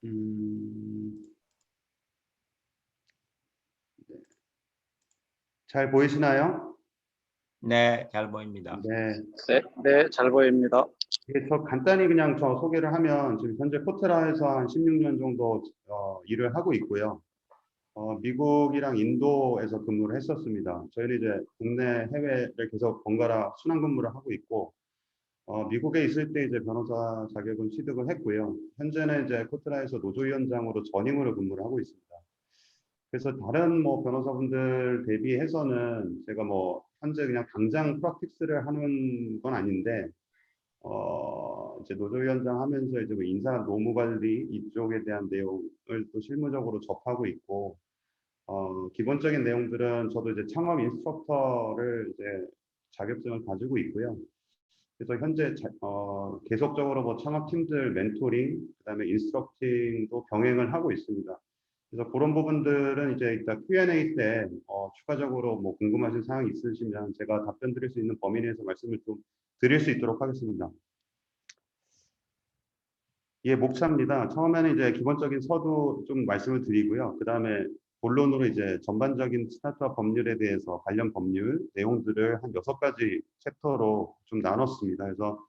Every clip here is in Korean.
음, 잘 보이시나요? 네, 잘 보입니다. 네. 네, 잘 보입니다. 저 간단히 그냥 저 소개를 하면 지금 현재 코트라에서 한 16년 정도 일을 하고 있고요. 미국이랑 인도에서 근무를 했었습니다. 저희는 이제 국내 해외를 계속 번갈아 순환 근무를 하고 있고, 미국에 있을 때 이제 변호사 자격은 취득을 했고요. 현재는 이제 코트라에서 노조위원장으로 전임으로 근무를 하고 있습니다. 그래서 다른 뭐 변호사분들 대비해서는 제가 뭐 현재 그냥 당장 프랙티스를 하는 건 아닌데, 이제 노조위원장 하면서 이제 뭐 인사 노무관리 이쪽에 대한 내용을 또 실무적으로 접하고 있고, 기본적인 내용들은 저도 이제 창업 인스트럭터를 이제 자격증을 가지고 있고요. 그래서 현재 계속적으로 뭐 창업팀들 멘토링, 그다음에 인스트럭팅도 병행을 하고 있습니다. 그래서 그런 부분들은 이제 이따 Q&A 때 추가적으로 뭐 궁금하신 사항이 있으시면 제가 답변 드릴 수 있는 범위 내에서 말씀을 좀 드릴 수 있도록 하겠습니다. 예, 목차입니다. 처음에는 이제 기본적인 서두 좀 말씀을 드리고요. 그 다음에 본론으로 이제 전반적인 스타트업 법률에 대해서 관련 법률 내용들을 한 6가지 챕터로 좀 나눴습니다. 그래서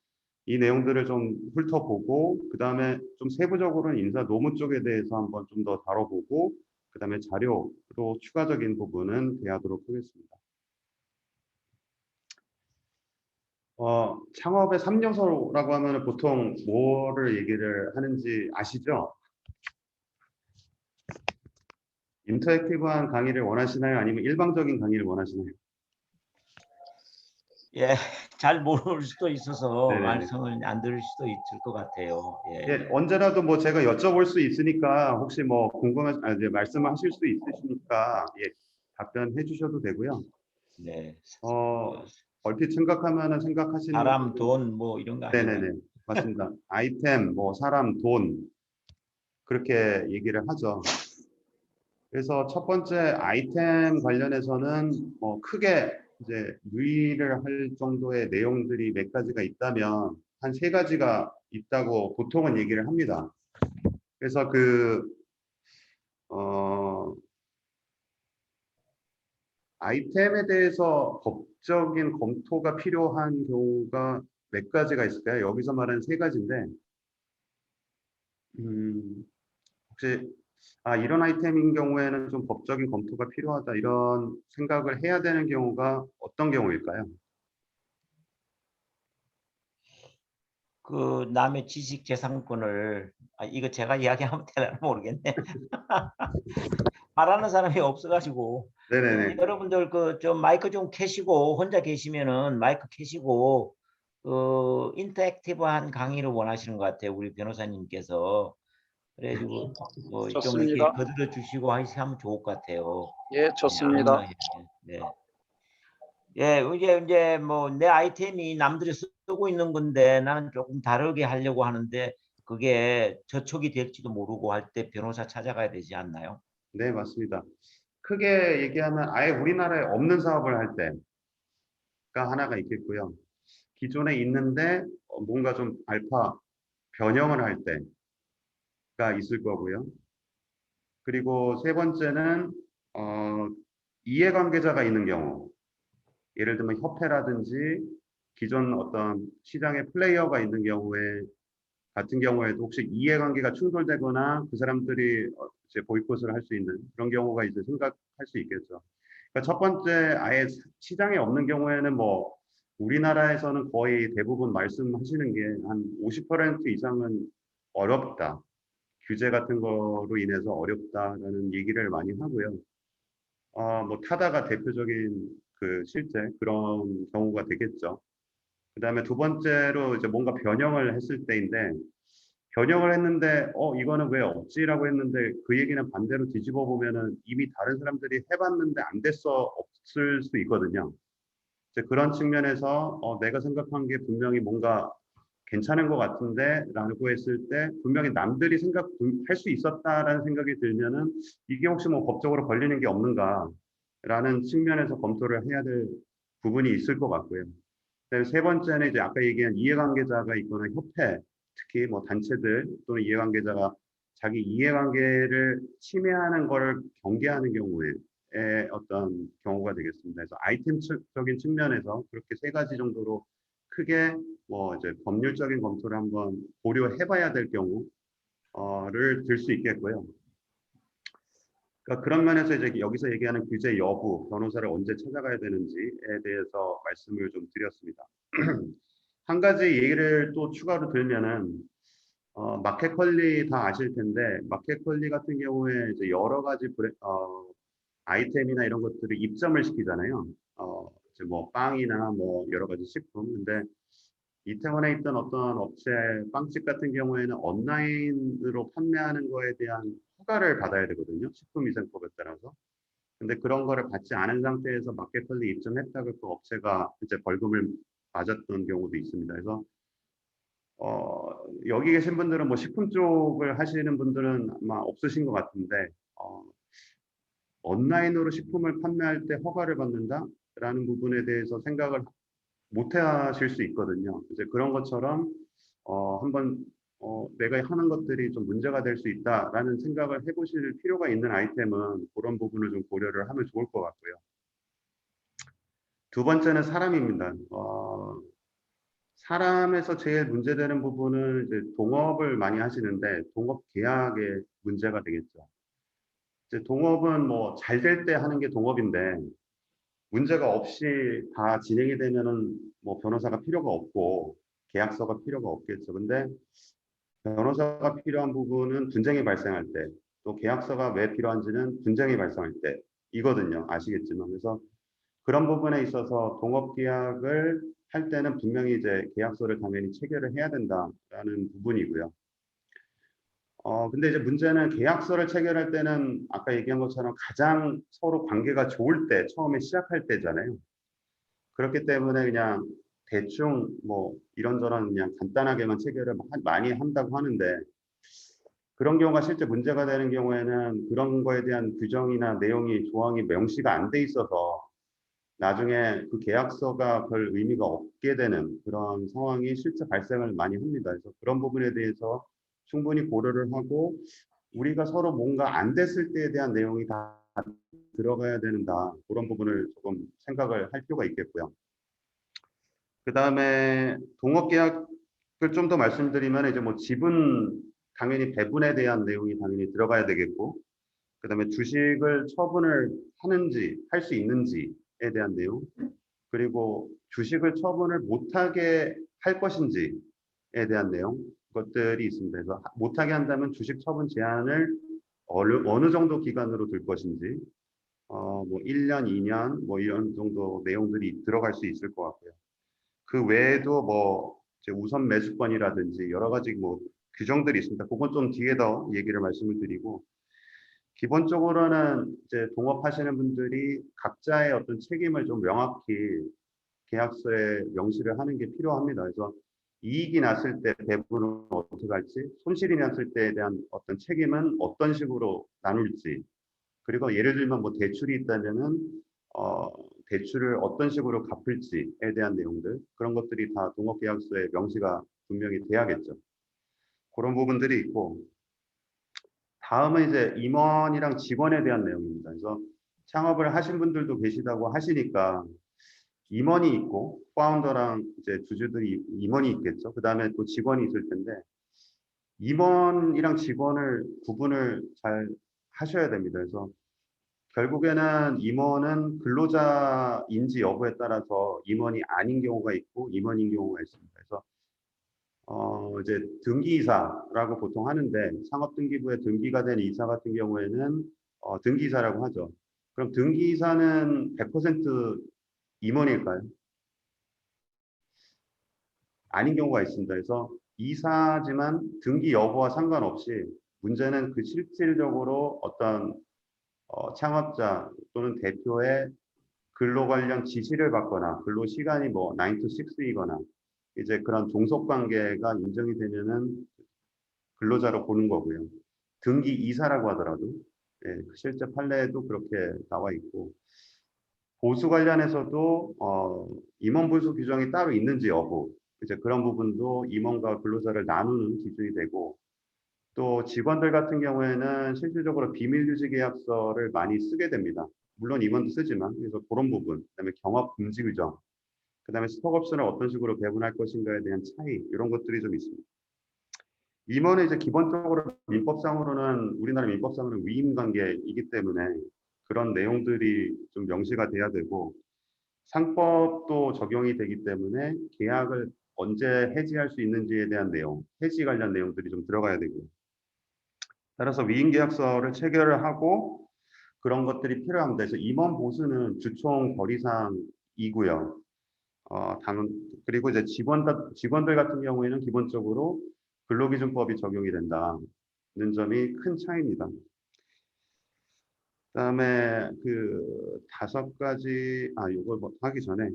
이 내용들을 좀 훑어보고, 그 다음에 좀 세부적으로는 인사 노무 쪽에 대해서 한번 좀 더 다뤄보고, 그 다음에 자료로 추가적인 부분은 대하도록 하겠습니다. 창업의 3요소라고 하면 보통 뭐를 얘기를 하는지 아시죠? 인터랙티브한 강의를 원하시나요? 아니면 일방적인 강의를 원하시나요? 예, 잘 모를 수도 있어서 네네. 말씀을 안 들을 수도 있을 것 같아요. 예, 예, 언제라도 뭐 제가 여쭤볼 수 있으니까 혹시 뭐 이제 말씀하실 수 있으시니까 예, 답변해 주셔도 되고요. 네. 얼핏 생각하시는 사람, 것들은 돈, 뭐 이런 거 아닌가요? 네네네 맞습니다. 아이템, 뭐 사람, 돈 그렇게 얘기를 하죠. 그래서 첫 번째 아이템 관련해서는 뭐 크게 이제 유의를 할 정도의 내용들이 몇 가지가 있다면 한 3가지가 있다고 보통은 얘기를 합니다. 그래서 아이템에 대해서 법적인 검토가 필요한 경우가 몇 가지가 있을까요? 여기서 말하는 3가지인데, 혹시 이런 아이템인 경우에는 좀 법적인 검토가 필요하다 이런 생각을 해야 되는 경우가 어떤 경우일까요? 그 남의 지식 재산권을 이거 제가 이야기하면 되나 모르겠네. 말하는 사람이 없어가지고 네네네. 여러분들 그 좀 마이크 좀 켜시고 혼자 계시면은 마이크 켜시고 그 인터랙티브한 강의를 원하시는 것 같아요. 우리 변호사님께서. 그래가지고 뭐 좀 이렇게 좋습니다. 거들어 주시고 하면 좋을 것 같아요. 예, 네, 좋습니다. 아무나 네. 예, 이제 뭐 내 아이템이 남들이 쓰고 있는 건데 나는 조금 다르게 하려고 하는데 그게 저촉이 될지도 모르고 할 때 변호사 찾아가야 되지 않나요? 네, 맞습니다. 크게 얘기하면 아예 우리나라에 없는 사업을 할 때가 하나가 있겠고요. 기존에 있는데 뭔가 좀 알파 변형을 할 때가 있을 거고요. 그리고 3번째는 이해관계자가 있는 경우, 예를 들면 협회라든지 기존 어떤 시장의 플레이어가 있는 경우에 같은 경우에도 혹시 이해관계가 충돌되거나 그 사람들이 이제 보이콧을 할 수 있는 그런 경우가 이제 생각할 수 있겠죠. 그러니까 첫 번째 아예 시장에 없는 경우에는 뭐 우리나라에서는 거의 대부분 말씀하시는 게 한 50% 이상은 어렵다. 규제 같은 거로 인해서 어렵다라는 얘기를 많이 하고요. 뭐 타다가 대표적인 그 실제 그런 경우가 되겠죠. 그다음에 2번째로 이제 뭔가 변형을 했을 때인데 변형을 했는데 이거는 왜 없지라고 했는데 그 얘기는 반대로 뒤집어 보면은 이미 다른 사람들이 해봤는데 안 됐어 없을 수 있거든요. 이제 그런 측면에서 내가 생각한 게 분명히 뭔가 괜찮은 것 같은데 라고 했을 때 분명히 남들이 생각할 수 있었다라는 생각이 들면은 이게 혹시 뭐 법적으로 걸리는 게 없는가 라는 측면에서 검토를 해야 될 부분이 있을 것 같고요. 3번째는 이제 아까 얘기한 이해관계자가 있거나 협회, 특히 뭐 단체들 또는 이해관계자가 자기 이해관계를 침해하는 것을 경계하는 경우에 어떤 경우가 되겠습니다. 그래서 아이템적인 측면에서 그렇게 세 가지 정도로 크게 뭐 이제 법률적인 검토를 한번 고려해봐야 될 경우를 들 수 있겠고요. 그러니까 그런 면에서 이제 여기서 얘기하는 규제 여부, 변호사를 언제 찾아가야 되는지에 대해서 말씀을 좀 드렸습니다. 한 가지 얘기를 또 추가로 들면은 마켓컬리 다 아실 텐데 마켓컬리 같은 경우에 이제 여러 가지 아이템이나 이런 것들을 입점을 시키잖아요. 이제 뭐 빵이나 뭐 여러 가지 식품. 근데 이태원에 있던 어떤 업체 빵집 같은 경우에는 온라인으로 판매하는 거에 대한 허가를 받아야 되거든요. 식품위생법에 따라서. 근데 그런 거를 받지 않은 상태에서 마켓컬리 입점했다가 그 업체가 이제 벌금을 맞았던 경우도 있습니다. 그래서 여기 계신 분들은 뭐 식품 쪽을 하시는 분들은 아마 없으신 것 같은데 온라인으로 식품을 판매할 때 허가를 받는다라는 부분에 대해서 생각을 못 하실 수 있거든요. 이제 그런 것처럼 한번 내가 하는 것들이 좀 문제가 될 수 있다라는 생각을 해보실 필요가 있는 아이템은 그런 부분을 좀 고려를 하면 좋을 것 같고요. 두 번째는 사람입니다. 사람에서 제일 문제되는 부분은 이제 동업을 많이 하시는데 동업 계약의 문제가 되겠죠. 이제 동업은 뭐 잘 될 때 하는 게 동업인데 문제가 없이 다 진행이 되면은 뭐 변호사가 필요가 없고 계약서가 필요가 없겠죠. 근데 변호사가 필요한 부분은 분쟁이 발생할 때, 또 계약서가 왜 필요한지는 분쟁이 발생할 때 이거든요. 아시겠지만. 그래서 그런 부분에 있어서 동업계약을 할 때는 분명히 이제 계약서를 당연히 체결을 해야 된다라는 부분이고요. 근데 이제 문제는 계약서를 체결할 때는 아까 얘기한 것처럼 가장 서로 관계가 좋을 때, 처음에 시작할 때잖아요. 그렇기 때문에 그냥 대충 뭐 이런저런 그냥 간단하게만 체결을 많이 한다고 하는데 그런 경우가 실제 문제가 되는 경우에는 그런 거에 대한 규정이나 내용이 조항이 명시가 안 돼 있어서 나중에 그 계약서가 별 의미가 없게 되는 그런 상황이 실제 발생을 많이 합니다. 그래서 그런 부분에 대해서 충분히 고려를 하고 우리가 서로 뭔가 안 됐을 때에 대한 내용이 다 들어가야 된다. 그런 부분을 조금 생각을 할 필요가 있겠고요. 그 다음에 동업계약을 좀 더 말씀드리면 이제 뭐 지분 당연히 배분에 대한 내용이 당연히 들어가야 되겠고 그 다음에 주식을 처분을 하는지 할 수 있는지에 대한 내용 그리고 주식을 처분을 못하게 할 것인지에 대한 내용 것들이 있습니다. 그래서 못하게 한다면 주식 처분 제한을 어느 정도 기간으로 둘 것인지 뭐 1년, 2년 뭐 이런 정도 내용들이 들어갈 수 있을 것 같고요. 그 외에도 뭐 이제 우선 매수권이라든지 여러 가지 뭐 규정들이 있습니다. 그건 좀 뒤에 더 얘기를 말씀을 드리고 기본적으로는 이제 동업하시는 분들이 각자의 어떤 책임을 좀 명확히 계약서에 명시를 하는 게 필요합니다. 그래서 이익이 났을 때 배분을 어떻게 할지, 손실이 났을 때에 대한 어떤 책임은 어떤 식으로 나눌지, 그리고 예를 들면 뭐 대출이 있다면은 대출을 어떤 식으로 갚을지에 대한 내용들 그런 것들이 다 동업계약서에 명시가 분명히 돼야겠죠. 그런 부분들이 있고 다음은 이제 임원이랑 직원에 대한 내용입니다. 그래서 창업을 하신 분들도 계시다고 하시니까 임원이 있고 파운더랑 이제 주주들이 임원이 있겠죠. 그 다음에 또 직원이 있을 텐데 임원이랑 직원을 구분을 잘 하셔야 됩니다. 그래서 결국에는 임원은 근로자인지 여부에 따라서 임원이 아닌 경우가 있고 임원인 경우가 있습니다. 그래서 이제 등기이사라고 보통 하는데 상업등기부에 등기가 된 이사 같은 경우에는 등기이사라고 하죠. 그럼 등기이사는 100% 임원일까요? 아닌 경우가 있습니다. 그래서 이사지만 등기 여부와 상관없이 문제는 그 실질적으로 어떤 창업자 또는 대표의 근로 관련 지시를 받거나 근로 시간이 뭐 9 to 6이거나 이제 그런 종속 관계가 인정이 되면은 근로자로 보는 거고요. 등기 이사라고 하더라도 예, 실제 판례에도 그렇게 나와 있고 보수 관련해서도 임원 분수 규정이 따로 있는지 여부 이제 그런 부분도 임원과 근로자를 나누는 기준이 되고 또 직원들 같은 경우에는 실질적으로 비밀 유지 계약서를 많이 쓰게 됩니다. 물론 임원도 쓰지만 그래서 그런 부분, 그다음에 경업 금지 규정, 그다음에 스톡옵션을 어떤 식으로 배분할 것인가에 대한 차이 이런 것들이 좀 있습니다. 임원은 이제 기본적으로 민법상으로는 우리나라 민법상으로는 위임 관계이기 때문에 그런 내용들이 좀 명시가 돼야 되고 상법도 적용이 되기 때문에 계약을 언제 해지할 수 있는지에 대한 내용, 해지 관련 내용들이 좀 들어가야 되고요. 따라서 위임 계약서를 체결을 하고 그런 것들이 필요합니다. 그래서 임원 보수는 주총 거리상이고요. 그리고 이제 직원들 같은 경우에는 기본적으로 근로기준법이 적용이 된다는 점이 큰 차이입니다. 그다음에 그 5가지 이걸 뭐 하기 전에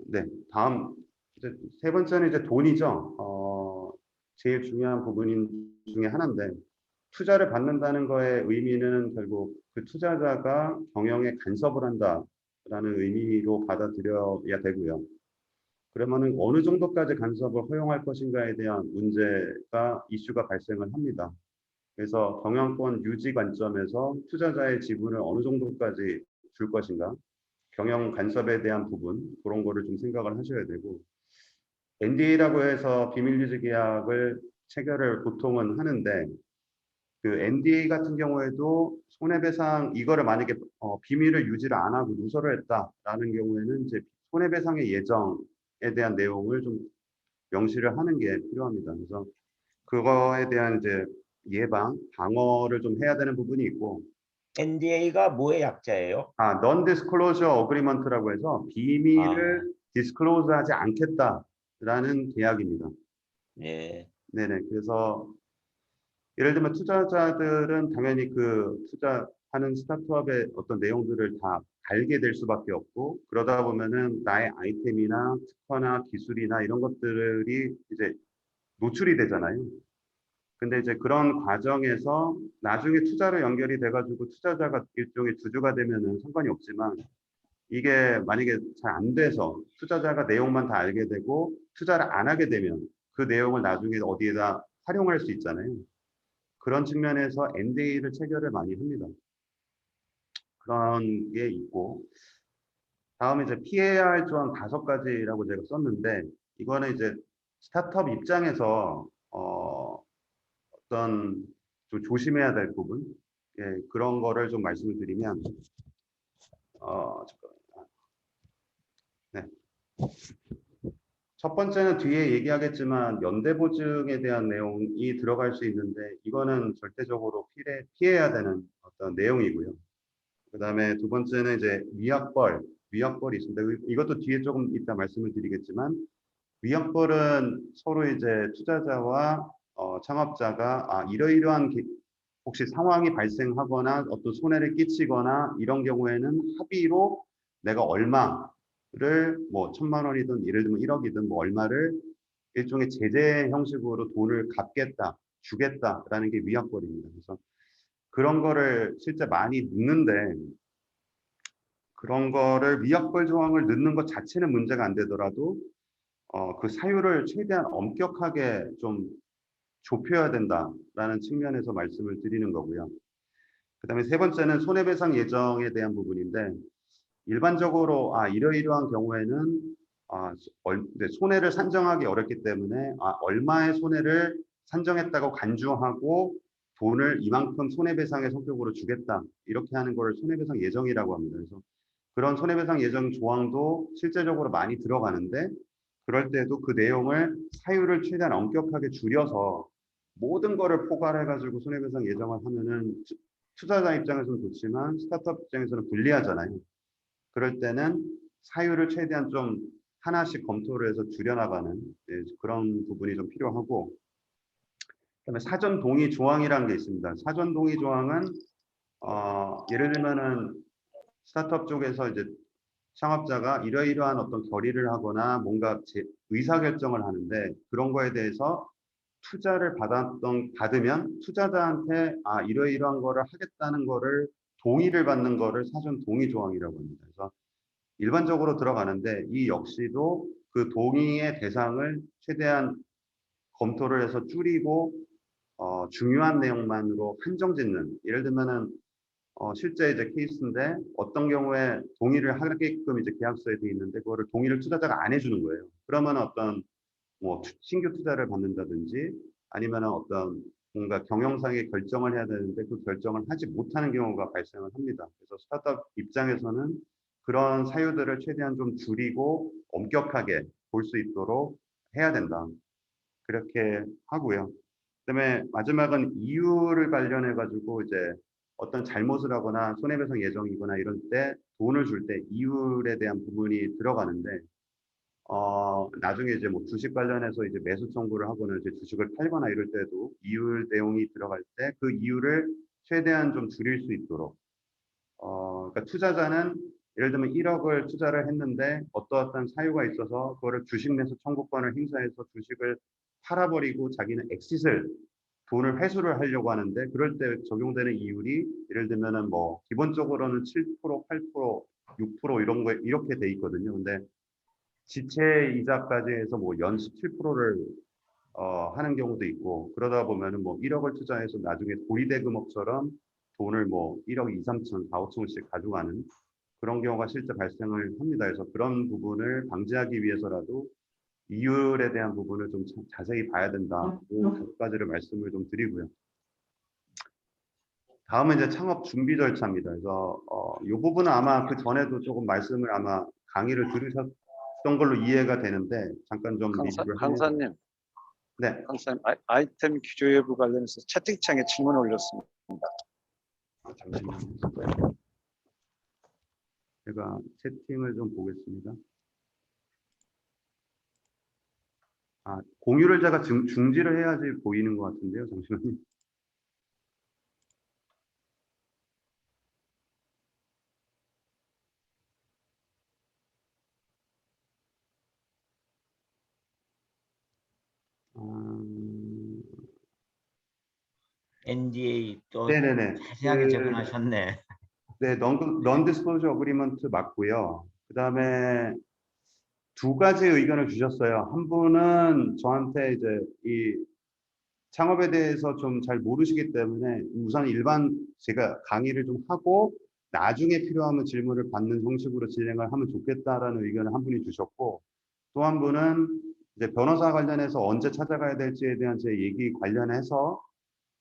네, 다음 이제 세 번째는 이제 돈이죠. 제일 중요한 부분 중에 하나인데 투자를 받는다는 거의 의미는 결국 그 투자자가 경영에 간섭을 한다라는 의미로 받아들여야 되고요. 그러면은 어느 정도까지 간섭을 허용할 것인가에 대한 문제가 이슈가 발생을 합니다. 그래서 경영권 유지 관점에서 투자자의 지분을 어느 정도까지 줄 것인가, 경영 간섭에 대한 부분 그런 거를 좀 생각을 하셔야 되고 NDA라고 해서 비밀 유지 계약을 체결을 보통은 하는데 그 NDA 같은 경우에도 손해배상 이거를 만약에 비밀을 유지를 안 하고 누설을 했다라는 경우에는 이제 손해배상의 예정에 대한 내용을 좀 명시를 하는 게 필요합니다. 그래서 그거에 대한 이제 예방, 방어를 좀 해야 되는 부분이 있고 NDA가 뭐의 약자예요? Non-disclosure agreement라고 해서 비밀을 아, 디스클로즈하지 않겠다라는 계약입니다. 네. 네네. 그래서 예를 들면 투자자들은 당연히 그 투자하는 스타트업의 어떤 내용들을 다 알게 될 수밖에 없고 그러다 보면은 나의 아이템이나 특허나 기술이나 이런 것들이 이제 노출이 되잖아요. 근데 이제 그런 과정에서 나중에 투자로 연결이 돼가지고 투자자가 일종의 주주가 되면은 상관이 없지만 이게 만약에 잘 안 돼서 투자자가 내용만 다 알게 되고 투자를 안 하게 되면 그 내용을 나중에 어디에다 활용할 수 있잖아요. 그런 측면에서 NDA를 체결을 많이 합니다. 그런 게 있고 다음에 이제 피해야 할 조항 5가지라고 제가 썼는데 이거는 이제 스타트업 입장에서 어떤 좀 조심해야 될 부분 그런 거를 좀 말씀을 드리면 네. 첫 번째는 뒤에 얘기하겠지만 연대보증에 대한 내용이 들어갈 수 있는데 이거는 절대적으로 피해야 되는 어떤 내용이고요. 그 다음에 두 번째는 이제 위약벌이 있습니다. 이것도 뒤에 조금 이따 말씀을 드리겠지만 위약벌은 서로 이제 투자자와 창업자가 이러이러한 혹시 상황이 발생하거나 어떤 손해를 끼치거나 이런 경우에는 합의로 내가 얼마를 뭐 1,000만 원이든 예를 들면 1억이든 뭐 얼마를 일종의 제재 형식으로 돈을 갚겠다, 주겠다라는 게 위약벌입니다. 그래서 그런 거를 실제 많이 넣는데 그런 거를 위약벌 조항을 넣는 것 자체는 문제가 안 되더라도 그 사유를 최대한 엄격하게 좀 좁혀야 된다라는 측면에서 말씀을 드리는 거고요. 그다음에 세 번째는 손해배상 예정에 대한 부분인데 일반적으로 이러이러한 경우에는 손해를 산정하기 어렵기 때문에 얼마의 손해를 산정했다고 간주하고 돈을 이만큼 손해배상의 성격으로 주겠다 이렇게 하는 걸 손해배상 예정이라고 합니다. 그래서 그런 손해배상 예정 조항도 실제적으로 많이 들어가는데 그럴 때도 그 내용을 사유를 최대한 엄격하게 줄여서 모든 거를 포괄해가지고 손해배상 예정을 하면은 투자자 입장에서는 좋지만 스타트업 입장에서는 불리하잖아요. 그럴 때는 사유를 최대한 좀 하나씩 검토를 해서 줄여나가는 그런 부분이 좀 필요하고 그다음에 사전 동의 조항이라는 게 있습니다. 사전 동의 조항은 예를 들면은 스타트업 쪽에서 이제 창업자가 이러이러한 어떤 결의를 하거나 뭔가 의사결정을 하는데 그런 거에 대해서 투자를 받으면 투자자한테 이러이러한 거를 하겠다는 거를 동의를 받는 거를 사전 동의 조항이라고 합니다. 그래서 일반적으로 들어가는데 이 역시도 그 동의의 대상을 최대한 검토를 해서 줄이고 중요한 내용만으로 한정 짓는, 예를 들면은 실제 이제 케이스인데 어떤 경우에 동의를 하게끔 이제 계약서에 돼 있는데 그거를 동의를 투자자가 안 해주는 거예요. 그러면 어떤 뭐 신규 투자를 받는다든지 아니면 어떤 뭔가 경영상의 결정을 해야 되는데 그 결정을 하지 못하는 경우가 발생을 합니다. 그래서 스타트업 입장에서는 그런 사유들을 최대한 좀 줄이고 엄격하게 볼 수 있도록 해야 된다. 그렇게 하고요. 그다음에 마지막은 이유를 관련해 가지고 이제 어떤 잘못을 하거나 손해배상 예정이거나 이럴 때 돈을 줄 때 이율에 대한 부분이 들어가는데 나중에 이제 뭐 주식 관련해서 이제 매수 청구를 하거나 이제 주식을 팔거나 이럴 때도 이율 내용이 들어갈 때 그 이율을 최대한 좀 줄일 수 있도록 그러니까 투자자는 예를 들면 1억을 투자를 했는데 어떠한 사유가 있어서 그거를 주식 매수 청구권을 행사해서 주식을 팔아버리고 자기는 엑싯을 돈을 회수를 하려고 하는데 그럴 때 적용되는 이율이 예를 들면은 뭐 기본적으로는 7%, 8%, 6% 이런 거 이렇게 돼 있거든요. 근데 지체 이자까지 해서 뭐 연수 7%를 하는 경우도 있고 그러다 보면은 뭐 1억을 투자해서 나중에 고리대금업처럼 돈을 뭐 1억 2, 3천, 4, 5천씩 가져가는 그런 경우가 실제 발생을 합니다. 그래서 그런 부분을 방지하기 위해서라도 이율에 대한 부분을 좀 자세히 봐야 된다. 그 다섯 가지를 말씀을 좀 드리고요. 다음은 이제 창업 준비 절차입니다. 그래서 이 부분은 아마 그 전에도 조금 말씀을 아마 강의를 들으셨던 걸로 이해가 되는데 잠깐 좀 리뷰를 하면 강사님, 네. 강사님 아이템 규제 여부 관련해서 채팅창에 질문을 올렸습니다. 잠시만요. 제가 채팅을 좀 보겠습니다. 공유를 제가 중지를 해야지 보이는 것 같은데요. 잠시만요. NDA 또 네네네. 자세하게 적어하셨네. 네, non-disclosure agreement 맞고요. 그 다음에 두 가지 의견을 주셨어요. 한 분은 저한테 이제 이 창업에 대해서 좀 잘 모르시기 때문에 우선 일반 제가 강의를 좀 하고 나중에 필요하면 질문을 받는 형식으로 진행을 하면 좋겠다라는 의견을 한 분이 주셨고 또 한 분은 이제 변호사 관련해서 언제 찾아가야 될지에 대한 제 얘기 관련해서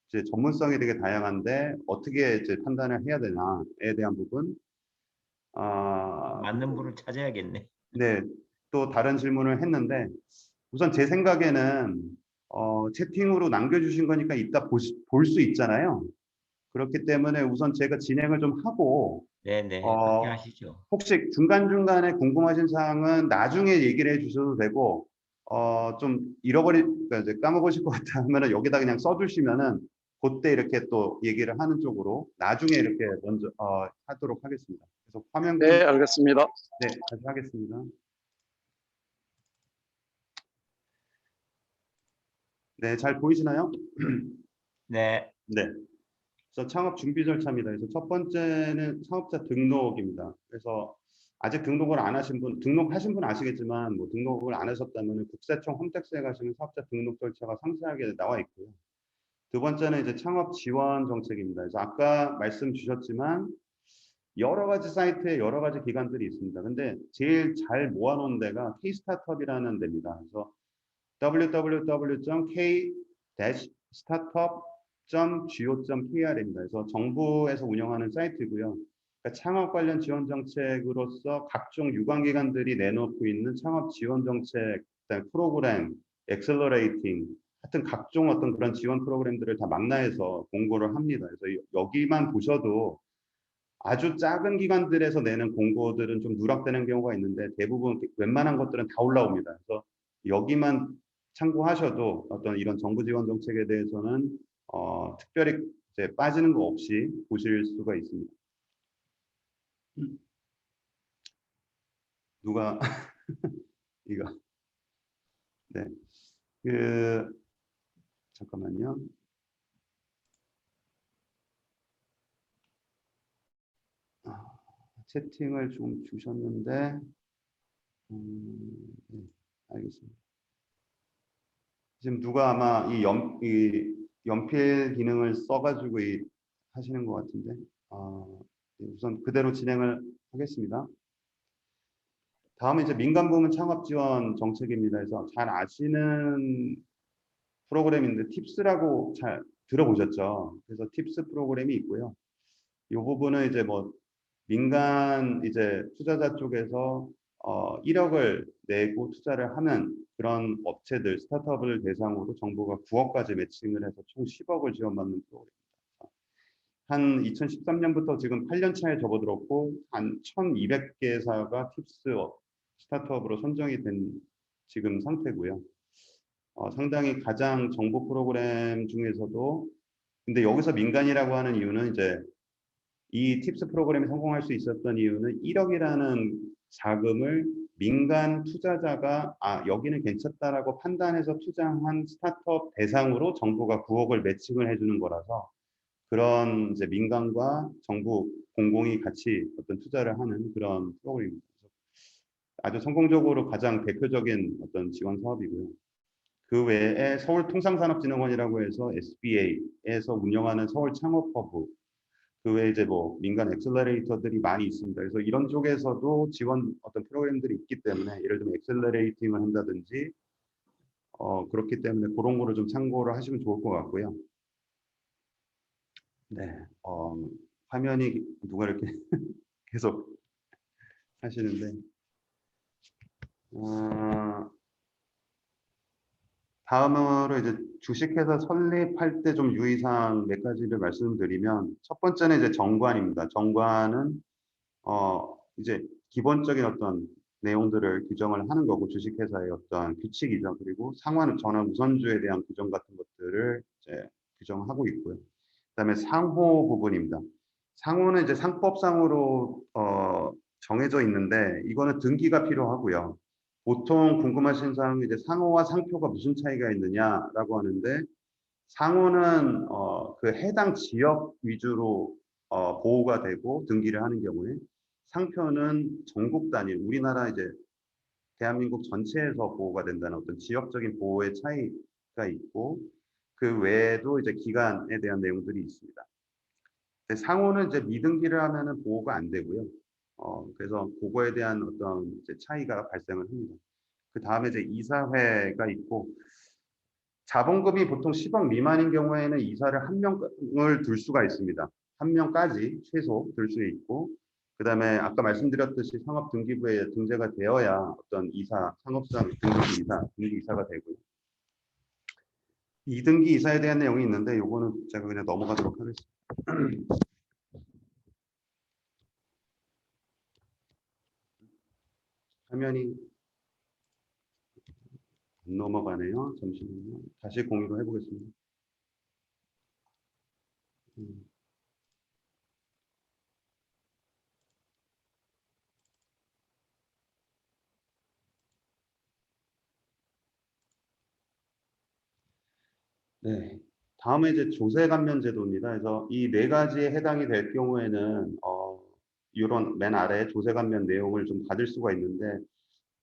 이제 전문성이 되게 다양한데 어떻게 이제 판단을 해야 되나에 대한 부분 맞는 분을 찾아야겠네. 네, 또 다른 질문을 했는데 우선 제 생각에는 채팅으로 남겨주신 거니까 이따 볼 수 있잖아요. 그렇기 때문에 우선 제가 진행을 좀 하고 네네, 그렇게 어, 하시죠. 혹시 중간중간에 궁금하신 사항은 나중에 얘기를 해주셔도 되고 좀 그러니까 이제 까먹으실 것 같아 하면은 여기다 그냥 써주시면은 그때 이렇게 또 얘기를 하는 쪽으로 나중에 이렇게 먼저 하도록 하겠습니다. 그래서 화면 네, 알겠습니다. 네, 다시 하겠습니다. 네, 잘 보이시나요? 네, 네. 그래서 창업 준비 절차입니다. 그래서 첫 번째는 사업자 등록입니다. 그래서 아직 등록을 안 하신 분, 등록하신 분 아시겠지만 뭐 등록을 안 하셨다면 국세청 홈택스에 가시면 사업자 등록 절차가 상세하게 나와 있고요. 두 번째는 이제 창업 지원 정책입니다. 그래서 아까 말씀 주셨지만 여러 가지 사이트에 여러 가지 기관들이 있습니다. 근데 제일 잘 모아놓은 데가 K-스타트업이라는 데입니다. 그래서 www.k-startup.go.kr입니다. 그래서 정부에서 운영하는 사이트고요. 그러니까 창업 관련 지원 정책으로서 각종 유관기관들이 내놓고 있는 창업 지원 정책, 프로그램, 엑셀러레이팅, 하여튼 각종 어떤 그런 지원 프로그램들을 다 망라해서 공고를 합니다. 그래서 여기만 보셔도 아주 작은 기관들에서 내는 공고들은 좀 누락되는 경우가 있는데 대부분 웬만한 것들은 다 올라옵니다. 그래서 여기만 참고하셔도 어떤 이런 정부 지원 정책에 대해서는 특별히 이제 빠지는 거 없이 보실 수가 있습니다. 누가 이거 네. 잠깐만요. 채팅을 좀 주셨는데 네, 알겠습니다. 지금 누가 아마 이 연필 기능을 써가지고 하시는 것 같은데 우선 그대로 진행을 하겠습니다. 다음은 이제 민간부문 창업 지원 정책입니다. 그래서 잘 아시는 프로그램인데 팁스라고 잘 들어보셨죠? 그래서 팁스 프로그램이 있고요. 이 부분은 이제 뭐 민간 이제 투자자 쪽에서 1억을 내고 투자를 하는 그런 업체들, 스타트업을 대상으로 정부가 9억까지 매칭을 해서 총 10억을 지원받는 프로그램입니다. 한 2013년부터 지금 8년 차에 접어들었고 한 1,200개사가 팁스 스타트업으로 선정이 된 지금 상태고요. 상당히 가장 정부 프로그램 중에서도 근데 여기서 민간이라고 하는 이유는 이제 이 팁스 프로그램이 성공할 수 있었던 이유는 1억이라는 자금을 민간 투자자가 여기는 괜찮다라고 판단해서 투자한 스타트업 대상으로 정부가 9억을 매칭을 해주는 거라서 그런 이제 민간과 정부 공공이 같이 어떤 투자를 하는 그런 프로그램입니다. 아주 성공적으로 가장 대표적인 어떤 지원 사업이고요. 그 외에 서울통상산업진흥원이라고 해서 SBA에서 운영하는 서울창업허브 그 외에 이제 뭐 민간 엑셀러레이터들이 많이 있습니다. 그래서 이런 쪽에서도 지원 어떤 프로그램들이 있기 때문에 예를 들면 엑셀러레이팅을 한다든지 그렇기 때문에 그런 거를 좀 참고를 하시면 좋을 것 같고요. 네, 화면이 누가 이렇게 계속 하시는데 다음으로 이제 주식회사 설립할 때 좀 유의사항 몇 가지를 말씀드리면 첫 번째는 이제 정관입니다. 정관은 이제 기본적인 어떤 내용들을 규정을 하는 거고 주식회사의 어떤 규칙이죠. 그리고 상환 전환 우선주에 대한 규정 같은 것들을 이제 규정하고 있고요. 그다음에 상호 부분입니다. 상호는 이제 상법상으로 정해져 있는데 이거는 등기가 필요하고요. 보통 궁금하신 사항은 이제 상호와 상표가 무슨 차이가 있느냐라고 하는데 상호는 그 해당 지역 위주로 보호가 되고 등기를 하는 경우에 상표는 전국 단위 우리나라 이제 대한민국 전체에서 보호가 된다는 어떤 지역적인 보호의 차이가 있고 그 외에도 이제 기간에 대한 내용들이 있습니다. 상호는 이제 미등기를 하면은 보호가 안 되고요. 그래서 그거에 대한 어떤 이제 차이가 발생을 합니다. 그 다음에 이제 이사회가 있고 자본금이 보통 10억 미만인 경우에는 이사를 한 명을 둘 수가 있습니다. 한 명까지 최소 둘 수 있고 그 다음에 아까 말씀드렸듯이 상업등기부에 등재가 되어야 어떤 이사, 상업상 등기 이사가 되고요. 2등기 이사에 대한 내용이 있는데 요거는 제가 그냥 넘어가도록 하겠습니다. 화면이 안 넘어가네요. 잠시만요. 다시 공유를 해보겠습니다. 네. 다음에 이제 조세감면 제도입니다. 그래서 이 네 가지에 해당이 될 경우에는 이런 맨 아래 조세감면 내용을 좀 받을 수가 있는데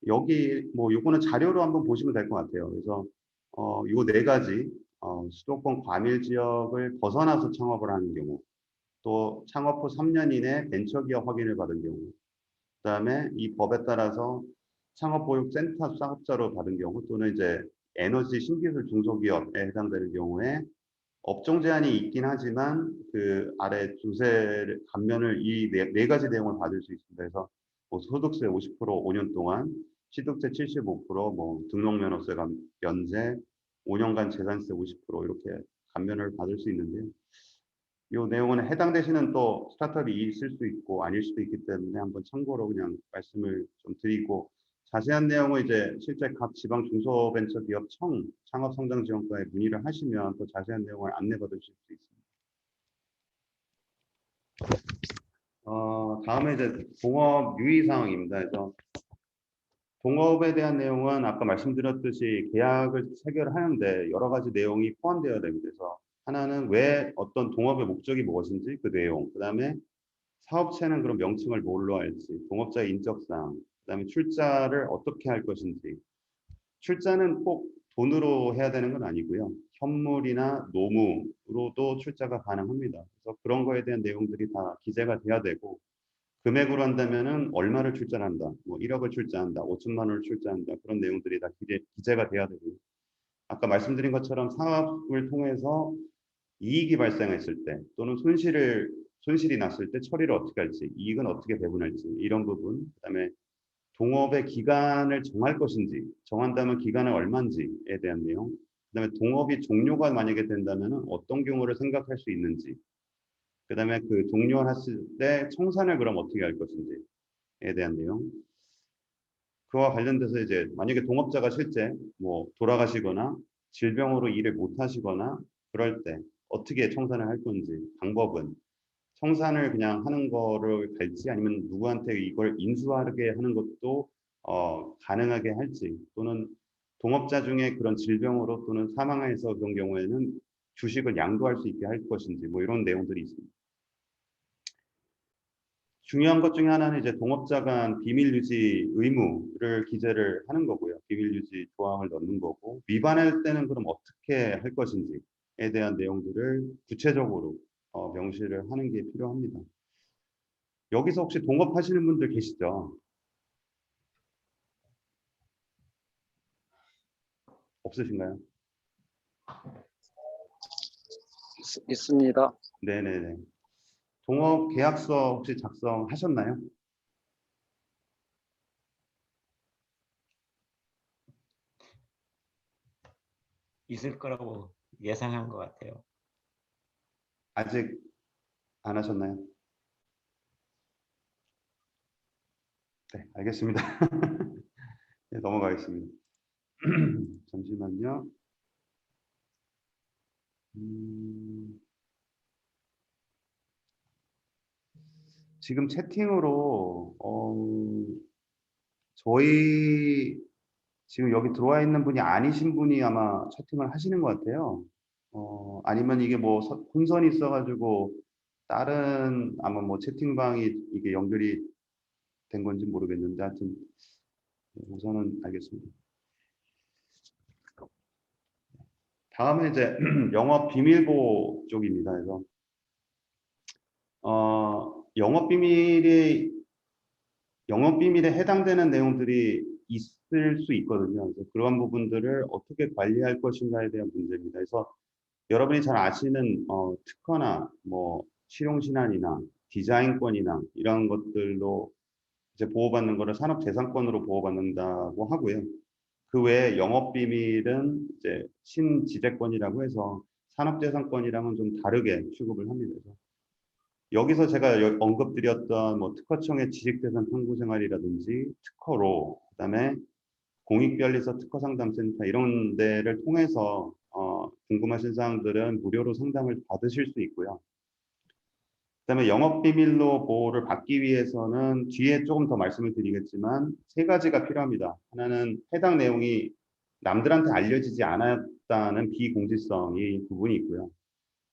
여기 뭐 요거는 자료로 한번 보시면 될 것 같아요. 그래서 요 네 가지 수도권 과밀 지역을 벗어나서 창업을 하는 경우, 또 창업 후 3년 이내 벤처기업 확인을 받은 경우, 그다음에 이 법에 따라서 창업보육센터 사업자로 받은 경우 또는 이제 에너지 신기술 중소기업에 해당되는 경우에 업종 제한이 있긴 하지만 그 아래 조세 감면을 이 네 가지 내용을 받을 수 있습니다. 그래서 뭐 소득세 50% 5년 동안, 취득세 75%, 뭐 등록면허세 면제, 5년간 재산세 50% 이렇게 감면을 받을 수 있는데요. 이 내용은 해당되시는 또 스타트업이 있을 수 있고 아닐 수도 있기 때문에 한번 참고로 그냥 말씀을 좀 드리고 자세한 내용은 이제 실제 각 지방 중소벤처기업청 창업성장지원과에 문의를 하시면 또 자세한 내용을 안내받으실 수 있습니다. 다음에 이제 동업 유의사항입니다. 그래서 동업에 대한 내용은 아까 말씀드렸듯이 계약을 체결하는데 여러 가지 내용이 포함되어야 됩니다. 그래서 하나는 왜 어떤 동업의 목적이 무엇인지 그 내용, 그 다음에 사업체는 그런 명칭을 뭘로 할지, 동업자의 인적사항, 그 다음에 출자를 어떻게 할 것인지. 출자는 꼭 돈으로 해야 되는 건 아니고요. 현물이나 노무로도 출자가 가능합니다. 그래서 그런 거에 대한 내용들이 다 기재가 돼야 되고 금액으로 한다면은 얼마를 출자한다, 뭐 1억을 출자한다, 5천만 원을 출자한다 그런 내용들이 다 기재가 돼야 되고요. 아까 말씀드린 것처럼 사업을 통해서 이익이 발생했을 때 또는 손실이 났을 때 처리를 어떻게 할지, 이익은 어떻게 배분할지 이런 부분, 그다음에 동업의 기간을 정할 것인지, 정한다면 기간은 얼마인지에 대한 내용, 그다음에 동업이 종료가 만약에 된다면 어떤 경우를 생각할 수 있는지, 그다음에 그 종료했을 때 청산을 그럼 어떻게 할 것인지에 대한 내용, 그와 관련돼서 이제 만약에 동업자가 실제 뭐 돌아가시거나 질병으로 일을 못 하시거나 그럴 때 어떻게 청산을 할 건지, 방법은 청산을 그냥 하는 거를 갈지 아니면 누구한테 이걸 인수하게 하는 것도 가능하게 할지, 또는 동업자 중에 그런 질병으로 또는 사망해서 그런 경우에는 주식을 양도할 수 있게 할 것인지, 뭐 이런 내용들이 있습니다. 중요한 것 중에 하나는 이제 동업자 간 비밀 유지 의무를 기재를 하는 거고요. 비밀 유지 조항을 넣는 거고, 위반할 때는 그럼 어떻게 할 것인지에 대한 내용들을 구체적으로 명시를 하는 게 필요합니다. 여기서 혹시 동업하시는 분들 계시죠? 없으신가요? 있습니다. 네네네. 동업 계약서 혹시 작성하셨나요? 있을 거라고 예상한 것 같아요. 아직 안 하셨나요? 네, 알겠습니다. 네, 넘어가겠습니다. 잠시만요. 음, 지금 채팅으로 저희 지금 여기 들어와 있는 분이 아니신 분이 아마 채팅을 하시는 것 같아요. 아니면 이게 뭐 혼선이 있어가지고 다른 아마 뭐 채팅방이 이게 연결이 된 건지 모르겠는데 하여튼 우선은 알겠습니다. 다음은 이제 영업 비밀보 쪽입니다. 그래서 영업 비밀에 해당되는 내용들이 있을 수 있거든요. 그래서 그런 부분들을 어떻게 관리할 것인가에 대한 문제입니다. 그래서 여러분이 잘 아시는 특허나 뭐 실용신안이나 디자인권이나 이런 것들로 이제 보호받는 거를 산업재산권으로 보호받는다고 하고요. 그 외에 영업비밀은 이제 신지재권이라고 해서 산업재산권이랑은 좀 다르게 취급을 합니다. 그래서 여기서 제가 언급드렸던 뭐 특허청의 지식재산 탐구 생활이라든지 특허로, 그다음에 공익변리서 특허상담센터 이런 데를 통해서 궁금하신 사항들은 무료로 상담을 받으실 수 있고요. 그다음에 영업비밀로 보호를 받기 위해서는 뒤에 조금 더 말씀을 드리겠지만 세 가지가 필요합니다. 하나는 해당 내용이 남들한테 알려지지 않았다는 비공지성이 부분이 있고요.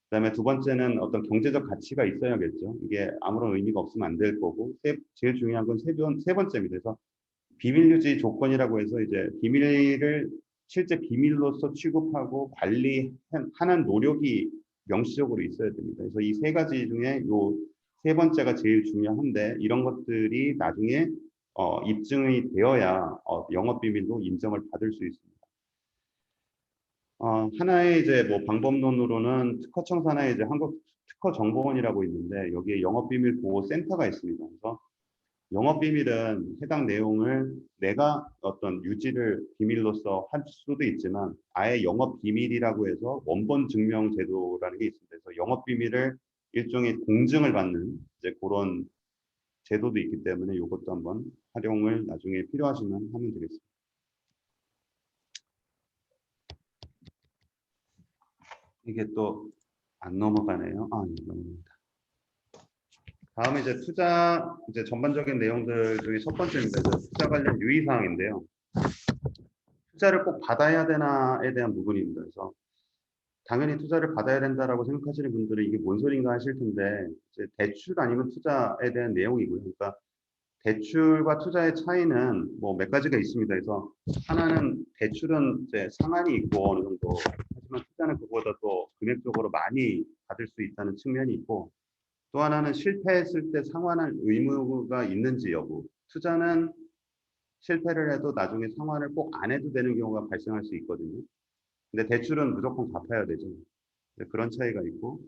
그다음에 두 번째는 어떤 경제적 가치가 있어야겠죠. 이게 아무런 의미가 없으면 안 될 거고, 제일 중요한 건 세 번째입니다. 그래서 비밀 유지 조건이라고 해서 이제 비밀을 실제 비밀로서 취급하고 관리하는 노력이 명시적으로 있어야 됩니다. 그래서 이 세 가지 중에 요 세 번째가 제일 중요한데, 이런 것들이 나중에 입증이 되어야 영업 비밀로 인정을 받을 수 있습니다. 하나의 이제 뭐 방법론으로는 특허청 산하에 이제 한국특허정보원이라고 있는데 여기에 영업비밀보호센터가 있습니다. 그래서 영업비밀은 해당 내용을 내가 어떤 유지를 비밀로서 할 수도 있지만 아예 영업비밀이라고 해서 원본 증명 제도라는 게 있습니다. 그래서 영업비밀을 일종의 공증을 받는 이제 그런 제도도 있기 때문에 이것도 한번 활용을 나중에 필요하시면 하면 되겠습니다. 이게 또 안 넘어가네요. 넘어갑니다. 다음에 이제 투자 이제 전반적인 내용들 중에 첫 번째입니다. 투자 관련 유의 사항인데요. 투자를 꼭 받아야 되나에 대한 부분입니다. 그래서 당연히 투자를 받아야 된다라고 생각하시는 분들은 이게 뭔 소린가 하실 텐데, 이제 대출 아니면 투자에 대한 내용이고요. 그러니까 대출과 투자의 차이는 뭐 몇 가지가 있습니다. 그래서 하나는 대출은 이제 상한이 있고 어느 정도, 하지만 투자는 그보다 더 금액적으로 많이 받을 수 있다는 측면이 있고, 또 하나는 실패했을 때 상환할 의무가 있는지 여부. 투자는 실패를 해도 나중에 상환을 꼭 안 해도 되는 경우가 발생할 수 있거든요. 근데 대출은 무조건 갚아야 되죠. 그런 차이가 있고,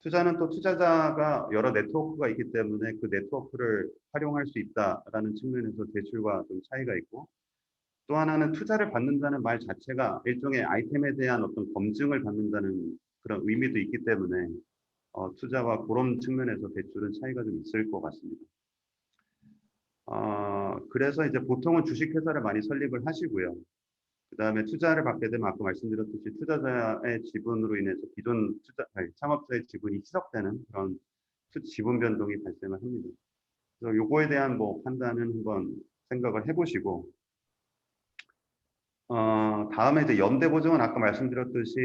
투자는 또 투자자가 여러 네트워크가 있기 때문에 그 네트워크를 활용할 수 있다라는 측면에서 대출과 좀 차이가 있고, 또 하나는 투자를 받는다는 말 자체가 일종의 아이템에 대한 어떤 검증을 받는다는 그런 의미도 있기 때문에 투자와 그런 측면에서 대출은 차이가 좀 있을 것 같습니다. 그래서 이제 보통은 주식회사를 많이 설립을 하시고요. 그 다음에 투자를 받게 되면 아까 말씀드렸듯이 투자자의 지분으로 인해서 기존 창업자의 지분이 희석되는 그런 지분 변동이 발생을 합니다. 그래서 요거에 대한 뭐 판단은 한번 생각을 해보시고, 다음에 이제 연대보증은 아까 말씀드렸듯이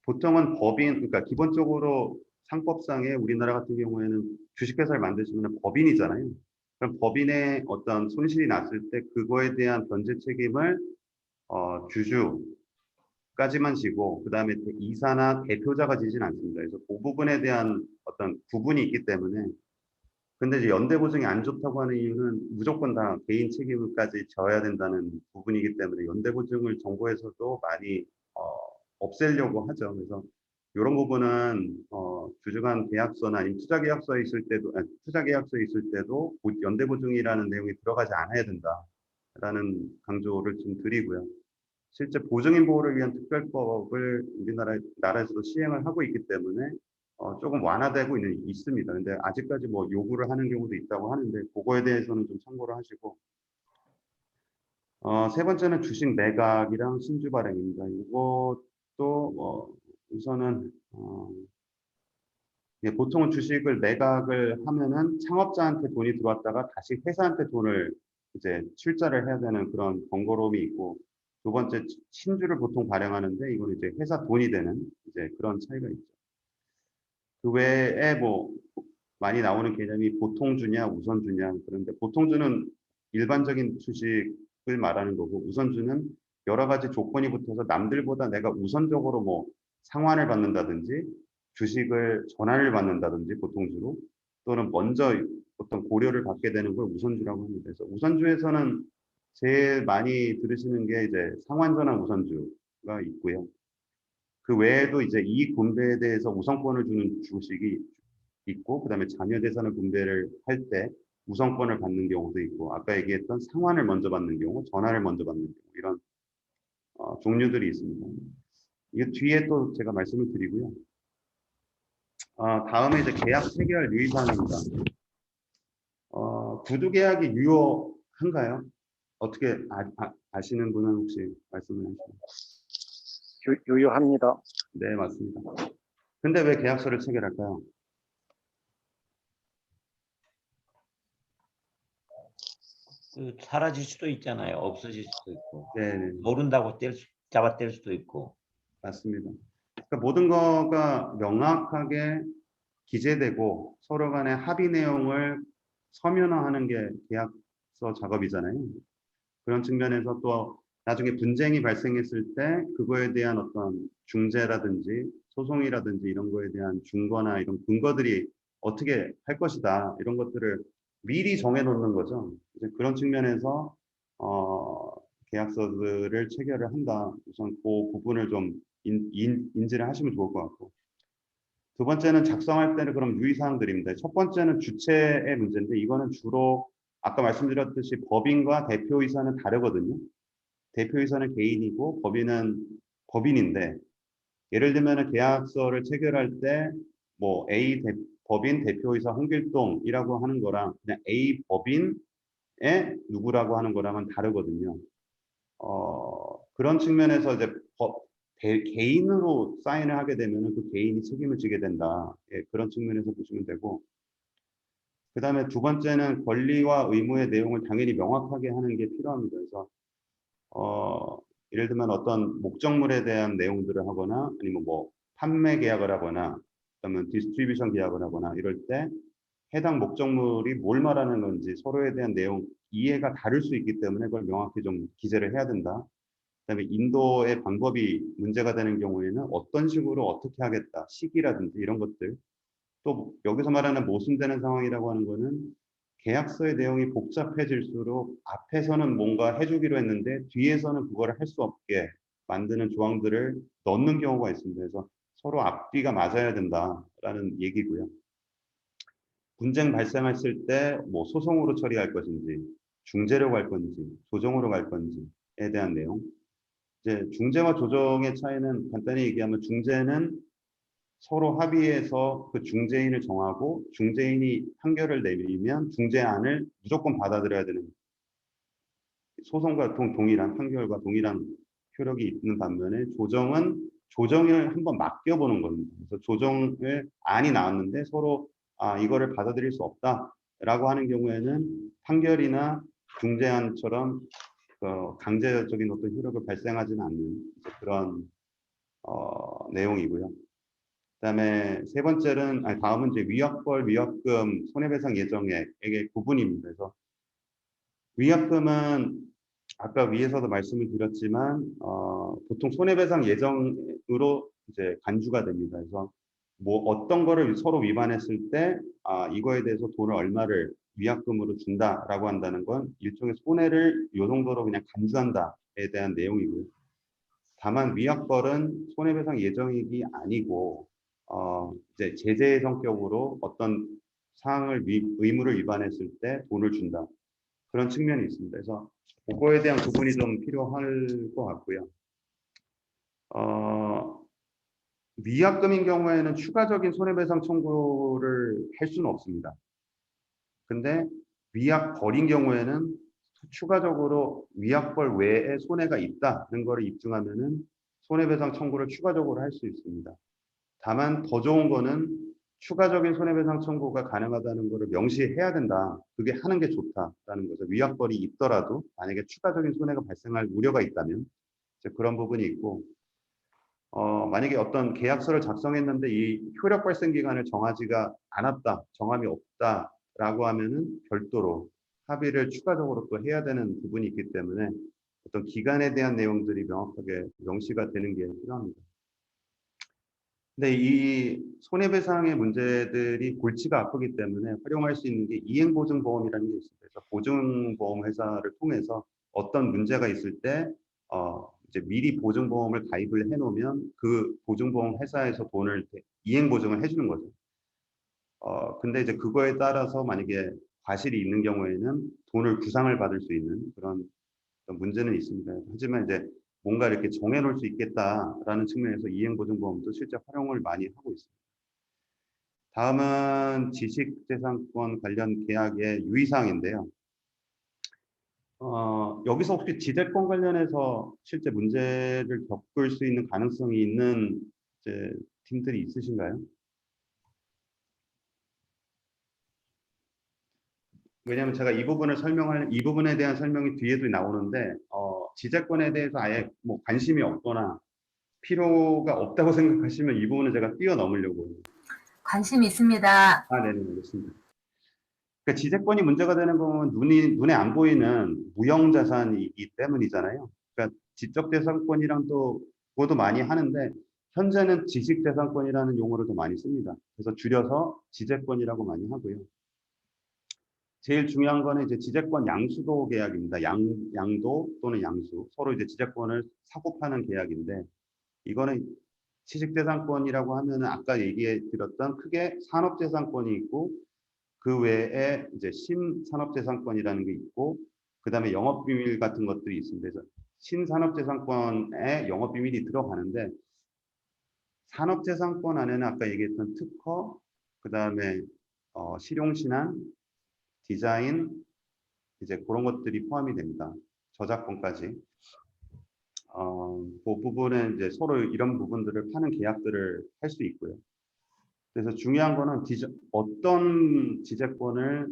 보통은 법인, 그러니까 기본적으로 상법상에 우리나라 같은 경우에는 주식회사를 만드시면 법인이잖아요. 그럼 법인의 어떤 손실이 났을 때 그거에 대한 변제 책임을 주주까지만 지고, 그 다음에 이사나 대표자가 지진 않습니다. 그래서 그 부분에 대한 어떤 구분이 있기 때문에, 근데 이제 연대보증이 안 좋다고 하는 이유는 무조건 다 개인 책임까지 져야 된다는 부분이기 때문에 연대보증을 정부에서도 많이 없애려고 하죠. 그래서 이런 부분은 주주간 계약서나 아니면 투자계약서에 있을 때도, 투자계약서에 있을 때도 연대보증이라는 내용이 들어가지 않아야 된다라는 강조를 좀 드리고요. 실제 보증인 보호를 위한 특별법을 우리나라에서도 시행을 하고 있기 때문에 조금 완화되고 있습니다. 근데 아직까지 뭐 요구를 하는 경우도 있다고 하는데, 그거에 대해서는 좀 참고를 하시고, 세 번째는 주식 매각이랑 신주 발행입니다. 이것도 우선은 보통은 주식을 매각을 하면은 창업자한테 돈이 들어왔다가 다시 회사한테 돈을 이제 출자를 해야 되는 그런 번거로움이 있고, 두 번째 신주를 보통 발행하는데 이거는 이제 회사 돈이 되는 이제 그런 차이가 있죠. 그 외에 뭐 많이 나오는 개념이 보통주냐 우선주냐, 그런데 보통주는 일반적인 주식을 말하는 거고, 우선주는 여러 가지 조건이 붙어서 남들보다 내가 우선적으로 뭐 상환을 받는다든지 주식을 전환을 받는다든지 보통주로, 또는 먼저 어떤 고려를 받게 되는 걸 우선주라고 합니다. 그래서 우선주에서는 제일 많이 들으시는 게 이제 상환전환 우선주가 있고요. 그 외에도 이제 이익 분배에 대해서 우선권을 주는 주식이 있고, 그다음에 자녀 재산을 분배를 할 때 우선권을 받는 경우도 있고, 아까 얘기했던 상환을 먼저 받는 경우, 전환을 먼저 받는 경우, 이런 종류들이 있습니다. 이게 뒤에 또 제가 말씀을 드리고요. 다음에 이제 계약 체결 유의사항입니다. 구두 계약이 유효한가요? 어떻게 아시는 분은 혹시 말씀을 해주세요. 유효합니다. 네, 맞습니다. 근데 왜 계약서를 체결할까요? 사라질 수도 있잖아요. 없어질 수도 있고. 네, 모른다고 잡아뗄 수도 있고. 맞습니다. 그러니까 모든 거가 명확하게 기재되고 서로 간의 합의 내용을 서면화하는 게 계약서 작업이잖아요. 그런 측면에서 또 나중에 분쟁이 발생했을 때 그거에 대한 어떤 중재라든지 소송이라든지 이런 거에 대한 증거나 이런 근거들이 어떻게 할 것이다, 이런 것들을 미리 정해놓는 거죠. 이제 그런 측면에서 계약서들을 체결을 한다. 우선 그 부분을 좀 인지를 하시면 좋을 것 같고, 두 번째는 작성할 때는 그럼 유의사항들입니다. 첫 번째는 주체의 문제인데, 이거는 주로 아까 말씀드렸듯이 법인과 대표이사는 다르거든요. 대표이사는 개인이고 법인은 법인인데, 예를 들면 계약서를 체결할 때 뭐 법인 대표이사 홍길동이라고 하는 거랑 그냥 A 법인의 누구라고 하는 거랑은 다르거든요. 그런 측면에서 이제 개인으로 사인을 하게 되면 그 개인이 책임을 지게 된다. 예, 그런 측면에서 보시면 되고, 그 다음에 두 번째는 권리와 의무의 내용을 당연히 명확하게 하는 게 필요합니다. 그래서 예를 들면 어떤 목적물에 대한 내용들을 하거나, 아니면 뭐 판매 계약을 하거나, 그러면 디스트리뷰션 계약을 하거나 이럴 때 해당 목적물이 뭘 말하는 건지 서로에 대한 내용 이해가 다를 수 있기 때문에 그걸 명확히 좀 기재를 해야 된다. 그다음에 인도의 방법이 문제가 되는 경우에는 어떤 식으로 어떻게 하겠다, 시기라든지 이런 것들. 또 여기서 말하는 모순되는 상황이라고 하는 거는 계약서의 내용이 복잡해질수록 앞에서는 뭔가 해주기로 했는데 뒤에서는 그거를 할 수 없게 만드는 조항들을 넣는 경우가 있습니다. 그래서 서로 앞뒤가 맞아야 된다라는 얘기고요. 분쟁 발생했을 때 뭐 소송으로 처리할 것인지, 중재로 갈 건지, 조정으로 갈 건지에 대한 내용. 이제 중재와 조정의 차이는 간단히 얘기하면 중재는 서로 합의해서 그 중재인을 정하고 중재인이 판결을 내리면 중재안을 무조건 받아들여야 되는 소송과 동일한 판결과 동일한 효력이 있는 반면에 조정은 조정을 한번 맡겨보는 겁니다. 그래서 조정을 안이 나왔는데 서로 이거를 받아들일 수 없다라고 하는 경우에는 판결이나 중재안처럼 강제적인 어떤 효력을 발생하지는 않는 그런 내용이고요. 그다음에 세 번째는 다음은 이제 위약벌, 위약금, 손해배상 예정액의 구분입니다. 그래서 위약금은 아까 위에서도 말씀을 드렸지만 보통 손해배상 예정으로 이제 간주가 됩니다. 그래서 뭐 어떤 거를 서로 위반했을 때 이거에 대해서 돈을 얼마를 위약금으로 준다라고 한다는 건 일종의 손해를 이 정도로 그냥 간주한다에 대한 내용이고요. 다만 위약벌은 손해배상 예정액이 아니고 이제 제재의 성격으로 어떤 사항을 의무를 위반했을 때 돈을 준다. 그런 측면이 있습니다. 그래서 그거에 대한 부분이 좀 필요할 것 같고요. 위약금인 경우에는 추가적인 손해배상 청구를 할 수는 없습니다. 근데 위약벌인 경우에는 추가적으로 위약벌 외에 손해가 있다는 것을 입증하면은 손해배상 청구를 추가적으로 할 수 있습니다. 다만 더 좋은 거는 추가적인 손해배상 청구가 가능하다는 것을 명시해야 된다. 그게 하는 게 좋다라는 거죠. 위약벌이 있더라도 만약에 추가적인 손해가 발생할 우려가 있다면 이제 그런 부분이 있고 만약에 어떤 계약서를 작성했는데 이 효력 발생 기간을 정하지가 않았다, 정함이 없다라고 하면은 별도로 합의를 추가적으로 또 해야 되는 부분이 있기 때문에 어떤 기간에 대한 내용들이 명확하게 명시가 되는 게 필요합니다. 근데 이 손해배상의 문제들이 골치가 아프기 때문에 활용할 수 있는 게 이행보증보험이라는 게 있습니다. 그래서 보증보험 회사를 통해서 어떤 문제가 있을 때 이제 미리 보증보험을 가입을 해놓으면 그 보증보험 회사에서 돈을 이행보증을 해주는 거죠. 근데 이제 그거에 따라서 만약에 과실이 있는 경우에는 돈을 구상을 받을 수 있는 그런 문제는 있습니다. 하지만 이제 뭔가 이렇게 정해놓을 수 있겠다라는 측면에서 이행보증보험도 실제 활용을 많이 하고 있습니다. 다음은 지식재산권 관련 계약의 유의사항인데요. 여기서 혹시 지재권 관련해서 실제 문제를 겪을 수 있는 가능성이 있는 이제 팀들이 있으신가요? 왜냐하면 제가 이 부분에 대한 설명이 뒤에도 나오는데 지재권에 대해서 아예 뭐 관심이 없거나 필요가 없다고 생각하시면 이 부분은 제가 뛰어넘으려고. 관심이 있습니다. 네네, 알겠습니다. 그러니까 지재권이 문제가 되는 건 눈에 안 보이는 무형자산이기 때문이잖아요. 그러니까 지적재산권이랑 또 그것도 많이 하는데 현재는 지식재산권이라는 용어를 더 많이 씁니다. 그래서 줄여서 지재권이라고 많이 하고요. 제일 중요한 거는 이제 지재권 양수도 계약입니다. 양도 또는 양수. 서로 이제 지재권을 사고 파는 계약인데 이거는 지식재산권이라고 하면은 아까 얘기해 드렸던 크게 산업재산권이 있고 그 외에 이제 신산업재산권이라는 게 있고 그 다음에 영업비밀 같은 것들이 있습니다. 그래서 신산업재산권에 영업비밀이 들어가는데 산업재산권 안에는 아까 얘기했던 특허, 그 다음에 실용신안, 디자인, 이제 그런 것들이 포함이 됩니다. 저작권까지. 그 부분은 이제 서로 이런 부분들을 파는 계약들을 할 수 있고요. 그래서 중요한 거는 어떤 지재권을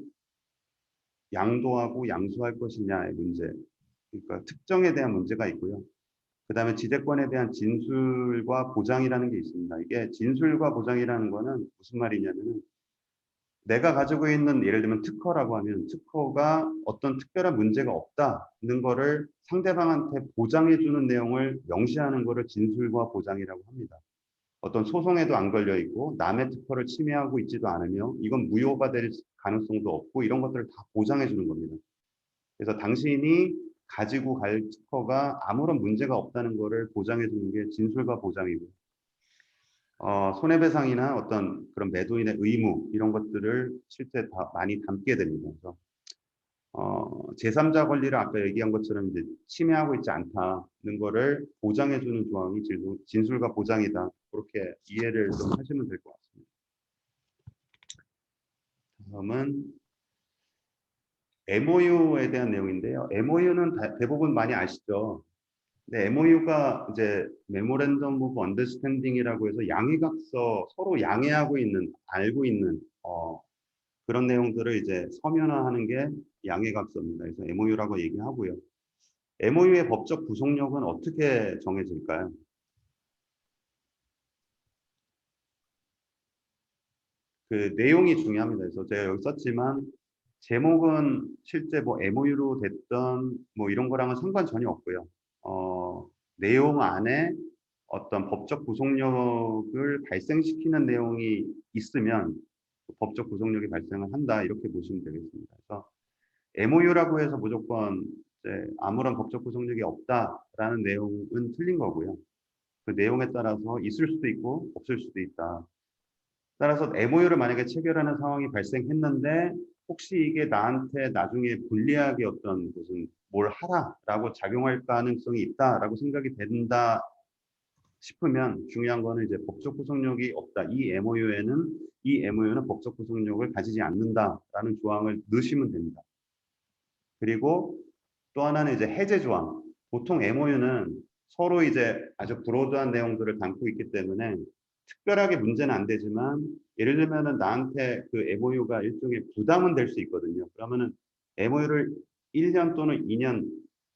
양도하고 양수할 것이냐의 문제. 그러니까 특정에 대한 문제가 있고요. 그 다음에 지재권에 대한 진술과 보장이라는 게 있습니다. 이게 진술과 보장이라는 거는 무슨 말이냐면은 내가 가지고 있는 예를 들면 특허라고 하면 특허가 어떤 특별한 문제가 없다는 거를 상대방한테 보장해 주는 내용을 명시하는 거를 진술과 보장이라고 합니다. 어떤 소송에도 안 걸려 있고 남의 특허를 침해하고 있지도 않으며 이건 무효가 될 가능성도 없고 이런 것들을 다 보장해 주는 겁니다. 그래서 당신이 가지고 갈 특허가 아무런 문제가 없다는 거를 보장해 주는 게 진술과 보장이고 손해배상이나 어떤 그런 매도인의 의무 이런 것들을 실제 다 많이 담게 됩니다. 그래서 제3자 권리를 아까 얘기한 것처럼 이제 침해하고 있지 않다는 거를 보장해주는 조항이 진술과 보장이다. 그렇게 이해를 좀 하시면 될 것 같습니다. 다음은 MOU에 대한 내용인데요. MOU는 대부분 많이 아시죠? 근데 MOU가 이제 메모랜덤 오브 언더스탠딩이라고 해서 양해각서 서로 양해하고 있는 알고 있는 그런 내용들을 이제 서면화하는 게 양해각서입니다. 그래서 MOU라고 얘기하고요. MOU의 법적 구속력은 어떻게 정해질까요? 그 내용이 중요합니다. 그래서 제가 여기 썼지만 제목은 실제 뭐 MOU로 됐던 뭐 이런 거랑은 상관 전혀 없고요. 내용 안에 어떤 법적 구속력을 발생시키는 내용이 있으면 법적 구속력이 발생을 한다 이렇게 보시면 되겠습니다. 그래서 MOU라고 해서 무조건 이제 아무런 법적 구속력이 없다라는 내용은 틀린 거고요. 그 내용에 따라서 있을 수도 있고 없을 수도 있다. 따라서 MOU를 만약에 체결하는 상황이 발생했는데 혹시 이게 나한테 나중에 불리하게 어떤 무슨 뭘 하라라고 작용할 가능성이 있다라고 생각이 된다 싶으면 중요한 거는 이제 법적 구속력이 없다. 이 MOU는 법적 구속력을 가지지 않는다라는 조항을 넣으시면 됩니다. 그리고 또 하나는 이제 해제 조항. 보통 MOU는 서로 이제 아주 브로드한 내용들을 담고 있기 때문에 특별하게 문제는 안 되지만 예를 들면은 나한테 그 MOU가 일종의 부담은 될 수 있거든요. 그러면은 MOU를 1년 또는 2년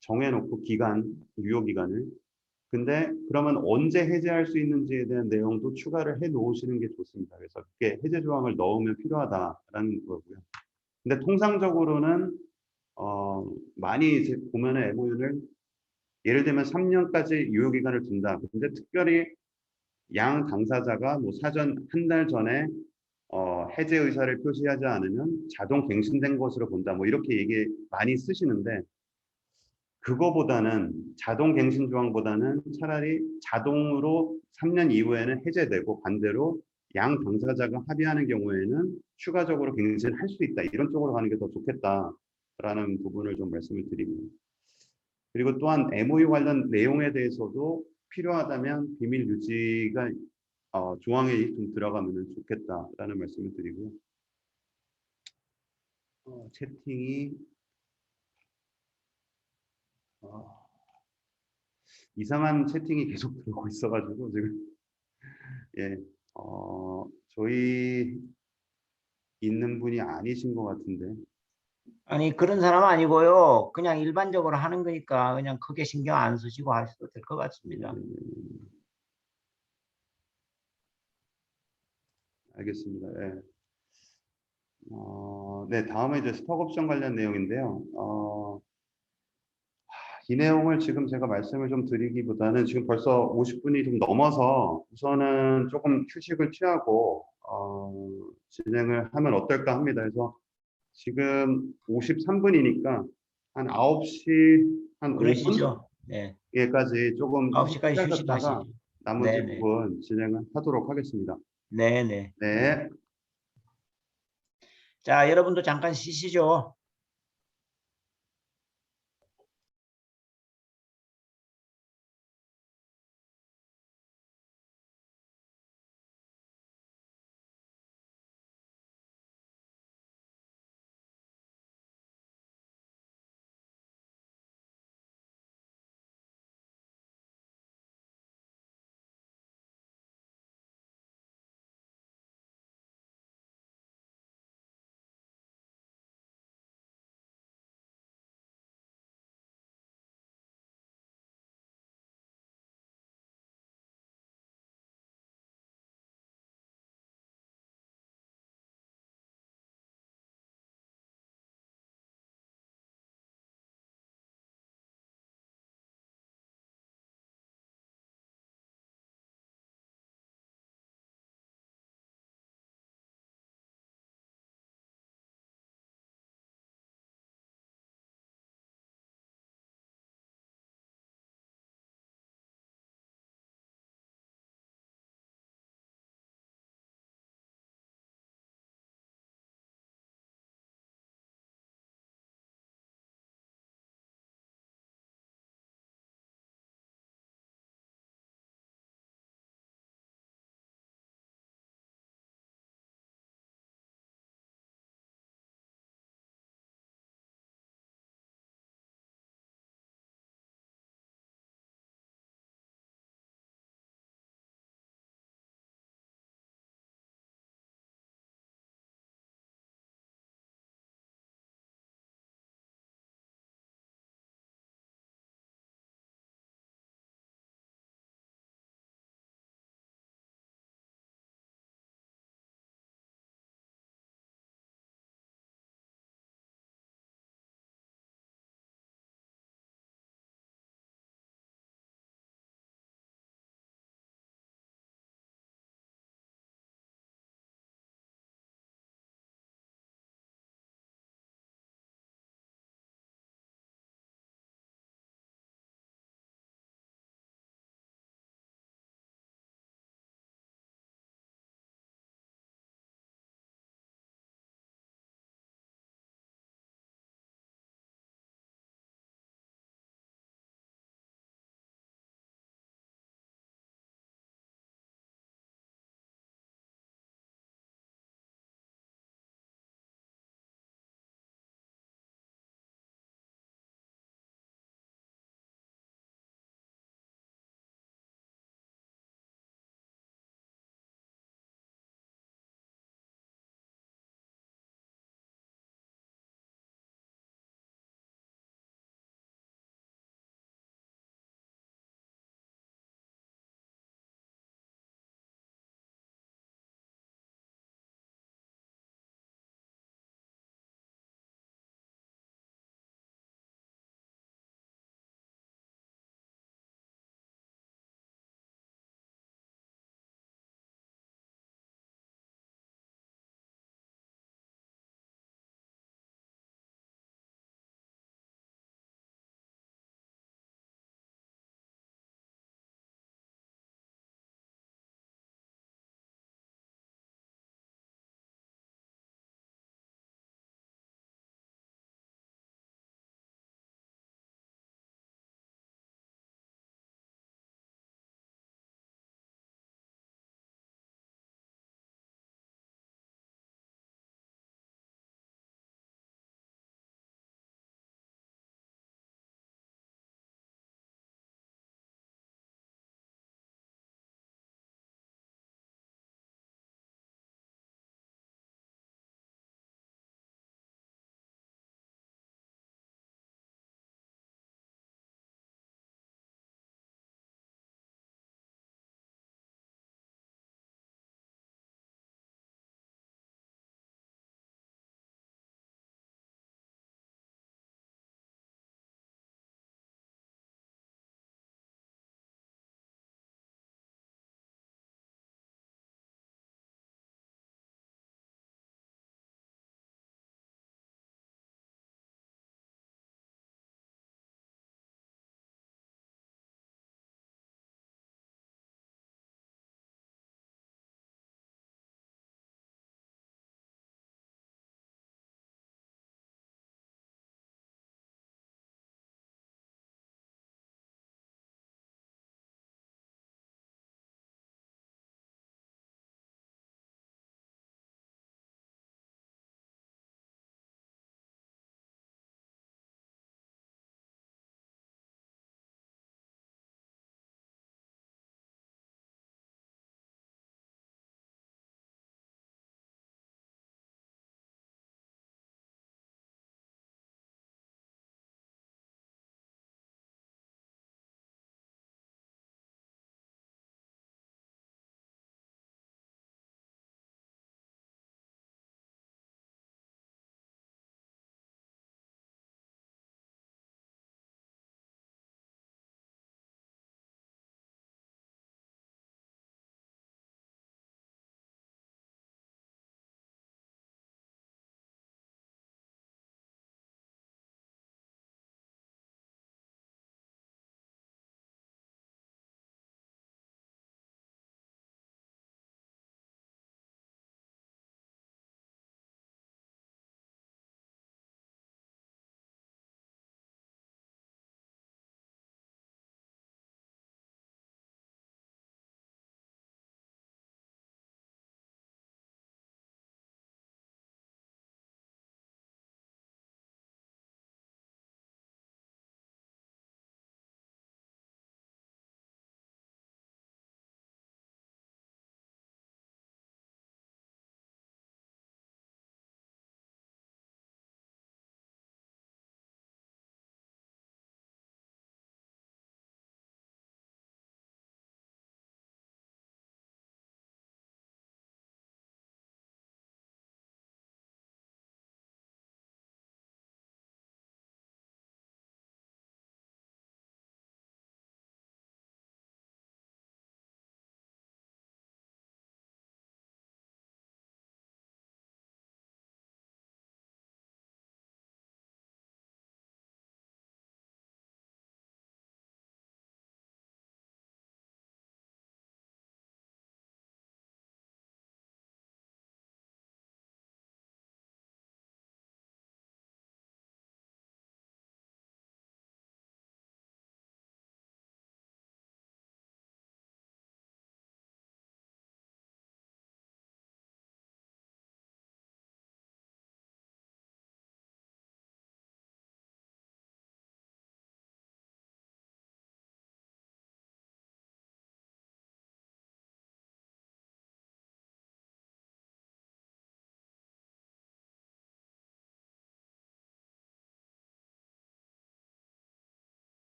정해놓고 유효 기간을 근데 그러면 언제 해제할 수 있는지에 대한 내용도 추가를 해 놓으시는 게 좋습니다. 그래서 그게 해제 조항을 넣으면 필요하다라는 거고요. 근데 통상적으로는 많이 이제 보면은 MOU를 예를 들면 3년까지 유효기간을 둔다. 근데 특별히 양 당사자가 뭐 사전 한 달 전에 해제 의사를 표시하지 않으면 자동 갱신된 것으로 본다. 뭐 이렇게 얘기 많이 쓰시는데 그거보다는 자동 갱신 조항보다는 차라리 자동으로 3년 이후에는 해제되고 반대로 양 당사자가 합의하는 경우에는 추가적으로 갱신을 할 수 있다. 이런 쪽으로 가는 게 더 좋겠다라는 부분을 좀 말씀을 드립니다. 그리고 또한 MOU 관련 내용에 대해서도 필요하다면 비밀 유지가 조항에 좀 들어가면 좋겠다라는 말씀을 드리고요. 채팅이 이상한 채팅이 계속 들어오고 있어가지고 지금 예, 저희 있는 분이 아니신 것 같은데. 아니 그런 사람 아니고요. 그냥 일반적으로 하는 거니까 그냥 크게 신경 안 쓰시고 하셔도 될 것 같습니다. 알겠습니다. 예. 네, 다음에 이제 스톡옵션 관련 내용인데요. 이 내용을 지금 제가 말씀을 좀 드리기보다는 지금 벌써 50분이 좀 넘어서 우선은 조금 휴식을 취하고 진행을 하면 어떨까 합니다. 그래서 지금 53분이니까 한 9시 한 5분? 그러시죠. 네. 예까지 조금 9시까지 기다렸다가 휴식하시죠. 나머지 네네. 부분 진행을 하도록 하겠습니다. 네네. 네. 자, 여러분도 잠깐 쉬시죠.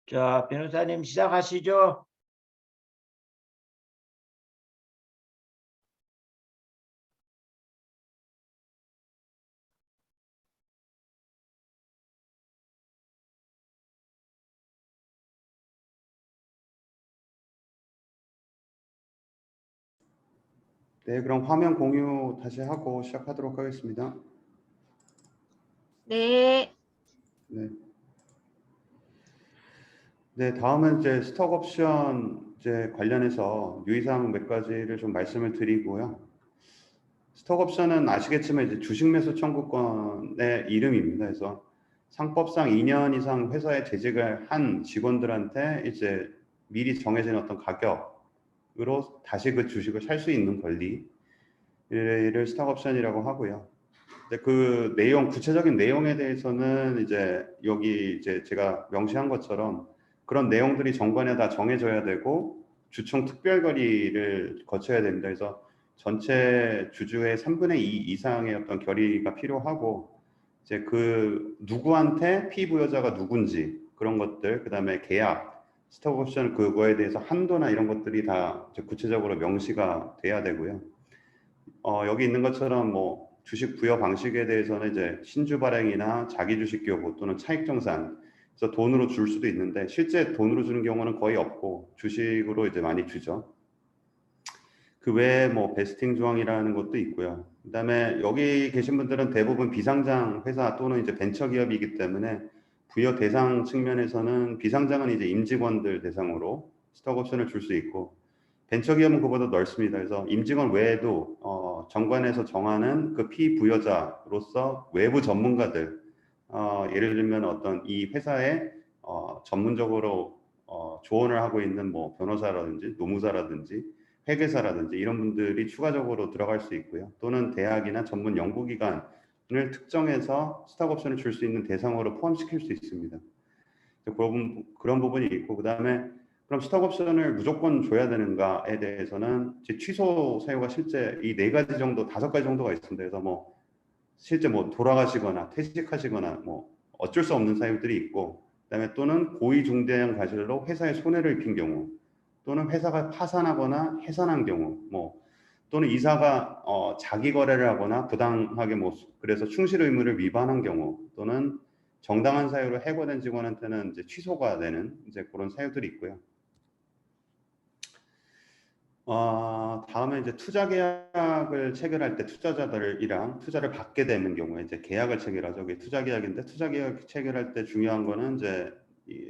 자, 변호사님 시작하시죠. 네, 그럼 화면 공유 다시 하고 시작하도록 하겠습니다. 네. 네. 네, 다음은 이제 스톡 옵션 이제 관련해서 유의사항 몇 가지를 좀 말씀을 드리고요. 스톡 옵션은 아시겠지만 이제 주식 매수 청구권의 이름입니다. 그래서 상법상 2년 이상 회사에 재직을 한 직원들한테 이제 미리 정해진 어떤 가격으로 다시 그 주식을 살 수 있는 권리를 스톡 옵션이라고 하고요. 근데 그 내용, 구체적인 내용에 대해서는 이제 여기 이제 제가 명시한 것처럼 그런 내용들이 정관에 다 정해져야 되고 주총 특별결의를 거쳐야 됩니다. 그래서 전체 주주의 3분의 2 이상의 어떤 결의가 필요하고 이제 그 누구한테 피부여자가 누군지 그런 것들, 그다음에 계약, 스톡옵션 그거에 대해서 한도나 이런 것들이 다 이제 구체적으로 명시가 돼야 되고요. 여기 있는 것처럼 뭐 주식 부여 방식에 대해서는 이제 신주 발행이나 자기 주식 교부 또는 차익 정산, 그래서 돈으로 줄 수도 있는데 실제 돈으로 주는 경우는 거의 없고 주식으로 이제 많이 주죠. 그 외에 뭐 베스팅 조항이라는 것도 있고요. 그다음에 여기 계신 분들은 대부분 비상장 회사 또는 이제 벤처 기업이기 때문에 부여 대상 측면에서는 비상장은 이제 임직원들 대상으로 스톡 옵션을 줄 수 있고 벤처기업은 그보다 넓습니다. 그래서 임직원 외에도 정관에서 정하는 그 피부여자로서 외부 전문가들, 예를 들면 어떤 이 회사에 전문적으로 조언을 하고 있는 뭐 변호사라든지 노무사라든지 회계사라든지 이런 분들이 추가적으로 들어갈 수 있고요. 또는 대학이나 전문 연구기관을 특정해서 스톡옵션을 줄 수 있는 대상으로 포함시킬 수 있습니다. 그런 부분이 있고, 그 다음에 그럼 스톡옵션을 무조건 줘야 되는가에 대해서는 취소 사유가 실제 이 4가지 정도, 5가지 정도가 있습니다. 그래서 뭐 실제 뭐 돌아가시거나 퇴직하시거나 뭐 어쩔 수 없는 사유들이 있고, 그다음에 또는 고의 중대한 과실로 회사에 손해를 입힌 경우, 또는 회사가 파산하거나 해산한 경우, 뭐 또는 이사가 자기 거래를 하거나 부당하게 뭐 그래서 충실 의무를 위반한 경우, 또는 정당한 사유로 해고된 직원한테는 이제 취소가 되는 이제 그런 사유들이 있고요. 다음에 이제 투자 계약을 체결할 때 투자자들이랑 투자를 받게 되는 경우에 이제 계약을 체결하죠. 그게 투자 계약인데 투자 계약 체결할 때 중요한 거는 이제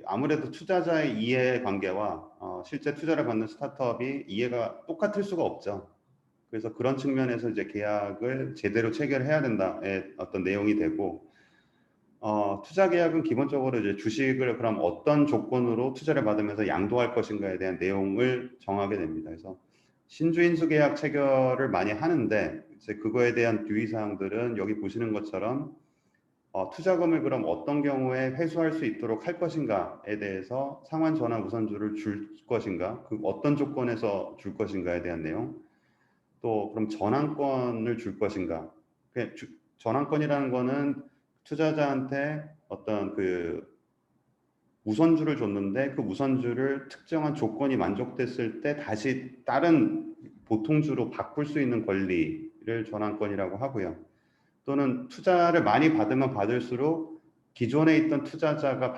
아무래도 투자자의 이해 관계와 실제 투자를 받는 스타트업이 이해가 똑같을 수가 없죠. 그래서 그런 측면에서 이제 계약을 제대로 체결해야 된다의 어떤 내용이 되고, 투자 계약은 기본적으로 이제 주식을 그럼 어떤 조건으로 투자를 받으면서 양도할 것인가에 대한 내용을 정하게 됩니다. 그래서 신주인수 계약 체결을 많이 하는데 이제 그거에 대한 유의사항들은 여기 보시는 것처럼 투자금을 그럼 어떤 경우에 회수할 수 있도록 할 것인가에 대해서 상환 전환 우선주를 줄 것인가, 그 어떤 조건에서 줄 것인가에 대한 내용, 또 그럼 전환권을 줄 것인가. 전환권이라는 거는 투자자한테 어떤 그 우선주를 줬는데 그 우선주를 특정한 조건이 만족됐을 때 다시 다른 보통주로 바꿀 수 있는 권리를 전환권이라고 하고요. 또는 투자를 많이 받으면 받을수록 기존에 있던 투자자가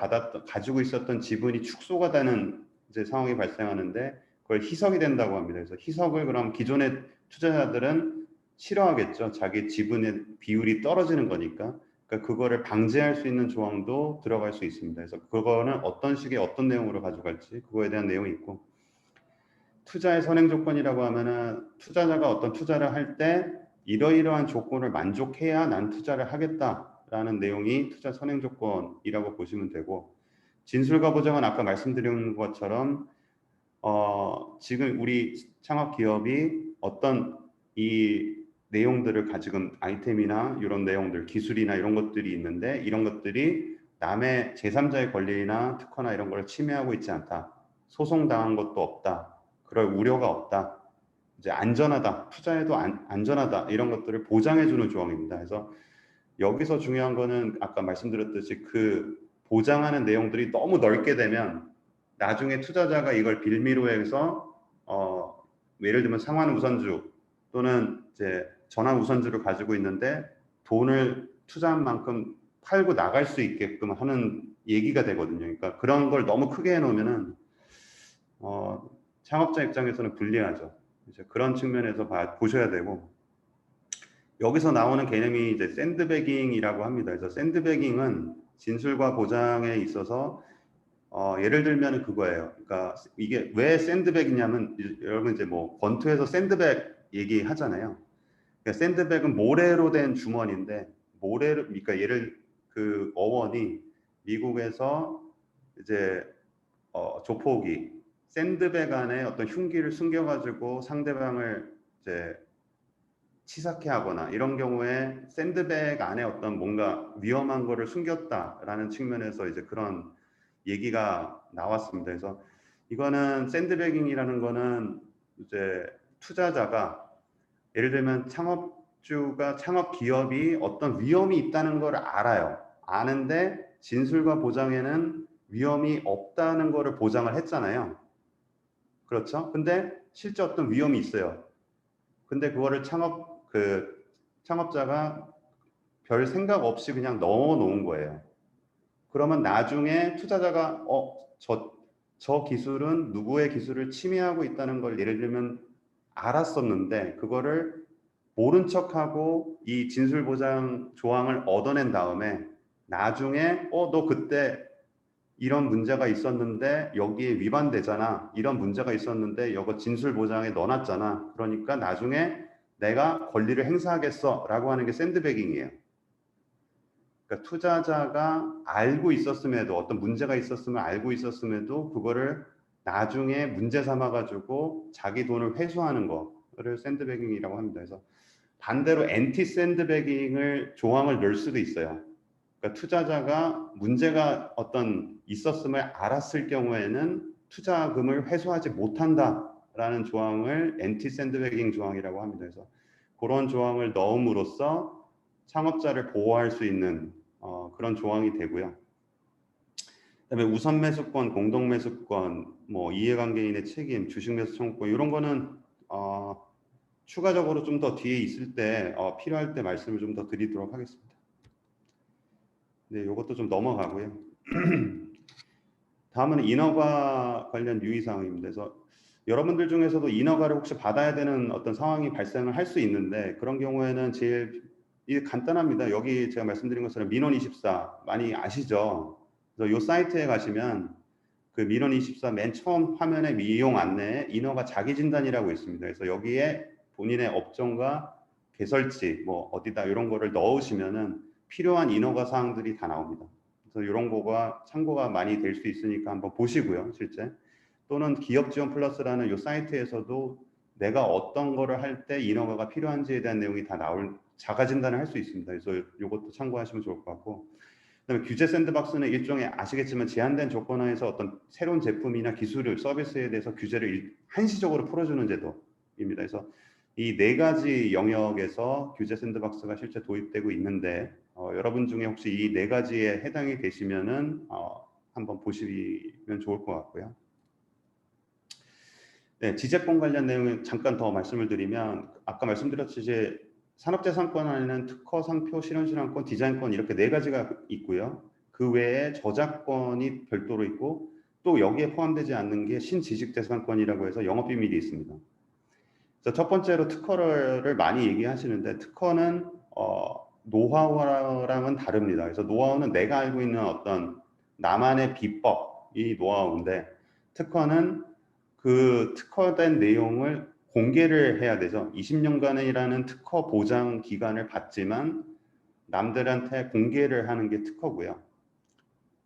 가지고 있었던 지분이 축소가 되는 이제 상황이 발생하는데 그걸 희석이 된다고 합니다. 그래서 희석을 그럼 기존의 투자자들은 싫어하겠죠. 자기 지분의 비율이 떨어지는 거니까. 그러니까 그거를 방지할 수 있는 조항도 들어갈 수 있습니다. 그래서 그거는 어떤 식의 어떤 내용으로 가져갈지 그거에 대한 내용이 있고, 투자의 선행 조건이라고 하면은 투자자가 어떤 투자를 할 때 이러이러한 조건을 만족해야 난 투자를 하겠다라는 내용이 투자 선행 조건이라고 보시면 되고, 진술과 보장은 아까 말씀드린 것처럼 지금 우리 창업 기업이 어떤 이 내용들을 가지고 아이템이나 이런 내용들, 기술이나 이런 것들이 있는데 이런 것들이 남의 제3자의 권리나 특허나 이런 걸 침해하고 있지 않다. 소송당한 것도 없다. 그럴 우려가 없다. 이제 안전하다. 투자에도 안전하다. 이런 것들을 보장해 주는 조항입니다. 그래서 여기서 중요한 거는 아까 말씀드렸듯이 그 보장하는 내용들이 너무 넓게 되면 나중에 투자자가 이걸 빌미로 해서 예를 들면 상환 우선주 또는 이제 전환 우선주를 가지고 있는데 돈을 투자한 만큼 팔고 나갈 수 있게끔 하는 얘기가 되거든요. 그러니까 그런 걸 너무 크게 해놓으면은 창업자 입장에서는 불리하죠. 이제 그런 측면에서 보셔야 되고, 여기서 나오는 개념이 이제 샌드베깅이라고 합니다. 그래서 샌드베깅은 진술과 보장에 있어서 예를 들면 그거예요. 그러니까 이게 왜 샌드백이냐면, 여러분 이제 뭐 권투에서 샌드백 얘기하잖아요. 그러니까 샌드백은 모래로 된 주머니인데, 모래로, 그러니까 그 어원이 미국에서 이제 조폭이 샌드백 안에 어떤 흉기를 숨겨가지고 상대방을 이제 치사케 하거나 이런 경우에 샌드백 안에 어떤 뭔가 위험한 거를 숨겼다라는 측면에서 이제 그런 얘기가 나왔습니다. 그래서 이거는 샌드백잉이라는 거는 이제 투자자가 예를 들면 창업 기업이 어떤 위험이 있다는 걸 알아요. 아는데 진술과 보장에는 위험이 없다는 거를 보장을 했잖아요. 그렇죠? 근데 실제 어떤 위험이 있어요. 근데 그거를 창업자가 별 생각 없이 그냥 넣어 놓은 거예요. 그러면 나중에 투자자가 저 기술은 누구의 기술을 침해하고 있다는 걸 예를 들면 알았었는데 그거를 모른 척하고 이 진술보장 조항을 얻어낸 다음에 나중에 너 그때 이런 문제가 있었는데 여기에 위반되잖아. 이런 문제가 있었는데 이거 진술보장에 넣어놨잖아. 그러니까 나중에 내가 권리를 행사하겠어 라고 하는 게 샌드베깅이에요. 그러니까 투자자가 알고 있었음에도, 어떤 문제가 있었으면 알고 있었음에도 그거를 나중에 문제 삼아 가지고 자기 돈을 회수하는 거를 샌드베깅이라고 합니다. 그래서 반대로 엔티 샌드베깅을 조항을 넣을 수도 있어요. 그러니까 투자자가 문제가 어떤 있었음을 알았을 경우에는 투자금을 회수하지 못한다라는 조항을 엔티 샌드베깅 조항이라고 합니다. 그래서 그런 조항을 넣음으로써 창업자를 보호할 수 있는 그런 조항이 되고요. 그다음에 우선 매수권, 공동 매수권, 뭐 이해관계인의 책임, 주식 매수 청구권 이런 거는 추가적으로 좀 더 뒤에 있을 때 필요할 때 말씀을 좀 더 드리도록 하겠습니다. 네, 이것도 좀 넘어가고요. 다음은 인허가 관련 유의사항입니다. 그래서 여러분들 중에서도 인허가를 혹시 받아야 되는 어떤 상황이 발생을 할 수 있는데 그런 경우에는 이게 간단합니다. 여기 제가 말씀드린 것처럼 민원24 많이 아시죠? 그래서 이 사이트에 가시면 그 민원24 맨 처음 화면에 이용 안내에 인허가 자기진단이라고 있습니다. 그래서 여기에 본인의 업종과 개설지 뭐 어디다 이런 거를 넣으시면은 필요한 인허가 사항들이 다 나옵니다. 그래서 이런 거가 참고가 많이 될 수 있으니까 한번 보시고요. 실제 또는 기업지원플러스라는 이 사이트에서도 내가 어떤 거를 할 때 인허가가 필요한지에 대한 내용이 다 나올 자가 진단을 할 수 있습니다. 그래서 이것도 참고하시면 좋을 것 같고, 그다음에 규제 샌드박스는 일종의 아시겠지만 제한된 조건 하에서 어떤 새로운 제품이나 기술을 서비스에 대해서 규제를 한시적으로 풀어주는 제도입니다. 그래서 이 네 가지 영역에서 규제 샌드박스가 실제 도입되고 있는데 여러분 중에 혹시 이 네 가지에 해당이 되시면은 한번 보시면 좋을 것 같고요. 네, 지재권 관련 내용을 잠깐 더 말씀을 드리면 아까 말씀드렸듯이 산업재산권 안에는 특허, 상표, 실현실현권, 디자인권 이렇게 네 가지가 있고요. 그 외에 저작권이 별도로 있고 또 여기에 포함되지 않는 게 신지식재산권이라고 해서 영업비밀이 있습니다. 그래서 첫 번째로 특허를 많이 얘기하시는데 특허는 노하우랑은 다릅니다. 그래서 노하우는 내가 알고 있는 어떤 나만의 비법이 노하우인데 특허는 그 특허된 내용을 공개를 해야 되죠. 20년간이라는 특허 보장 기간을 받지만 남들한테 공개를 하는 게 특허고요.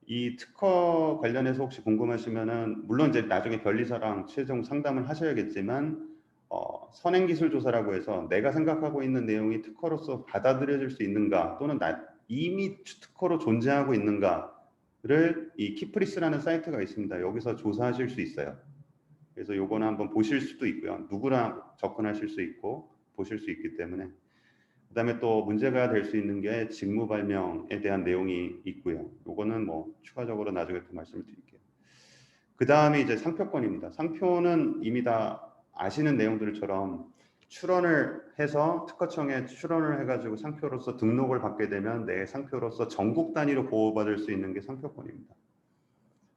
이 특허 관련해서 혹시 궁금하시면은 물론 이제 나중에 변리사랑 최종 상담을 하셔야겠지만 선행기술조사라고 해서 내가 생각하고 있는 내용이 특허로서 받아들여질 수 있는가 또는 이미 특허로 존재하고 있는가를 이 키프리스라는 사이트가 있습니다. 여기서 조사하실 수 있어요. 그래서 요거는 한번 보실 수도 있고요. 누구나 접근하실 수 있고 보실 수 있기 때문에 그다음에 또 문제가 될 수 있는 게 직무 발명에 대한 내용이 있고요. 요거는 뭐 추가적으로 나중에 또 말씀을 드릴게요. 그다음에 이제 상표권입니다. 상표는 이미 다 아시는 내용들처럼 출원을 해서 특허청에 출원을 해가지고 상표로서 등록을 받게 되면 내 상표로서 전국 단위로 보호받을 수 있는 게 상표권입니다.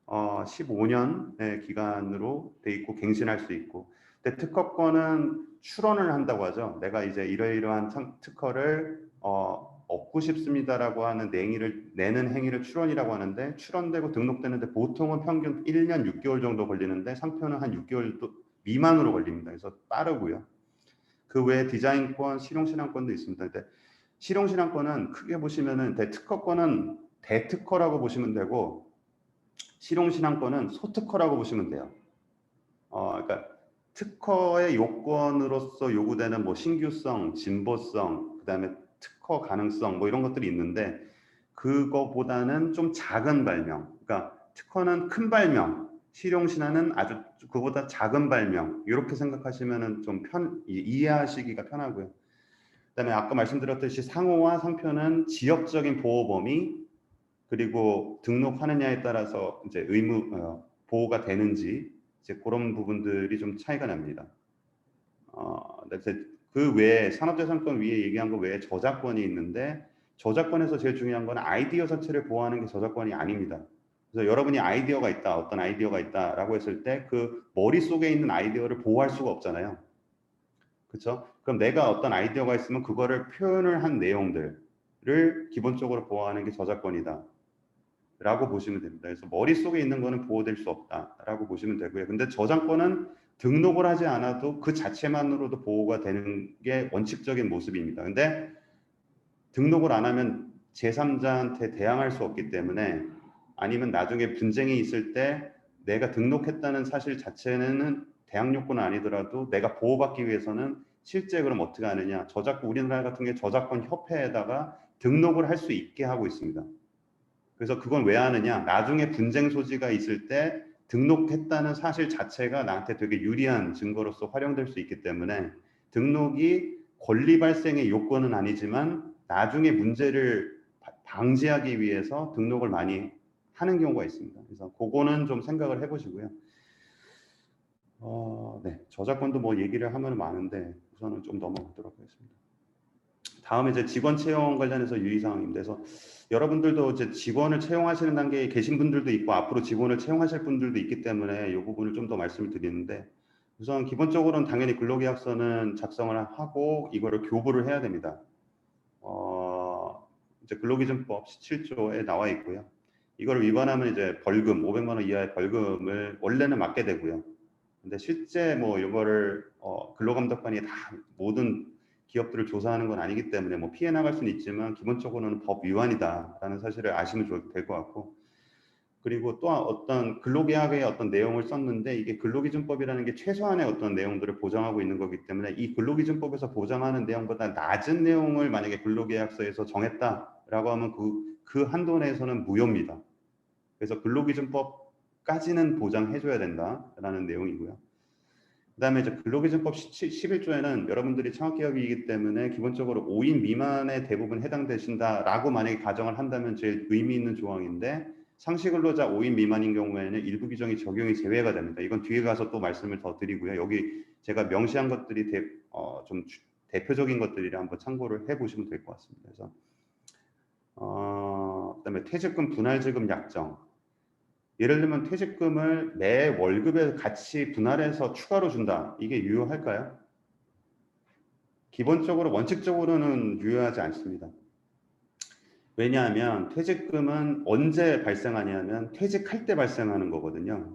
15년의 기간으로 돼 있고 갱신할 수 있고, 근데 특허권은 출원을 한다고 하죠. 내가 이제 이러이러한 특허를 얻고 싶습니다라고 하는 내는 행위를 출원이라고 하는데, 출원되고 등록되는데 보통은 평균 1년 6개월 정도 걸리는데 상표는 한 6개월 미만으로 걸립니다. 그래서 빠르고요. 그 외에 디자인권, 실용신앙권도 있습니다. 근데 실용신앙권은 크게 보시면은 대특허권은 대특허라고 보시면 되고, 실용신앙권은 소특허라고 보시면 돼요. 그러니까 특허의 요건으로서 요구되는 뭐 신규성, 진보성, 그다음에 특허 가능성 뭐 이런 것들이 있는데, 그거보다는 좀 작은 발명. 그러니까 특허는 큰 발명, 실용신앙은 아주 그보다 작은 발명. 이렇게 생각하시면은 좀 이해하시기가 편하고요. 그다음에 아까 말씀드렸듯이 상호와 상표는 지역적인 보호 범위, 그리고 등록하느냐에 따라서 이제 보호가 되는지 이제 그런 부분들이 좀 차이가 납니다. 그 외에 산업재산권 위에 얘기한 거 외에 저작권이 있는데, 저작권에서 제일 중요한 건 아이디어 자체를 보호하는 게 저작권이 아닙니다. 그래서 여러분이 아이디어가 있다, 어떤 아이디어가 있다라고 했을 때 그 머릿속에 있는 아이디어를 보호할 수가 없잖아요. 그렇죠? 그럼 내가 어떤 아이디어가 있으면 그거를 표현을 한 내용들을 기본적으로 보호하는 게 저작권이다 라고 보시면 됩니다. 그래서 머릿속에 있는 거는 보호될 수 없다라고 보시면 되고요. 근데 저작권은 등록을 하지 않아도 그 자체만으로도 보호가 되는 게 원칙적인 모습입니다. 근데 등록을 안 하면 제3자한테 대항할 수 없기 때문에, 아니면 나중에 분쟁이 있을 때 내가 등록했다는 사실 자체는 대항 요건은 아니더라도 내가 보호받기 위해서는 실제 그럼 어떻게 하느냐, 우리나라 같은 게 저작권 협회에다가 등록을 할 수 있게 하고 있습니다. 그래서 그건 왜 하느냐, 나중에 분쟁 소지가 있을 때 등록했다는 사실 자체가 나한테 되게 유리한 증거로서 활용될 수 있기 때문에, 등록이 권리 발생의 요건은 아니지만 나중에 문제를 방지하기 위해서 등록을 많이 하는 경우가 있습니다. 그래서 그거는 좀 생각을 해보시고요. 네, 저작권도 뭐 얘기를 하면 많은데 우선은 좀 넘어가도록 하겠습니다. 다음에 이제 직원 채용 관련해서 유의사항입니다. 그래서 여러분들도 이제 직원을 채용하시는 단계에 계신 분들도 있고 앞으로 직원을 채용하실 분들도 있기 때문에 이 부분을 좀 더 말씀을 드리는데, 우선 기본적으로는 당연히 근로계약서는 작성을 하고 이거를 교부를 해야 됩니다. 이제 근로기준법 17조에 나와 있고요. 이걸 위반하면 이제 벌금 500만 원 이하의 벌금을 원래는 맞게 되고요. 근데 실제 뭐 이거를 근로감독관이 다 모든 기업들을 조사하는 건 아니기 때문에 뭐 피해 나갈 수는 있지만 기본적으로는 법 위반이다라는 사실을 아시면 될 것 같고, 그리고 또 어떤 근로계약의 어떤 내용을 썼는데 이게 근로기준법이라는 게 최소한의 어떤 내용들을 보장하고 있는 거기 때문에 이 근로기준법에서 보장하는 내용보다 낮은 내용을 만약에 근로계약서에서 정했다라고 하면 그 한도 내에서는 무효입니다. 그래서 근로기준법까지는 보장해줘야 된다라는 내용이고요. 그다음에 이제 근로기준법 11조에는 여러분들이 창업기업이기 때문에 기본적으로 5인 미만에 대부분 해당되신다라고 만약에 가정을 한다면 제일 의미 있는 조항인데, 상시근로자 5인 미만인 경우에는 일부 규정이 적용이 제외가 됩니다. 이건 뒤에 가서 또 말씀을 더 드리고요. 여기 제가 명시한 것들이 좀 대표적인 것들이라 한번 참고를 해보시면 될 것 같습니다. 그래서 그다음에 퇴직금 분할지급 약정. 예를 들면 퇴직금을 매 월급에 같이 분할해서 추가로 준다. 이게 유효할까요? 기본적으로 원칙적으로는 유효하지 않습니다. 왜냐하면 퇴직금은 언제 발생하냐면 퇴직할 때 발생하는 거거든요.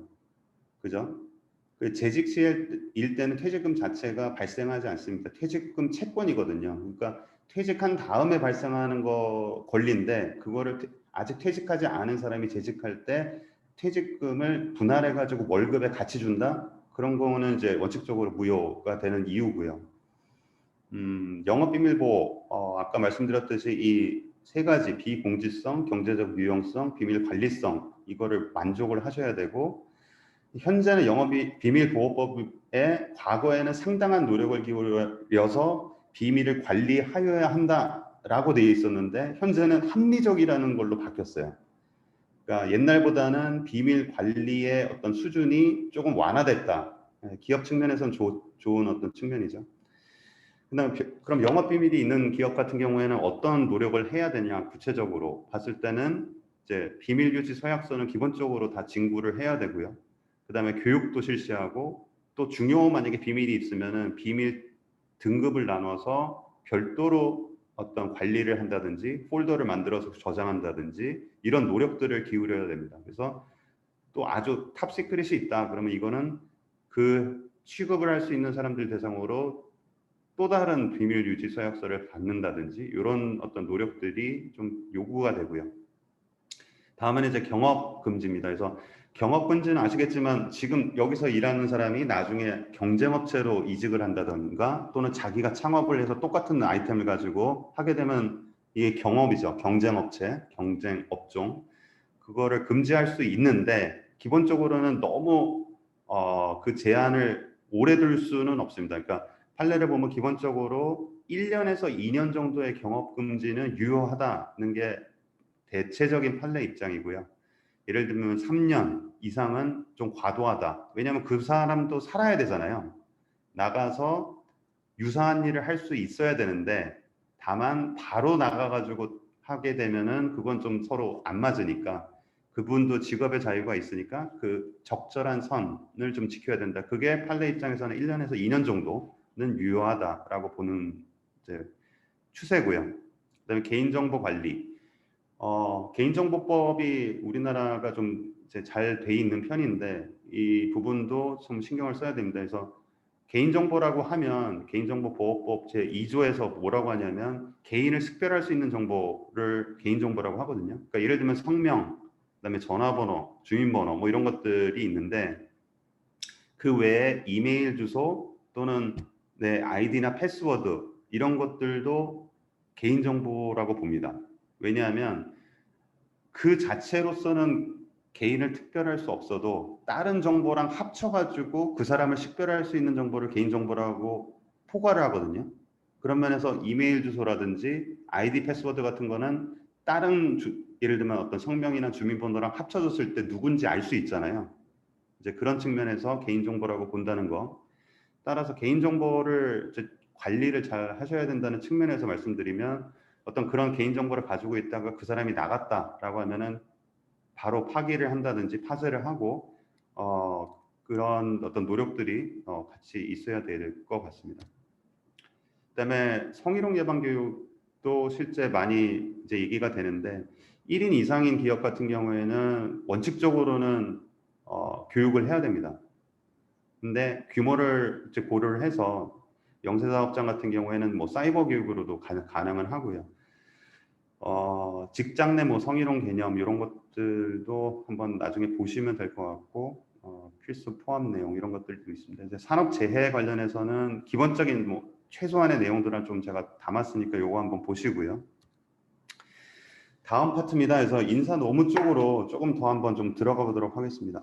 그죠? 재직 시일 때는 퇴직금 자체가 발생하지 않습니다. 퇴직금 채권이거든요. 그러니까 퇴직한 다음에 발생하는 권리인데, 그거를 아직 퇴직하지 않은 사람이 재직할 때 퇴직금을 분할해 가지고 월급에 같이 준다? 그런 거는 이제 원칙적으로 무효가 되는 이유고요. 영업비밀보호, 아까 말씀드렸듯이 이 세 가지 비공지성, 경제적 유용성, 비밀 관리성, 이거를 만족을 하셔야 되고, 현재는 영업비밀보호법에 과거에는 상당한 노력을 기울여서 비밀을 관리하여야 한다라고 되어 있었는데 현재는 합리적이라는 걸로 바뀌었어요. 그러니까 옛날보다는 비밀 관리의 어떤 수준이 조금 완화됐다. 기업 측면에서는 좋은 어떤 측면이죠. 그럼 영업 비밀이 있는 기업 같은 경우에는 어떤 노력을 해야 되냐, 구체적으로 봤을 때는 이제 비밀 유지 서약서는 기본적으로 다 진구를 해야 되고요. 그다음에 교육도 실시하고, 또 만약에 비밀이 있으면은 비밀 등급을 나눠서 별도로 어떤 관리를 한다든지 폴더를 만들어서 저장한다든지 이런 노력들을 기울여야 됩니다. 그래서 또 아주 탑 시크릿이 있다 그러면 이거는 그 취급을 할 수 있는 사람들 대상으로 또 다른 비밀 유지 서약서를 받는다든지 이런 어떤 노력들이 좀 요구가 되고요. 다음은 이제 경업 금지입니다. 그래서 경업 금지는 아시겠지만 지금 여기서 일하는 사람이 나중에 경쟁업체로 이직을 한다던가 또는 자기가 창업을 해서 똑같은 아이템을 가지고 하게 되면 이게 경업이죠. 경쟁업체, 경쟁업종. 그거를 금지할 수 있는데 기본적으로는 너무 그 제한을 오래 둘 수는 없습니다. 그러니까 판례를 보면 기본적으로 1년에서 2년 정도의 경업 금지는 유효하다는 게 대체적인 판례 입장이고요. 예를 들면 3년 이상은 좀 과도하다. 왜냐하면 그 사람도 살아야 되잖아요. 나가서 유사한 일을 할 수 있어야 되는데 다만 바로 나가가지고 하게 되면은 그건 좀 서로 안 맞으니까 그분도 직업의 자유가 있으니까 그 적절한 선을 좀 지켜야 된다. 그게 판례 입장에서는 1년에서 2년 정도는 유효하다라고 보는 이제 추세고요. 그다음에 개인정보 관리. 개인정보법이 우리나라가 좀 잘 돼 있는 편인데 이 부분도 좀 신경을 써야 됩니다. 그래서 개인정보라고 하면 개인정보보호법 제2조에서 뭐라고 하냐면 개인을 식별할 수 있는 정보를 개인정보라고 하거든요. 그러니까 예를 들면 성명, 그다음에 전화번호, 주민번호 뭐 이런 것들이 있는데 그 외에 이메일 주소 또는 내 아이디나 패스워드 이런 것들도 개인정보라고 봅니다. 왜냐하면 그 자체로서는 개인을 특별할 수 없어도 다른 정보랑 합쳐가지고 그 사람을 식별할 수 있는 정보를 개인정보라고 포괄을 하거든요. 그런 면에서 이메일 주소라든지 아이디 패스워드 같은 거는 다른 예를 들면 어떤 성명이나 주민번호랑 합쳐졌을 때 누군지 알 수 있잖아요. 이제 그런 측면에서 개인정보라고 본다는 거. 따라서 개인정보를 관리를 잘 하셔야 된다는 측면에서 말씀드리면 어떤 그런 개인정보를 가지고 있다가 그 사람이 나갔다라고 하면은 바로 파기를 한다든지 파쇄를 하고 그런 어떤 노력들이 같이 있어야 될 것 같습니다. 그다음에 성희롱 예방 교육도 실제 많이 이제 얘기가 되는데 1인 이상인 기업 같은 경우에는 원칙적으로는 교육을 해야 됩니다. 근데 규모를 이제 고려를 해서 영세사업장 같은 경우에는 뭐 사이버 교육으로도 가능은 하고요. 직장 내 뭐 성희롱 개념 이런 것들도 한번 나중에 보시면 될 것 같고 필수 포함 내용 이런 것들도 있습니다. 이제 산업재해 관련해서는 기본적인 뭐 최소한의 내용들은 좀 제가 담았으니까 요거 한번 보시고요. 다음 파트입니다. 그래서 인사 노무 쪽으로 조금 더 한번 좀 들어가 보도록 하겠습니다.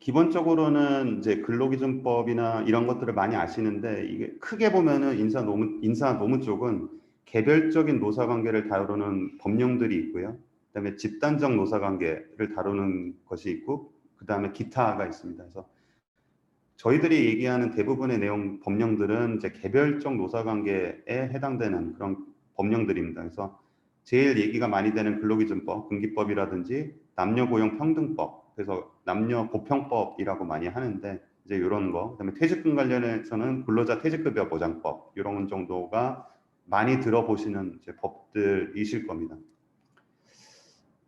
기본적으로는 이제 근로기준법이나 이런 것들을 많이 아시는데 이게 크게 보면은 인사 노무 쪽은 개별적인 노사관계를 다루는 법령들이 있고요. 그다음에 집단적 노사관계를 다루는 것이 있고 그다음에 기타가 있습니다. 그래서 저희들이 얘기하는 대부분의 내용 법령들은 이제 개별적 노사관계에 해당되는 그런 법령들입니다. 그래서 제일 얘기가 많이 되는 근로기준법, 군기법이라든지 남녀고용평등법, 그래서 남녀고평법이라고 많이 하는데 이제 이런 거, 그다음에 퇴직금 관련해서는 근로자 퇴직급여 보장법 이런 정도가 많이 들어보시는 이제 법들이실 겁니다.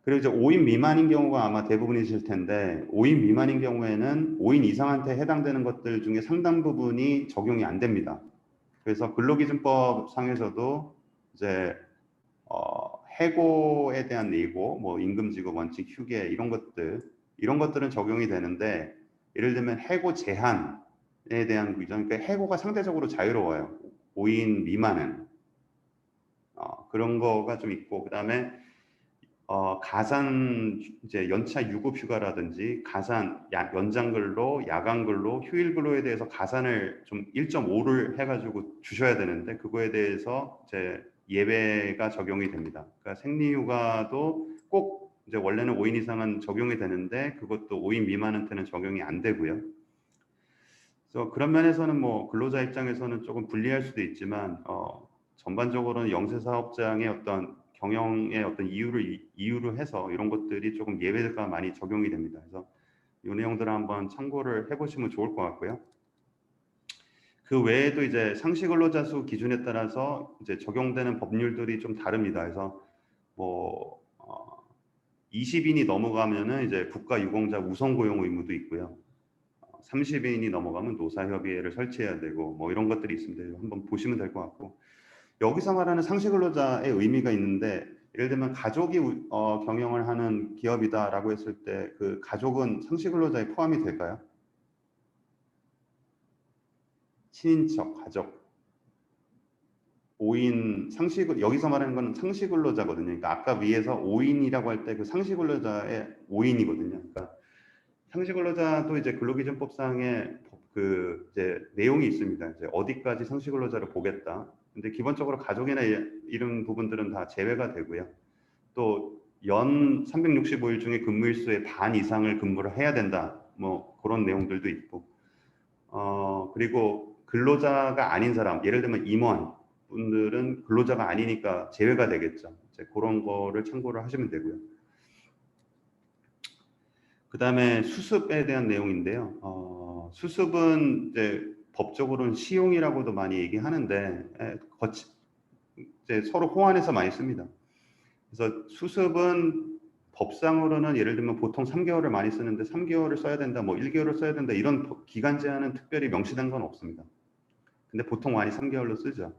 그리고 이제 5인 미만인 경우가 아마 대부분이실 텐데 5인 미만인 경우에는 5인 이상한테 해당되는 것들 중에 상당 부분이 적용이 안 됩니다. 그래서 근로기준법 상에서도 이제 해고에 대한 예고, 뭐 임금지급 원칙, 휴게 이런 것들은 적용이 되는데 예를 들면 해고 제한에 대한 규정, 그러니까 해고가 상대적으로 자유로워요. 5인 미만은 그런 거가 좀 있고 그다음에 가산 이제 연차 유급 휴가라든지 가산 연장 근로, 야간 근로, 휴일 근로에 대해서 가산을 좀 1.5를 해가지고 주셔야 되는데 그거에 대해서 이제 예외가 적용이 됩니다. 그러니까 생리휴가도 꼭 이제 원래는 5인 이상은 적용이 되는데 그것도 5인 미만한테는 적용이 안 되고요. 그래서 그런 면에서는 뭐 근로자 입장에서는 조금 불리할 수도 있지만 전반적으로는 영세 사업장의 어떤 경영의 어떤 이유로 해서 이런 것들이 조금 예외가 많이 적용이 됩니다. 그래서 이 내용들을 한번 참고를 해보시면 좋을 것 같고요. 그 외에도 이제 상시 근로자 수 기준에 따라서 이제 적용되는 법률들이 좀 다릅니다. 그래서 뭐 20인이 넘어가면은 이제 국가유공자 우선 고용 의무도 있고요. 30인이 넘어가면 노사협의회를 설치해야 되고 뭐 이런 것들이 있습니다. 한번 보시면 될 것 같고 여기서 말하는 상시 근로자의 의미가 있는데 예를 들면 가족이 경영을 하는 기업이다라고 했을 때 그 가족은 상시 근로자에 포함이 될까요? 친인척, 가족, 5인 상시 여기서 말하는 건 상시 근로자거든요. 그러니까 아까 위에서 5인이라고 할 때 그 상시 근로자의 5인이거든요. 그러니까 상시 근로자도 이제 근로기준법상에 그 이제 내용이 있습니다. 이제 어디까지 상시 근로자를 보겠다. 근데 기본적으로 가족이나 이런 부분들은 다 제외가 되고요. 또 연 365일 중에 근무일수의 반 이상을 근무를 해야 된다. 뭐 그런 내용들도 있고. 그리고 근로자가 아닌 사람, 예를 들면 임원 분들은 근로자가 아니니까 제외가 되겠죠. 이제 그런 거를 참고를 하시면 되고요. 그 다음에 수습에 대한 내용인데요. 수습은 이제 법적으로는 시용이라고도 많이 얘기하는데 이제 서로 호환해서 많이 씁니다. 그래서 수습은 법상으로는 예를 들면 보통 3개월을 많이 쓰는데 3개월을 써야 된다, 뭐 1개월을 써야 된다 이런 기간 제한은 특별히 명시된 건 없습니다. 근데 보통 많이 3개월로 쓰죠.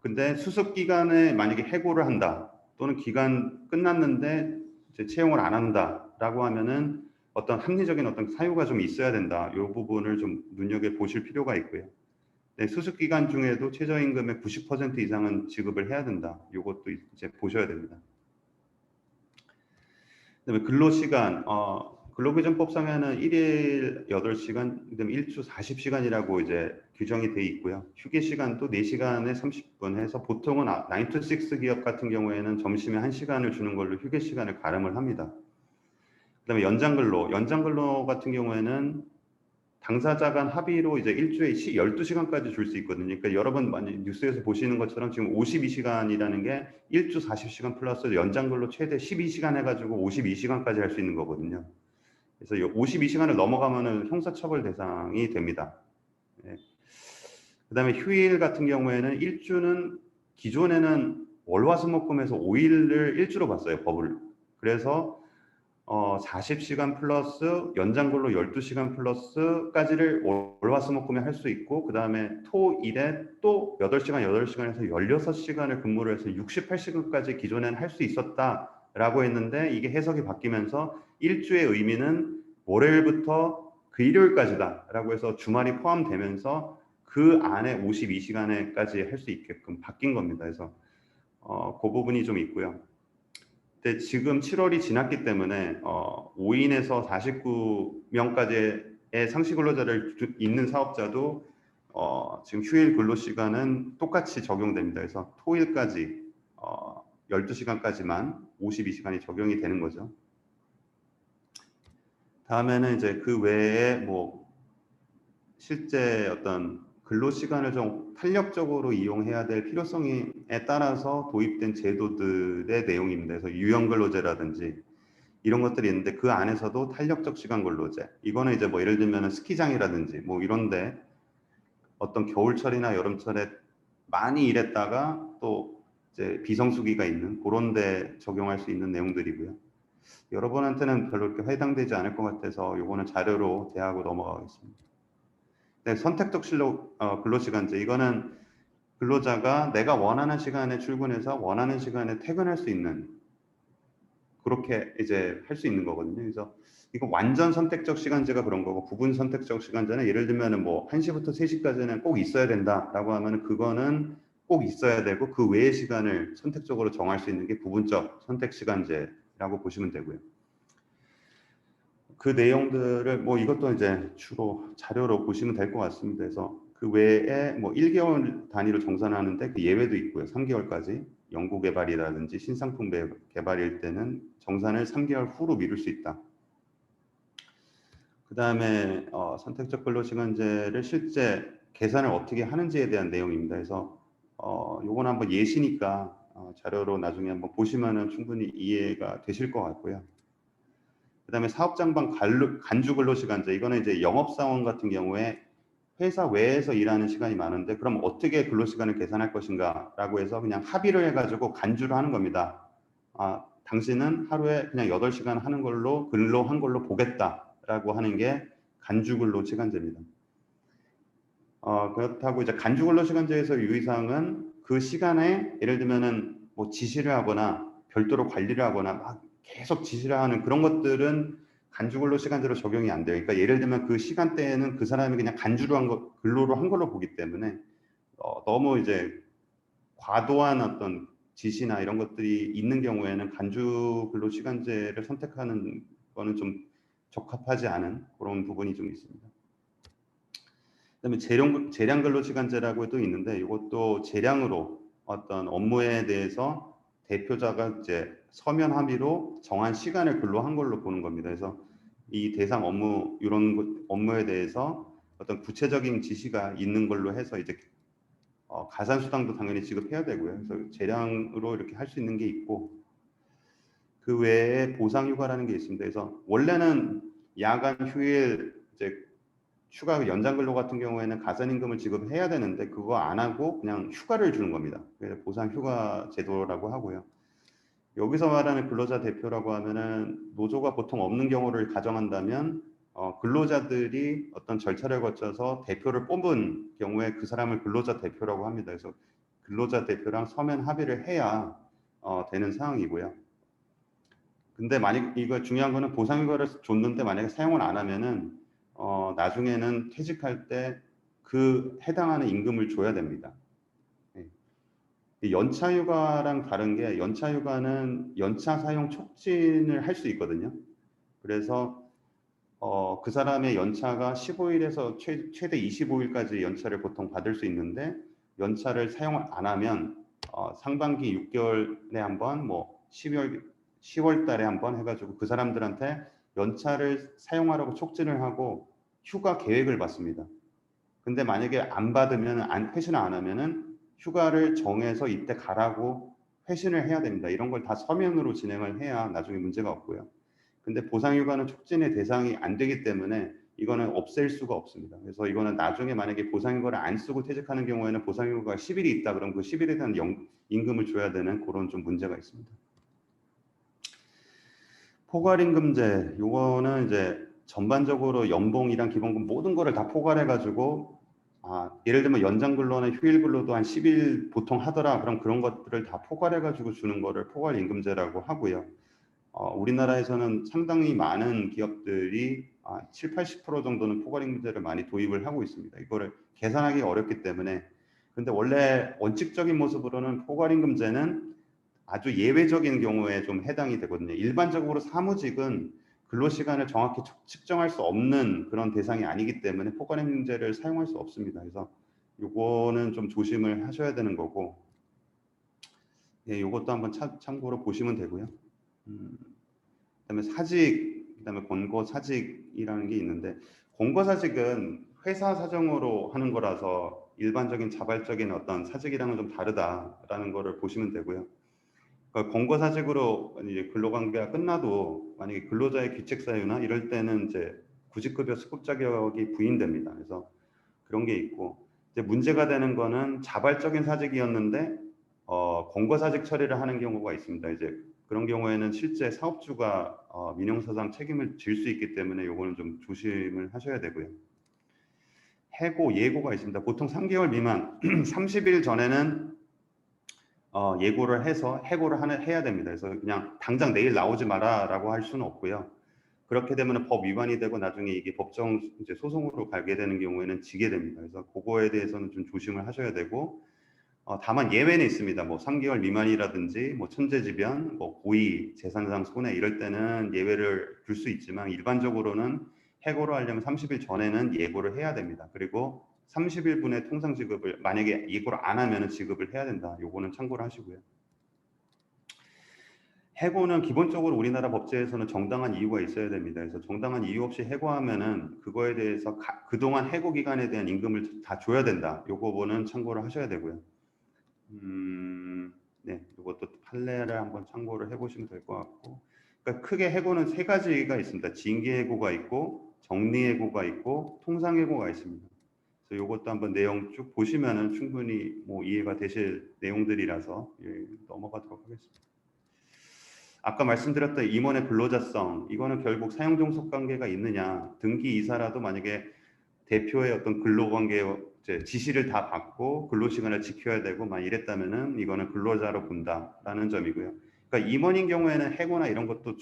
근데 수습 기간에 만약에 해고를 한다 또는 기간 끝났는데 이제 채용을 안 한다라고 하면은 어떤 합리적인 어떤 사유가 좀 있어야 된다. 이 부분을 좀 눈여겨 보실 필요가 있고요. 네, 수습 기간 중에도 최저임금의 90% 이상은 지급을 해야 된다. 이것도 이제 보셔야 됩니다. 그다음에 근로시간, 근로기준법상에는 1일 8시간, 그다음에 1주 40시간이라고 이제 규정이 돼 있고요. 휴게 시간도 4시간에 30분 해서 보통은 9 to 6 기업 같은 경우에는 점심에 1시간을 주는 걸로 휴게 시간을 가름을 합니다. 그다음에 연장근로 같은 경우에는 당사자 간 합의로 이제 일주에 12시간까지 줄 수 있거든요. 그러니까 여러분 많이 뉴스에서 보시는 것처럼 지금 52시간이라는 게 1주 40시간 플러스 연장근로 최대 12시간 해가지고 52시간까지 할 수 있는 거거든요. 그래서 52시간을 넘어가면은 형사처벌 대상이 됩니다. 예. 그다음에 휴일 같은 경우에는 일주는 기존에는 월화수목금에서 5일을 일주로 봤어요, 법을. 그래서 40시간 플러스 연장근로 12시간 플러스까지를 월화수목금에 할 수 있고 그 다음에 토일에 또 8시간에서 16시간을 근무를 해서 68시간까지 기존에는 할 수 있었다라고 했는데 이게 해석이 바뀌면서 일주의 의미는 월요일부터 그 일요일까지다 라고 해서 주말이 포함되면서 그 안에 52시간에까지 할 수 있게끔 바뀐 겁니다. 그래서 그 부분이 좀 있고요. 근데 지금 7월이 지났기 때문에 5인에서 49명까지의 상시 근로자를 있는 사업자도 지금 휴일 근로 시간은 똑같이 적용됩니다. 그래서 토일까지 12시간까지만 52시간이 적용이 되는 거죠. 다음에는 이제 그 외에 뭐 실제 어떤 근로 시간을 좀 탄력적으로 이용해야 될 필요성에 따라서 도입된 제도들의 내용입니다. 그래서 유연근로제라든지 이런 것들이 있는데 그 안에서도 탄력적 시간 근로제. 이거는 이제 뭐 예를 들면 스키장이라든지 뭐 이런데 어떤 겨울철이나 여름철에 많이 일했다가 또 이제 비성수기가 있는 그런데 적용할 수 있는 내용들이고요. 여러분한테는 별로 이렇게 해당되지 않을 것 같아서 이거는 자료로 대하고 넘어가겠습니다. 네, 선택적 근로시간제. 이거는 근로자가 내가 원하는 시간에 출근해서 원하는 시간에 퇴근할 수 있는 그렇게 이제 할 수 있는 거거든요. 그래서 이거 완전 선택적 시간제가 그런 거고 부분 선택적 시간제는 예를 들면은 뭐 1시부터 3시까지는 꼭 있어야 된다라고 하면은 그거는 꼭 있어야 되고 그 외의 시간을 선택적으로 정할 수 있는 게 부분적 선택 시간제라고 보시면 되고요. 그 내용들을 뭐 이것도 이제 주로 자료로 보시면 될 것 같습니다. 그래서 그 외에 뭐 1개월 단위로 정산하는데 그 예외도 있고요. 3개월까지 연구 개발이라든지 신상품 개발일 때는 정산을 3개월 후로 미룰 수 있다. 그 다음에 선택적 근로시간제를 실제 계산을 어떻게 하는지에 대한 내용입니다. 그래서 요건 한번 예시니까 자료로 나중에 한번 보시면은 충분히 이해가 되실 것 같고요. 그 다음에 사업장방 간주 근로시간제, 이거는 이제 영업사원 같은 경우에 회사 외에서 일하는 시간이 많은데 그럼 어떻게 근로시간을 계산할 것인가 라고 해서 그냥 합의를 해가지고 간주를 하는 겁니다. 당신은 하루에 그냥 8시간 하는 걸로 근로한 걸로 보겠다라고 하는 게 간주 근로시간제입니다. 그렇다고 이제 간주 근로시간제에서 유의사항은 그 시간에 예를 들면은 뭐 지시를 하거나 별도로 관리를 하거나 막 계속 지시를 하는 그런 것들은 간주 근로시간제로 적용이 안 돼요. 그러니까 예를 들면 그 시간대에는 그 사람이 그냥 간주로 한 거, 근로로 한 걸로 보기 때문에 너무 이제 과도한 어떤 지시나 이런 것들이 있는 경우에는 간주 근로시간제를 선택하는 거는 좀 적합하지 않은 그런 부분이 좀 있습니다. 그다음에 재량 근로시간제라고 또 있는데 이것도 재량으로 어떤 업무에 대해서 대표자가 이제 서면 합의로 정한 시간을 근로한 걸로 보는 겁니다. 그래서 이 대상 업무 이런 업무에 대해서 어떤 구체적인 지시가 있는 걸로 해서 이제 가산 수당도 당연히 지급해야 되고요. 그래서 재량으로 이렇게 할 수 있는 게 있고 그 외에 보상휴가라는 게 있습니다. 그래서 원래는 야간 휴일 이제 휴가 연장 근로 같은 경우에는 가산임금을 지급해야 되는데 그거 안 하고 그냥 휴가를 주는 겁니다. 그래서 보상휴가 제도라고 하고요. 여기서 말하는 근로자 대표라고 하면은 노조가 보통 없는 경우를 가정한다면 근로자들이 어떤 절차를 거쳐서 대표를 뽑은 경우에 그 사람을 근로자 대표라고 합니다. 그래서 근로자 대표랑 서면 합의를 해야 되는 상황이고요. 근데 만약 이거 중요한 거는 보상휴가를 줬는데 만약에 사용을 안 하면은 나중에는 퇴직할 때 그 해당하는 임금을 줘야 됩니다. 연차휴가랑 다른 게 연차휴가는 연차 사용 촉진을 할 수 있거든요. 그래서 그 사람의 연차가 15일에서 최대 25일까지 연차를 보통 받을 수 있는데 연차를 사용을 안 하면 상반기 6개월에 한 번, 뭐 10월 달에 한 번 해가지고 그 사람들한테 연차를 사용하라고 촉진을 하고 휴가 계획을 받습니다. 근데 만약에 안 받으면 회신을 안 하면은 휴가를 정해서 이때 가라고 회신을 해야 됩니다. 이런 걸 다 서면으로 진행을 해야 나중에 문제가 없고요. 근데 보상휴가는 촉진의 대상이 안 되기 때문에 이거는 없앨 수가 없습니다. 그래서 이거는 나중에 만약에 보상휴가를 안 쓰고 퇴직하는 경우에는 보상휴가가 10일이 있다 그러면 그 10일에 대한 임금을 줘야 되는 그런 좀 문제가 있습니다. 포괄임금제, 요거는 이제 전반적으로 연봉이랑 기본급 모든 거를 다 포괄해가지고 예를 들면 연장근로나 휴일근로도 한 10일 보통 하더라. 그럼 그런 것들을 다 포괄해가지고 주는 거를 포괄임금제라고 하고요. 우리나라에서는 상당히 많은 기업들이 7, 80% 정도는 포괄임금제를 많이 도입을 하고 있습니다. 이거를 계산하기 어렵기 때문에. 근데 원래 원칙적인 모습으로는 포괄임금제는 아주 예외적인 경우에 좀 해당이 되거든요. 일반적으로 사무직은 근로시간을 정확히 측정할 수 없는 그런 대상이 아니기 때문에 포괄임금제를 사용할 수 없습니다. 그래서 요거는 좀 조심을 하셔야 되는 거고, 예, 요것도 한번 참고로 보시면 되고요. 그다음에 사직, 그다음에 권고사직이라는 게 있는데 권고사직은 회사 사정으로 하는 거라서 일반적인 자발적인 어떤 사직이랑은 좀 다르다라는 거를 보시면 되고요. 그러니까 권고사직으로 이제 근로관계가 끝나도 만약에 근로자의 귀책 사유나 이럴 때는 이제 구직급여 수급 자격이 부인됩니다. 그래서 그런 게 있고 이제 문제가 되는 거는 자발적인 사직이었는데 권고사직 처리를 하는 경우가 있습니다. 이제 그런 경우에는 실제 사업주가 민형사상 책임을 질 수 있기 때문에 요거는 좀 조심을 하셔야 되고요. 해고, 예고가 있습니다. 보통 3개월 미만 30일 전에는 예고를 해서 해고를 해야 됩니다. 그래서 그냥 당장 내일 나오지 마라라고 할 수는 없고요. 그렇게 되면 법 위반이 되고 나중에 이게 법정 소송으로 가게 되는 경우에는 지게 됩니다. 그래서 그거에 대해서는 좀 조심을 하셔야 되고 다만 예외는 있습니다. 뭐 3개월 미만이라든지 뭐 천재지변, 뭐 고의 재산상 손해 이럴 때는 예외를 줄 수 있지만 일반적으로는 해고를 하려면 30일 전에는 예고를 해야 됩니다. 그리고 30일분의 통상 지급을 만약에 예고를 안 하면 지급을 해야 된다. 요거는 참고를 하시고요. 해고는 기본적으로 우리나라 법제에서는 정당한 이유가 있어야 됩니다. 그래서 정당한 이유 없이 해고하면은 그거에 대해서 그동안 해고 기간에 대한 임금을 다 줘야 된다. 요거는 참고를 하셔야 되고요. 네, 이것도 판례를 한번 참고를 해보시면 될 것 같고, 그러니까 크게 해고는 세 가지가 있습니다. 징계해고가 있고, 정리해고가 있고, 통상해고가 있습니다. 그래서 이것도 한번 내용 쭉 보시면은 충분히 뭐 이해가 되실 내용들이라서 넘어가도록 하겠습니다. 아까 말씀드렸던 임원의 근로자성, 이거는 결국 사용종속 관계가 있느냐, 등기 이사라도 만약에 대표의 어떤 근로관계 지시를 다 받고 근로시간을 지켜야 되고 막 이랬다면은 이거는 근로자로 본다라는 점이고요. 그러니까 임원인 경우에는 해고나 이런 것도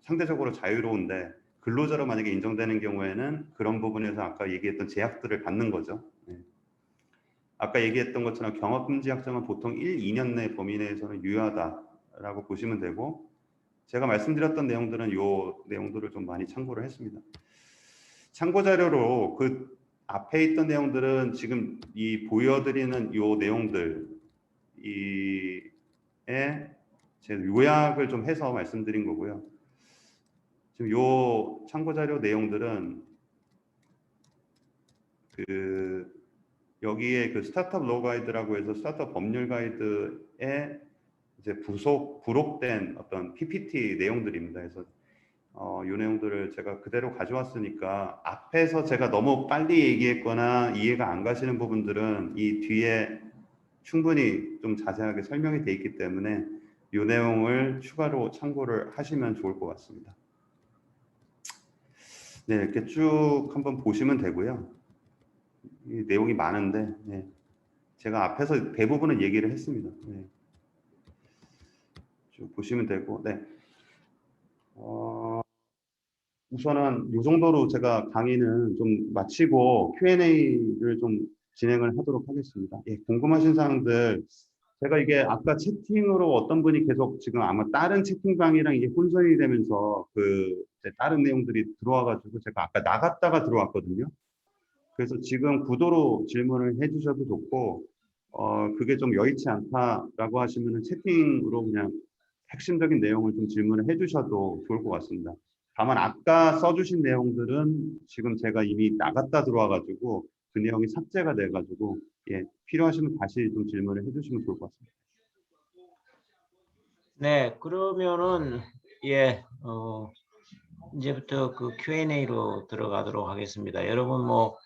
상대적으로 자유로운데 근로자로 만약에 인정되는 경우에는 그런 부분에서 아까 얘기했던 제약들을 받는 거죠. 네. 아까 얘기했던 것처럼 경업금지 약정은 보통 1, 2년 내 범위 내에서는 유효하다라고 보시면 되고 제가 말씀드렸던 내용들은 요 내용들을 좀 많이 참고를 했습니다. 참고 자료로 그 앞에 있던 내용들은 지금 이 보여드리는 요 내용들 이에 제가 요약을 좀 해서 말씀드린 거고요. 지금 요 참고 자료 내용들은 그 여기에 그 스타트업 로 가이드라고 해서 스타트업 법률 가이드에 이제 부록된 어떤 PPT 내용들입니다. 그래서 이 내용들을 제가 그대로 가져왔으니까 앞에서 제가 너무 빨리 얘기했거나 이해가 안 가시는 부분들은 이 뒤에 충분히 좀 자세하게 설명이 돼 있기 때문에 이 내용을 추가로 참고를 하시면 좋을 것 같습니다. 네, 이렇게 쭉 한번 보시면 되고요. 이 내용이 많은데 네, 제가 앞에서 대부분은 얘기를 했습니다. 네. 쭉 보시면 되고 네. 우선은 이 정도로 제가 강의는 좀 마치고 Q&A를 좀 진행을 하도록 하겠습니다. 예, 궁금하신 사항들 제가 이게 아까 채팅으로 어떤 분이 계속 지금 아마 다른 채팅방이랑 이게 혼선이 되면서 그 다른 내용들이 들어와가지고 제가 아까 나갔다가 들어왔거든요. 그래서 지금 구도로 질문을 해주셔도 좋고 그게 좀 여의치 않다라고 하시면은 채팅으로 그냥 핵심적인 내용을 좀 질문을 해주셔도 좋을 것 같습니다. 다만 아까 써주신 내용들은 지금 제가 이미 나갔다 들어와가지고 그 내용이 삭제가 돼가지고 예, 필요하시면 다시 좀 질문을 해주시면 좋을 것 같습니다. 네, 그러면은 예, 이제부터 그 Q&A로 들어가도록 하겠습니다. 여러분 뭐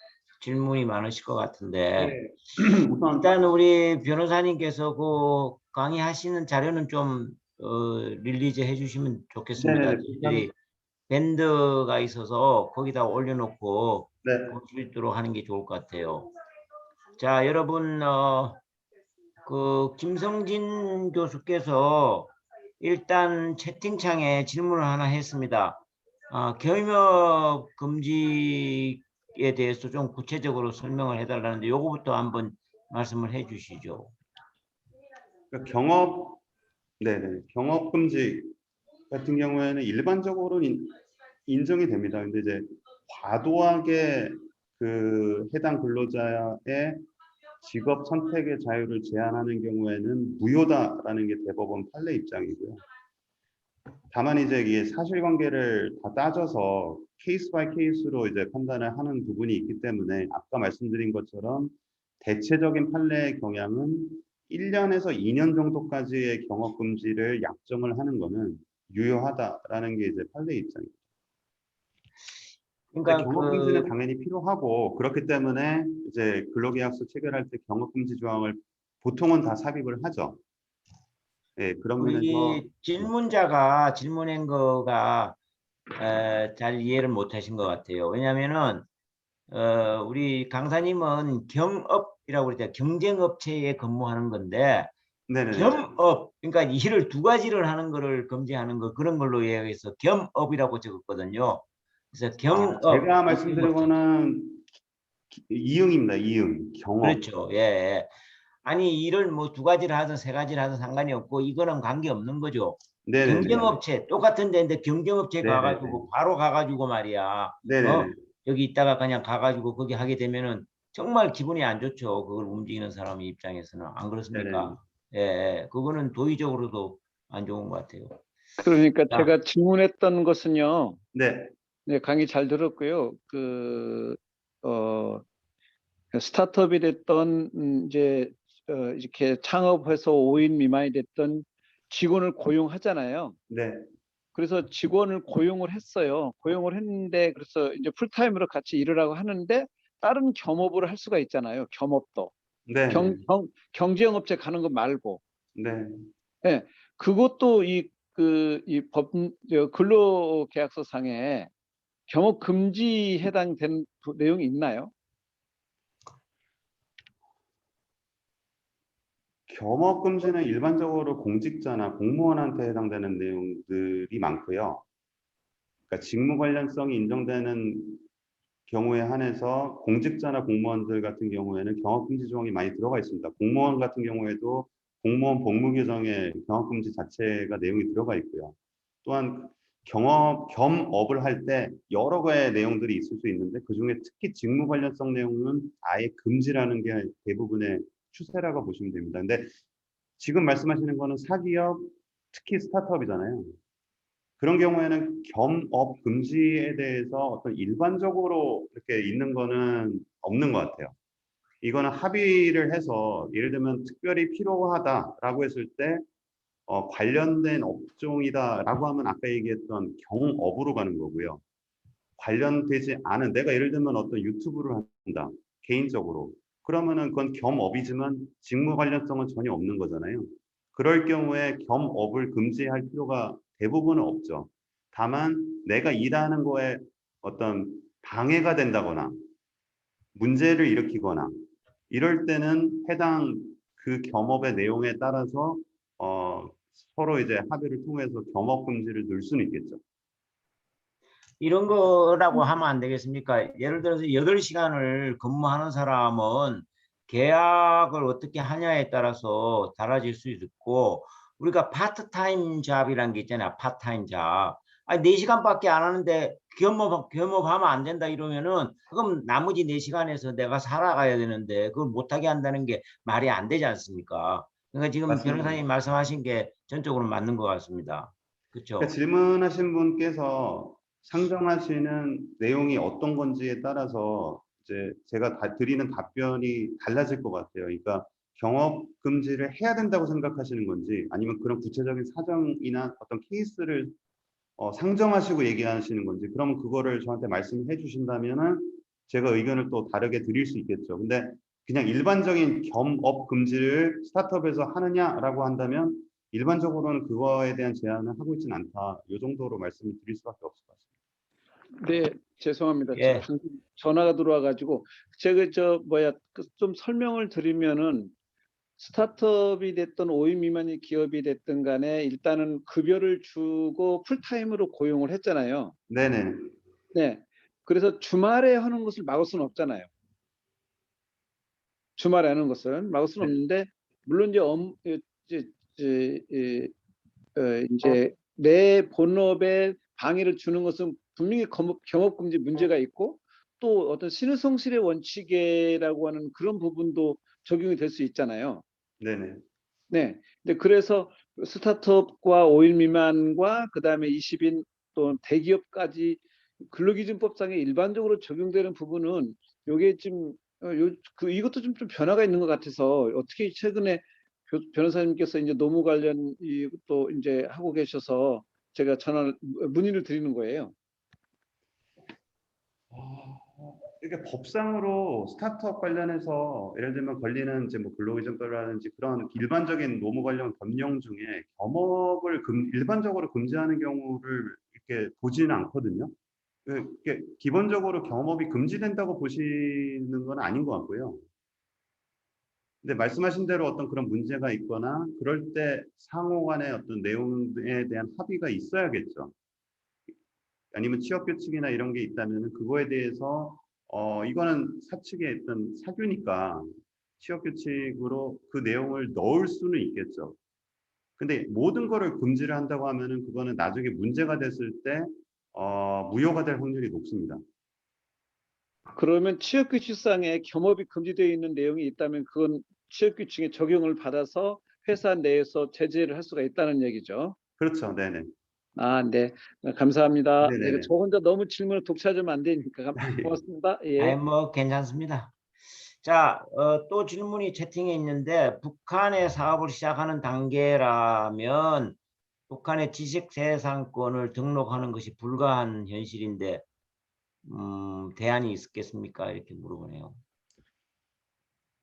질문이 많으실 것 같은데 네. 우선 일단 우리 변호사님께서 그 강의하시는 자료는 좀 릴리즈 해주시면 좋겠습니다. 네네네. 저희들이 밴드가 있어서 거기다 올려놓고 네. 볼 수 있도록 하는 게 좋을 것 같아요. 자, 여러분 그 김성진 교수께서 일단 채팅창에 질문을 하나 했습니다. 겸업 금지에 대해서 좀 구체적으로 설명을 해달라는데 요거부터 한번 말씀을 해주시죠. 그러니까 네네. 경업 금지 같은 경우에는 일반적으로는 인정이 됩니다. 근데 이제 과도하게 그 해당 근로자의 직업 선택의 자유를 제한하는 경우에는 무효다라는 게 대법원 판례 입장이고요. 다만 이제 이게 사실관계를 다 따져서 케이스 바이 케이스로 이제 판단을 하는 부분이 있기 때문에 아까 말씀드린 것처럼 대체적인 판례의 경향은 1년에서 2년 정도까지의 경업 금지를 약정을 하는 것은 유효하다라는 게 이제 판례 입장입니다. 그러니까 경업 금지는 당연히 필요하고 그렇기 때문에 이제 근로계약서 체결할 때 경업 금지 조항을 보통은 다 삽입을 하죠. 네, 그런 면에서 우리 질문자가 질문한 거가 잘 이해를 못 하신 것 같아요. 왜냐하면은 우리 강사님은 경업이라고 그러죠. 경쟁업체에 근무하는 건데 네네. 겸업, 그러니까 일을 두 가지를 하는 거를 금지하는 거 그런 걸로 이해해서 겸업이라고 적었거든요. 그래서 경업. 제가 말씀드린 거는 이응입니다. 이응, 경업. 그렇죠. 예. 아니 일을 뭐 두 가지를 하든 세 가지를 하든 상관이 없고 이거는 관계 없는 거죠. 네네네. 경쟁업체 똑같은 데인데 경쟁업체 네네네. 가가지고 바로 가가지고 말이야. 네네네. 여기 있다가 그냥 가가지고 거기 하게 되면은 정말 기분이 안 좋죠. 그걸 움직이는 사람 입장에서는 안 네네. 그렇습니까? 예, 예. 그거는 도의적으로도 안 좋은 것 같아요. 그러니까 자, 제가 질문했던 것은요. 네. 네, 강의 잘 들었고요. 스타트업이 됐던 이제 이렇게 창업해서 5인 미만이 됐던 직원을 고용하잖아요. 네. 그래서 직원을 고용을 했어요. 고용을 했는데 그래서 이제 풀타임으로 같이 일을 하고 하는데 다른 겸업을 할 수가 있잖아요. 겸업도. 네네. 경쟁업체 가는 거 말고. 네. 예. 그것도 근로계약서 상에 겸업 금지 해당된 내용이 있나요? 겸업 금지는 일반적으로 공직자나 공무원한테 해당되는 내용들이 많고요. 그러니까 직무 관련성이 인정되는 경우에 한해서 공직자나 공무원들 같은 경우에는 경업금지 조항이 많이 들어가 있습니다. 공무원 같은 경우에도 공무원 복무 규정에 경업금지 자체가 내용이 들어가 있고요. 또한 겸업을 할 때 여러 가지 내용들이 있을 수 있는데 그중에 특히 직무 관련성 내용은 아예 금지라는 게 대부분의 추세라고 보시면 됩니다. 근데 지금 말씀하시는 거는 사기업, 특히 스타트업이잖아요. 그런 경우에는 겸업 금지에 대해서 어떤 일반적으로 이렇게 있는 거는 없는 것 같아요. 이거는 합의를 해서 예를 들면 특별히 필요하다라고 했을 때 관련된 업종이다라고 하면 아까 얘기했던 경업으로 가는 거고요. 관련되지 않은 내가 예를 들면 어떤 유튜브를 한다 개인적으로 그러면은 그건 겸업이지만 직무 관련성은 전혀 없는 거잖아요. 그럴 경우에 겸업을 금지할 필요가 대부분은 없죠. 다만 내가 일하는 거에 어떤 방해가 된다거나 문제를 일으키거나 이럴 때는 해당 그 겸업의 내용에 따라서 어, 서로 이제 합의를 통해서 겸업 금지를 넣을 수는 있겠죠. 이런 거라고 하면 안 되겠습니까? 예를 들어서 8시간을 근무하는 사람은 계약을 어떻게 하냐에 따라서 달라질 수 있고 우리가 파트타임 잡이라는 게 있잖아요. 파트타임 잡. 아니 4시간밖에 안 하는데 겸업하면 안 된다 이러면은 그럼 나머지 4시간에서 내가 살아가야 되는데 그걸 못하게 한다는 게 말이 안 되지 않습니까? 그러니까 지금 맞습니다. 변호사님 말씀하신 게 전적으로 맞는 것 같습니다. 그러니까 그렇죠? 질문하신 분께서 상정하시는 내용이 어떤 건지에 따라서 이제 제가 드리는 답변이 달라질 것 같아요. 그러니까 경업 금지를 해야 된다고 생각하시는 건지 아니면 그런 구체적인 사정이나 어떤 케이스를 상정하시고 얘기하시는 건지 그러면 그거를 저한테 말씀해 주신다면은 제가 의견을 또 다르게 드릴 수 있겠죠. 근데 그냥 일반적인 겸업 금지를 스타트업에서 하느냐라고 한다면 일반적으로는 그거에 대한 제한을 하고 있지는 않다. 이 정도로 말씀을 드릴 수밖에 없을 것 같습니다. 네, 죄송합니다. 예. 방금 전화가 들어와가지고 제가 좀 설명을 드리면은 스타트업이 됐든 5인 미만의 기업이 됐든 간에 일단은 급여를 주고 풀타임으로 고용을 했잖아요. 네네. 네. 그래서 주말에 하는 것을 막을 수는 없잖아요. 주말에 하는 것을 막을 수는 네. 없는데 물론 이제 내 본업에 방해를 주는 것은 분명히 경업금지 문제가 있고 또 어떤 신의성실의 원칙이라고 하는 그런 부분도 적용이 될 수 있잖아요. 네네. 네. 근데 그래서 스타트업과 5인 미만과 그다음에 20인 또 대기업까지 근로기준법상에 일반적으로 적용되는 부분은 요게 좀 이것도 좀 변화가 있는 것 같아서 어떻게 최근에 변호사님께서 이제 노무 관련 이것도 이제 하고 계셔서 제가 문의를 드리는 거예요. 이게 법상으로 스타트업 관련해서 예를 들면 걸리는 이제 뭐 근로기준법이라든지 그런 일반적인 노무 관련 법령 중에 겸업을 일반적으로 금지하는 경우를 이렇게 보지는 않거든요. 이게 기본적으로 겸업이 금지된다고 보시는 건 아닌 것 같고요. 근데 말씀하신 대로 어떤 그런 문제가 있거나 그럴 때 상호 간의 어떤 내용에 대한 합의가 있어야겠죠. 아니면 취업 규칙이나 이런 게 있다면 그거에 대해서 이거는 사측의 어떤 사규니까 취업 규칙으로 그 내용을 넣을 수는 있겠죠. 근데 모든 거를 금지를 한다고 하면은 그거는 나중에 문제가 됐을 때 무효가 될 확률이 높습니다. 그러면 취업규칙상에 겸업이 금지되어 있는 내용이 있다면 그건 취업규칙에 적용을 받아서 회사 내에서 제재를 할 수가 있다는 얘기죠. 그렇죠. 네네. 아, 네. 감사합니다. 네, 네네네. 저 혼자 너무 질문을 독차지하면 안 되니까 고맙습니다. 아니 예. 뭐 괜찮습니다. 자, 또 질문이 채팅에 있는데 북한의 사업을 시작하는 단계라면 북한의 지식재산권을 등록하는 것이 불가한 현실인데 대안이 있겠습니까? 이렇게 물어보네요.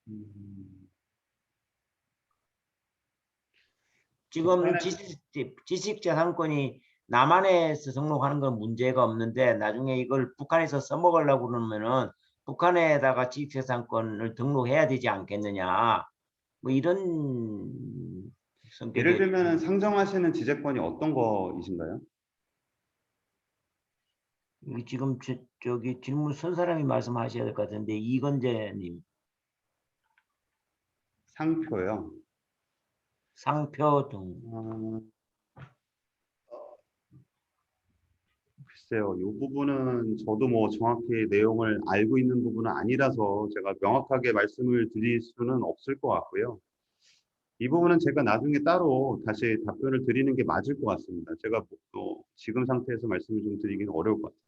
음, 지금 북한의 지식재산권이 남한에서 등록하는 건 문제가 없는데 나중에 이걸 북한에서 써먹으려고 그러면은 북한에다가 지식재산권을 등록해야 되지 않겠느냐. 뭐 이런 예를 성격의 들면 상정하시는 지재권이 어떤 거이신가요? 지금 저기 질문 쓴 사람이 말씀하셔야 될 것 같은데 이건재님 상표요. 상표 등 어, 글쎄요, 이 부분은 저도 뭐 정확히 내용을 알고 있는 부분은 아니라서 제가 명확하게 말씀을 드릴 수는 없을 것 같고요. 이 부분은 제가 나중에 따로 다시 답변을 드리는 게 맞을 것 같습니다. 제가 또 지금 상태에서 말씀을 좀 드리기는 어려울 것 같아요.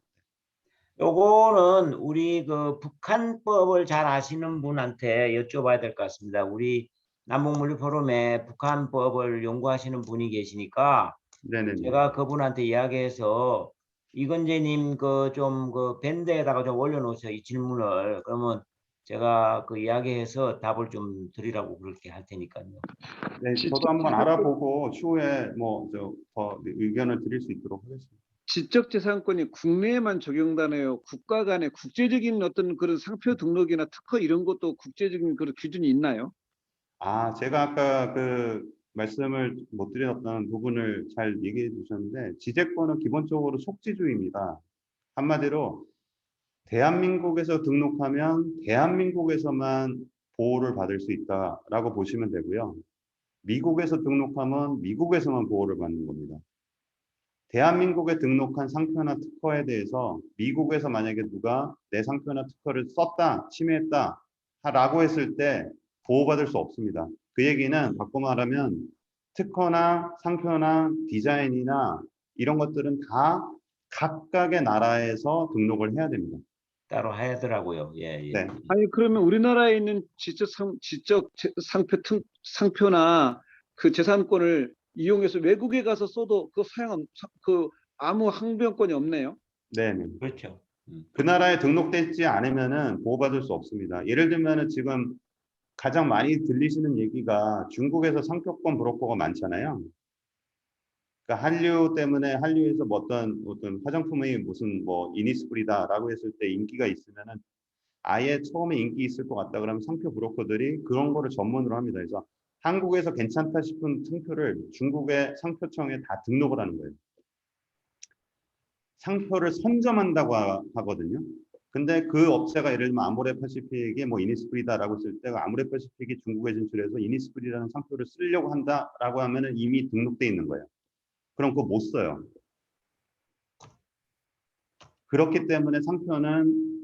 요거는 우리 그 북한법을 잘 아시는 분한테 여쭤봐야 될 것 같습니다. 우리 남북물류 포럼에 북한법을 연구하시는 분이 계시니까 네네네. 제가 그분한테 이야기해서 이건재님 그 좀 그 밴드에다가 좀 올려놓으세요. 이 질문을. 그러면 제가 그 이야기해서 답을 좀 드리라고 그렇게 할 테니까요. 네, 저도 한번 알아보고 추후에 뭐 더 의견을 드릴 수 있도록 하겠습니다. 지적재산권이 국내에만 적용되나요? 국가 간의 국제적인 어떤 그런 상표 등록이나 특허 이런 것도 국제적인 그런 기준이 있나요? 아, 제가 아까 그 말씀을 못 드렸던 부분을 잘 얘기해 주셨는데, 지재권은 기본적으로 속지주의입니다. 한마디로 대한민국에서 등록하면 대한민국에서만 보호를 받을 수 있다라고 보시면 되고요. 미국에서 등록하면 미국에서만 보호를 받는 겁니다. 대한민국에 등록한 상표나 특허에 대해서 미국에서 만약에 누가 내 상표나 특허를 썼다, 침해했다 라고 했을 때 보호받을 수 없습니다. 그 얘기는 바꿔 말하면 특허나 상표나 디자인이나 이런 것들은 다 각각의 나라에서 등록을 해야 됩니다. 따로 하더라고요. 예, 예. 네. 아니 그러면 우리나라에 있는 상표나 그 재산권을 이용해서 외국에 가서 써도 그 그 아무 항변권이 없네요. 네. 그렇죠. 그 나라에 등록돼 있지 않으면은 보호받을 수 없습니다. 예를 들면은 지금 가장 많이 들리시는 얘기가 중국에서 상표권 브로커가 많잖아요. 그러니까 한류 때문에 한류에서 뭐 어떤 화장품의 무슨 뭐 이니스프리다라고 했을 때 인기가 있으면은 아예 처음에 인기 있을 것 같다 그러면 상표 브로커들이 그런 거를 전문으로 합니다. 그래서 한국에서 괜찮다 싶은 상표를 중국의 상표청에 다 등록을 하는 거예요. 상표를 선점한다고 하거든요. 근데 그 업체가 예를 들면 아모레퍼시픽이 뭐 이니스프리다라고 했을 때 아모레퍼시픽이 중국에 진출해서 이니스프리라는 상표를 쓰려고 한다라고 하면은 이미 등록돼 있는 거예요. 그럼 그거 못 써요. 그렇기 때문에 상표는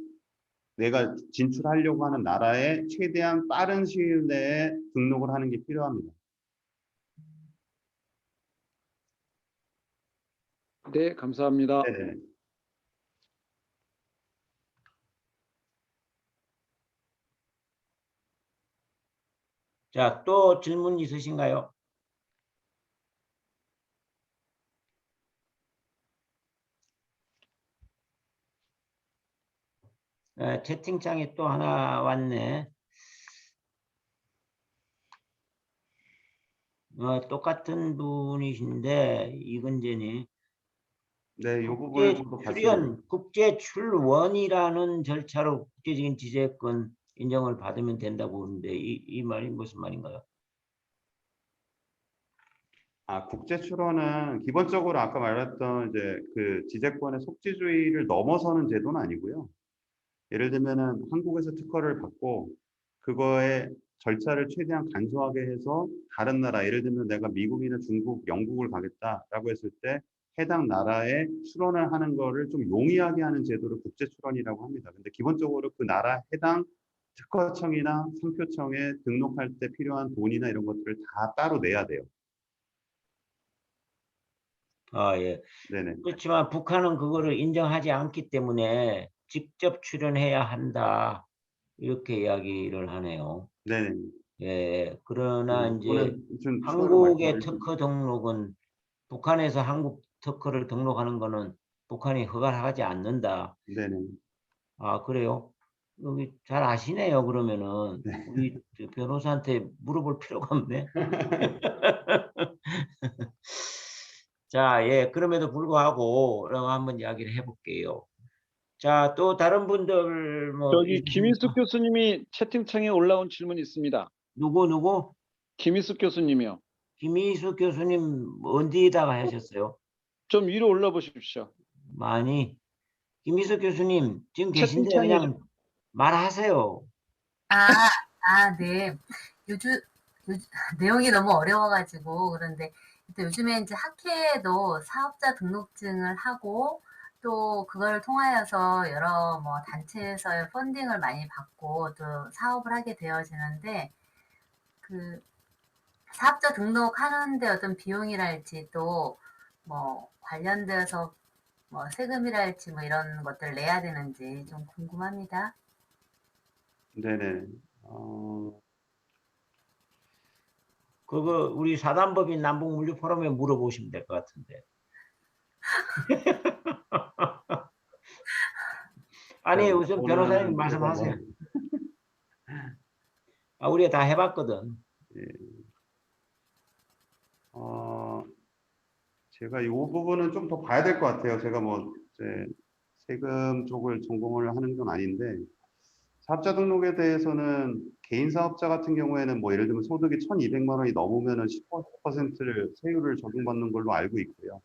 내가 진출하려고 하는 나라에 최대한 빠른 시일 내에 등록을 하는 게 필요합니다. 네, 감사합니다. 네네. 자, 또 질문 있으신가요? 채팅창에 또 하나 왔네. 똑같은 분이신데 이건재님. 네, 이 부분은 저도 봤습니다. 국제 출원이라는 절차로 국제적인 지재권 인정을 받으면 된다고 하는데 이 말이 무슨 말인가요? 아, 국제 출원은 기본적으로 아까 말했던 이제 그 지재권의 속지주의를 넘어서는 제도는 아니고요. 예를 들면은 한국에서 특허를 받고 그거에 절차를 최대한 간소하게 해서 다른 나라, 예를 들면 내가 미국이나 중국, 영국을 가겠다라고 했을 때 해당 나라에 출원을 하는 거를 좀 용이하게 하는 제도를 국제 출원이라고 합니다. 근데 기본적으로 그 나라 해당 특허청이나 상표청에 등록할 때 필요한 돈이나 이런 것들을 다 따로 내야 돼요. 아, 예. 네네. 그렇지만 북한은 그거를 인정하지 않기 때문에 직접 출연해야 한다. 이렇게 이야기를 하네요. 네네. 예. 그러나 이제 이거는 좀 추가로 한국의 말씀드릴 수 특허 등록은 북한에서 한국 특허를 등록하는 거는 북한이 허가를 하지 않는다. 네네. 아, 그래요? 여기 잘 아시네요. 그러면은 네. 우리 저 변호사한테 물어볼 필요가 없네. 자, 예. 그럼에도 불구하고 한번 이야기를 해볼게요. 자, 또 다른 분들 뭐 저기 김인숙 교수님이 채팅창에 올라온 질문이 있습니다. 누구? 김인숙 교수님이요. 김희수 교수님 어디에다가 하셨어요? 좀 위로 올라 보십시오. 많이. 김희수 교수님 지금 계신데 채팅창에 그냥 말하세요. 네. 요즘 내용이 너무 어려워가지고 그런데 요즘에 이제 학회에도 사업자 등록증을 하고 또 그걸 통하여서 여러 뭐 단체에서의 펀딩을 많이 받고 또 사업을 하게 되어지는데 그 사업자 등록하는데 어떤 비용이랄지 또 뭐 관련돼서 뭐 세금이랄지 뭐 이런 것들 내야 되는지 좀 궁금합니다. 네네. 그거 우리 사단법인 남북물류 포럼에 물어보시면 될 것 같은데. 아니 우선 변호사님 오늘은 제가 말씀하세요. 아, 우리가 다 해봤거든. 예. 제가 이 부분은 좀 더 봐야 될 것 같아요. 제가 뭐 이제 세금 쪽을 전공을 하는 건 아닌데 사업자 등록에 대해서는 개인 사업자 같은 경우에는 뭐 예를 들면 소득이 1,200만 원이 넘으면은 10%를 세율을 적용받는 걸로 알고 있고요.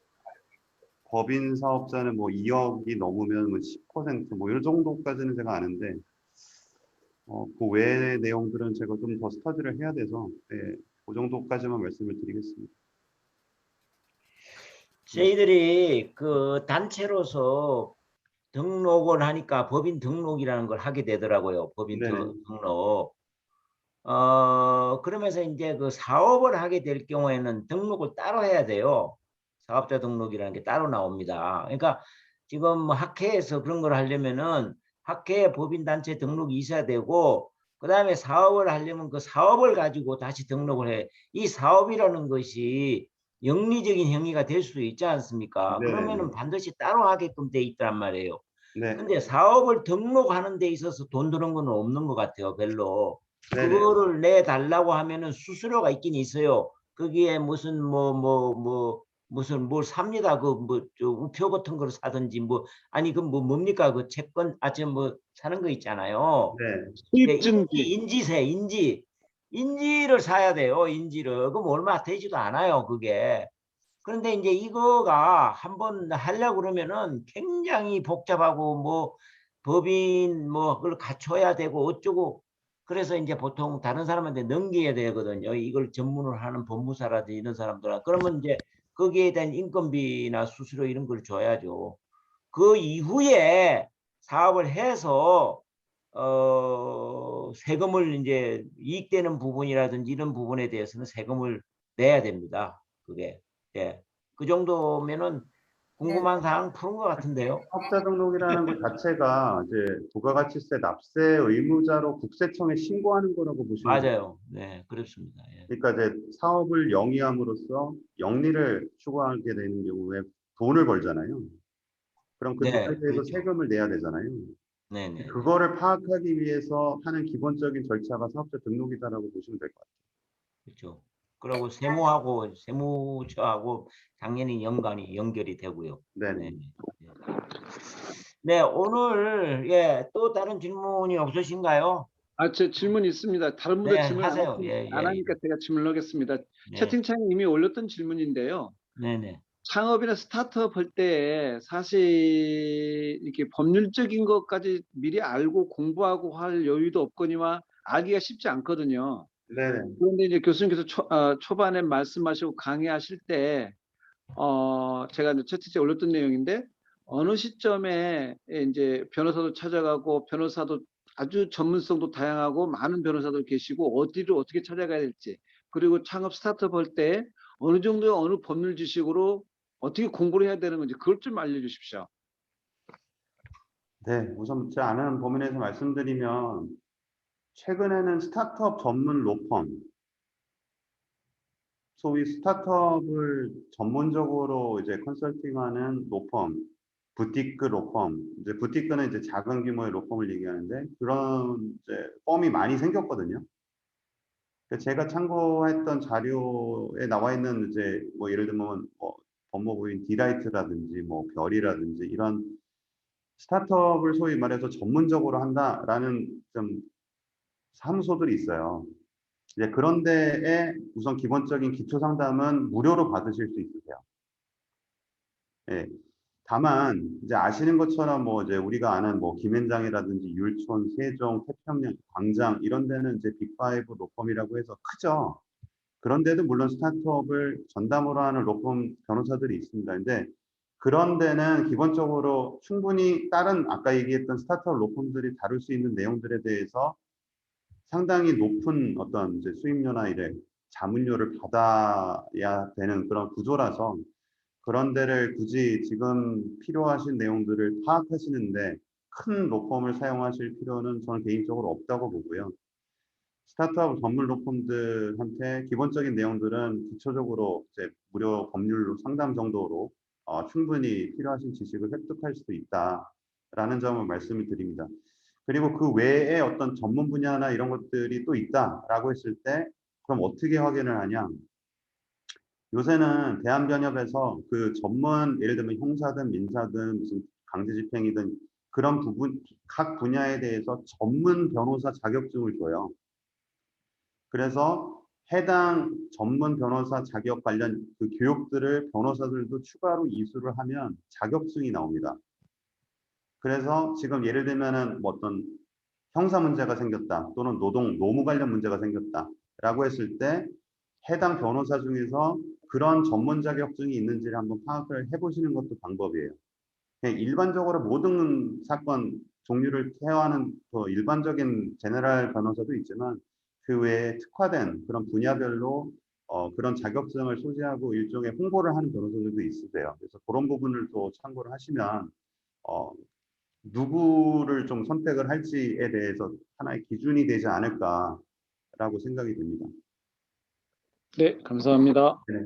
법인 사업자는 뭐 2억이 넘으면 뭐 10%뭐 이 정도까지는 제가 아는데 그 외의 내용들은 제가 좀 더 스터디를 해야 돼서 그 정도까지만 말씀을 드리겠습니다. 저희들이 그 단체로서 등록을 하니까 법인 등록이라는 걸 하게 되더라고요. 법인 네네. 등록. 그러면서 이제 그 사업을 하게 될 경우에는 등록을 따로 해야 돼요. 사업자 등록이라는 게 따로 나옵니다. 그러니까 지금 학회에서 그런 걸 하려면은 학회 법인단체 등록이 있어야 되고, 그 다음에 사업을 하려면 그 사업을 가지고 다시 등록을 해. 이 사업이라는 것이 영리적인 행위가 될 수 있지 않습니까? 네네. 그러면은 반드시 따로 하게끔 돼 있단 말이에요. 네. 근데 사업을 등록하는 데 있어서 돈 드는 건 없는 것 같아요, 별로. 네네. 그거를 내달라고 하면은 수수료가 있긴 있어요. 거기에 무슨 무슨 뭘 삽니다. 그 뭐 우표 같은 걸 사든지 뭐 아니 그 뭐 뭡니까 그 채권 지금 뭐 사는 거 있잖아요. 네. 수입증기. 인지세 인지를 사야 돼요. 인지를. 그럼 얼마 되지도 않아요. 그게. 그런데 이제 이거가 한번 하려고 그러면은 굉장히 복잡하고 뭐 법인 뭐 그걸 갖춰야 되고 어쩌고 그래서 이제 보통 다른 사람한테 넘겨야 되거든요. 이걸 전문을 하는 법무사라든지 이런 사람들은. 그러면 이제 거기에 대한 인건비나 수수료 이런 걸 줘야죠. 그 이후에 사업을 해서 세금을 이제 이익되는 부분이라든지 이런 부분에 대해서는 세금을 내야 됩니다. 그게. 예. 그 정도면은 궁금한 사항 푸는 것 같은데요. 사업자 등록이라는 것 자체가 이제 부가가치세 납세 의무자로 국세청에 신고하는 거라고 보시면 돼요. 맞아요. 네, 그렇습니다. 예. 그러니까 이제 사업을 영위함으로써 영리를 추구하게 되는 경우에 돈을 벌잖아요. 그럼 그 네, 돈에 대해서 그렇죠. 세금을 내야 되잖아요. 네네. 그거를 파악하기 위해서 하는 기본적인 절차가 사업자 등록이다라고 보시면 될 것 같아요. 그렇죠. 그리고 세무처하고 당연히 연결이 되고요. 네네. 네. 네, 오늘 또 다른 질문이 없으신가요? 제 질문이 있습니다. 다른 분들 네, 질문 하세요. 안 하니까 제가 질문을 하겠습니다. 네. 채팅창에 이미 올렸던 질문인데요. 네네. 창업이나 스타트업 할 때 사실 이렇게 법률적인 것까지 미리 알고 공부하고 할 여유도 없거니와 알기가 쉽지 않거든요. 네네. 그런데 이제 교수님께서 초반에 말씀하시고 강의하실 때 제가 이제 채팅에 올렸던 내용인데 어느 시점에 이제 변호사도 찾아가고 변호사도 아주 전문성도 다양하고 많은 변호사들 계시고 어디를 어떻게 찾아가야 될지 그리고 창업 스타트업 할 때 어느 정도의 어느 법률 지식으로 어떻게 공부를 해야 되는 건지 그걸 좀 알려주십시오. 네, 우선 제가 아는 범위 내에서 말씀드리면 최근에는 스타트업 전문 로펌, 소위 스타트업을 전문적으로 이제 컨설팅하는 로펌, 부티크 로펌, 이제 부티크는 이제 작은 규모의 로펌을 얘기하는데 그런 이제 펌이 많이 생겼거든요. 제가 참고했던 자료에 나와 있는 이제 뭐 예를 들면 뭐 법무부인 디라이트라든지 뭐 별이라든지 이런 스타트업을 소위 말해서 전문적으로 한다라는 좀 사무소들이 있어요. 이제 그런 데에 우선 기본적인 기초 상담은 무료로 받으실 수 있으세요. 예. 다만 이제 아시는 것처럼 뭐 이제 우리가 아는 뭐 김앤장이라든지 율촌, 세종, 태평양, 광장 이런 데는 이제 빅5 로펌이라고 해서 크죠. 그런데도 물론 스타트업을 전담으로 하는 로펌 변호사들이 있습니다. 근데 그런 데는 기본적으로 충분히 다른 아까 얘기했던 스타트업 로펌들이 다룰 수 있는 내용들에 대해서 상당히 높은 어떤 이제 수임료나 이래 자문료를 받아야 되는 그런 구조라서 그런 데를 굳이 지금 필요하신 내용들을 파악하시는데 큰 로펌을 사용하실 필요는 저는 개인적으로 없다고 보고요. 스타트업 전문 로펌들한테 기본적인 내용들은 기초적으로 이제 무료 법률 상담 정도로 충분히 필요하신 지식을 획득할 수 있다라는 점을 말씀을 드립니다. 그리고 그 외에 어떤 전문 분야나 이런 것들이 또 있다라고 했을 때 그럼 어떻게 확인을 하냐? 요새는 대한변협에서 그 전문 예를 들면 형사든 민사든 무슨 강제집행이든 그런 부분 각 분야에 대해서 전문 변호사 자격증을 줘요. 그래서 해당 전문 변호사 자격 관련 그 교육들을 변호사들도 추가로 이수를 하면 자격증이 나옵니다. 그래서 지금 예를 들면은 뭐 어떤 형사 문제가 생겼다 또는 노무 관련 문제가 생겼다라고 했을 때 해당 변호사 중에서 그런 전문 자격증이 있는지를 한번 파악을 해보시는 것도 방법이에요. 그냥 일반적으로 모든 사건 종류를 케어하는 일반적인 제너럴 변호사도 있지만 그 외에 특화된 그런 분야별로 그런 자격증을 소지하고 일종의 홍보를 하는 변호사들도 있으세요. 그래서 그런 부분을 또 참고를 하시면 누구를 좀 선택을 할지에 대해서 하나의 기준이 되지 않을까라고 생각이 듭니다. 네, 감사합니다. 네.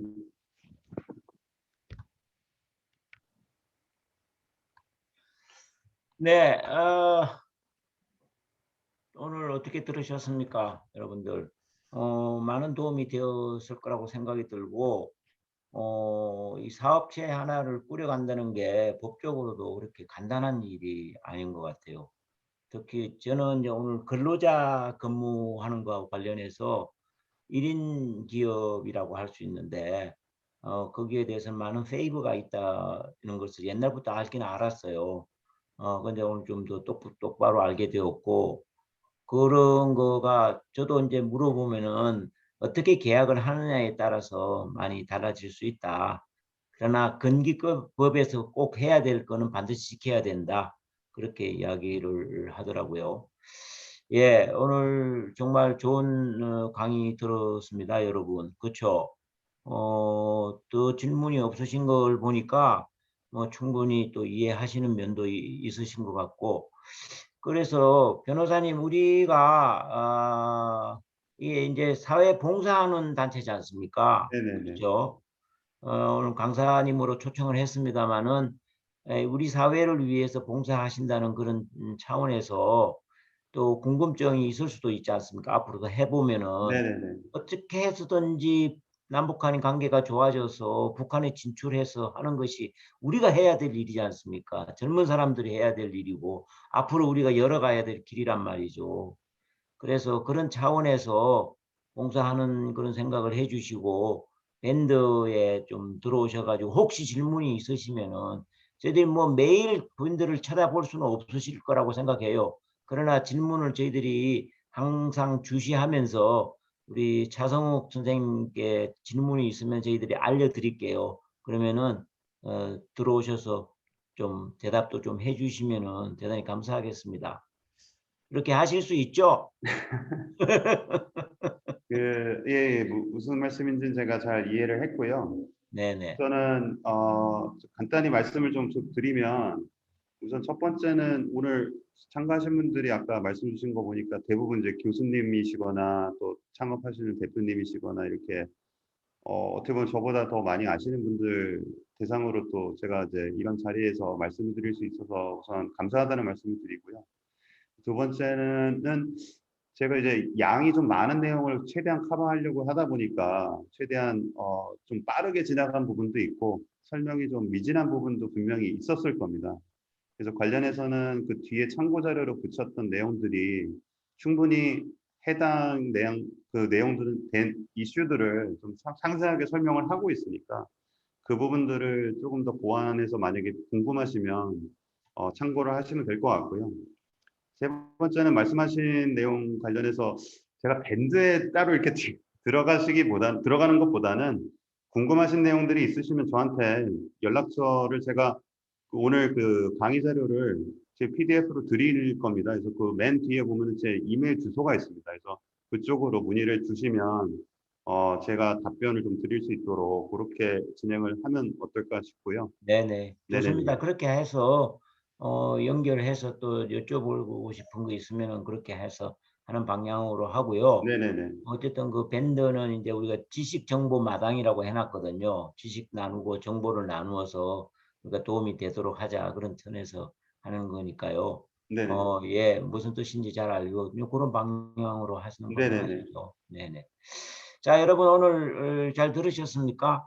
네, 오늘 어떻게 들으셨습니까, 여러분들? 많은 도움이 되었을 거라고 생각이 들고, 이 사업체 하나를 꾸려간다는 게 법적으로도 그렇게 간단한 일이 아닌 것 같아요. 특히 저는 이제 오늘 근로자 근무하는 거와 관련해서 1인 기업이라고 할 수 있는데, 거기에 대해서 많은 페이버가 있다는 것을 옛날부터 알긴 알았어요. 근데 오늘 좀 더 똑바로 알게 되었고, 그런 거가 저도 이제 물어보면은 어떻게 계약을 하느냐에 따라서 많이 달라질 수 있다. 그러나 건기법에서 꼭 해야 될 거는 반드시 지켜야 된다. 그렇게 이야기를 하더라고요. 예, 오늘 정말 좋은 강의 들었습니다, 여러분. 그렇죠? 또 질문이 없으신 걸 보니까 뭐 충분히 또 이해하시는 면도 있으신 것 같고, 그래서 변호사님 우리가 이게 이제 사회 봉사하는 단체지 않습니까? 네네네. 그렇죠? 오늘 강사님으로 초청을 했습니다마는 우리 사회를 위해서 봉사하신다는 그런 차원에서 또 궁금증이 있을 수도 있지 않습니까? 앞으로도 해보면은 네네네. 어떻게 해서든지 남북한의 관계가 좋아져서 북한에 진출해서 하는 것이 우리가 해야 될 일이지 않습니까? 젊은 사람들이 해야 될 일이고 앞으로 우리가 열어가야 될 길이란 말이죠. 그래서 그런 차원에서 봉사하는 그런 생각을 해주시고 밴드에 좀 들어오셔가지고 혹시 질문이 있으시면은 저희들이 뭐 매일 분들을 찾아볼 수는 없으실 거라고 생각해요. 그러나 질문을 저희들이 항상 주시하면서 우리 차성욱 선생님께 질문이 있으면 저희들이 알려드릴게요. 그러면은 들어오셔서 좀 대답도 좀 해주시면은 대단히 감사하겠습니다. 이렇게 하실 수 있죠? 무슨 말씀인지는 제가 잘 이해를 했고요. 네네. 저는 간단히 말씀을 좀 드리면 우선 첫 번째는 오늘 참가하신 분들이 아까 말씀 주신 거 보니까 대부분 이제 교수님이시거나 또 창업하시는 대표님이시거나 이렇게 어떻게 보면 저보다 더 많이 아시는 분들 대상으로 또 제가 이제 이런 자리에서 말씀을 드릴 수 있어서 우선 감사하다는 말씀을 드리고요. 두 번째는 제가 이제 양이 좀 많은 내용을 최대한 커버하려고 하다 보니까 최대한 좀 빠르게 지나간 부분도 있고 설명이 좀 미진한 부분도 분명히 있었을 겁니다. 그래서 관련해서는 그 뒤에 참고 자료로 붙였던 내용들이 충분히 해당 내용, 그 내용들은 된 이슈들을 좀 상세하게 설명을 하고 있으니까 그 부분들을 조금 더 보완해서 만약에 궁금하시면 참고를 하시면 될 것 같고요. 세 번째는 말씀하신 내용 관련해서 제가 밴드에 따로 이렇게 들어가는 것보다는 궁금하신 내용들이 있으시면 저한테 연락처를 제가 오늘 그 강의 자료를 제 PDF로 드릴 겁니다. 그래서 그 맨 뒤에 보면 제 이메일 주소가 있습니다. 그래서 그쪽으로 문의를 주시면 제가 답변을 좀 드릴 수 있도록 그렇게 진행을 하면 어떨까 싶고요. 네네. 좋습니다. 네네네. 그렇게 해서 연결해서 또 여쭤보고 싶은 거 있으면은 그렇게 해서 하는 방향으로 하고요. 네네네. 어쨌든 그 밴드는 이제 우리가 지식 정보 마당이라고 해놨거든요. 지식 나누고 정보를 나누어서 우리가 도움이 되도록 하자 그런 턴에서 하는 거니까요. 네네. 예, 무슨 뜻인지 잘 알고 그런 방향으로 하시는 걸로 네네네. 하시죠. 네네. 자, 여러분 오늘 잘 들으셨습니까?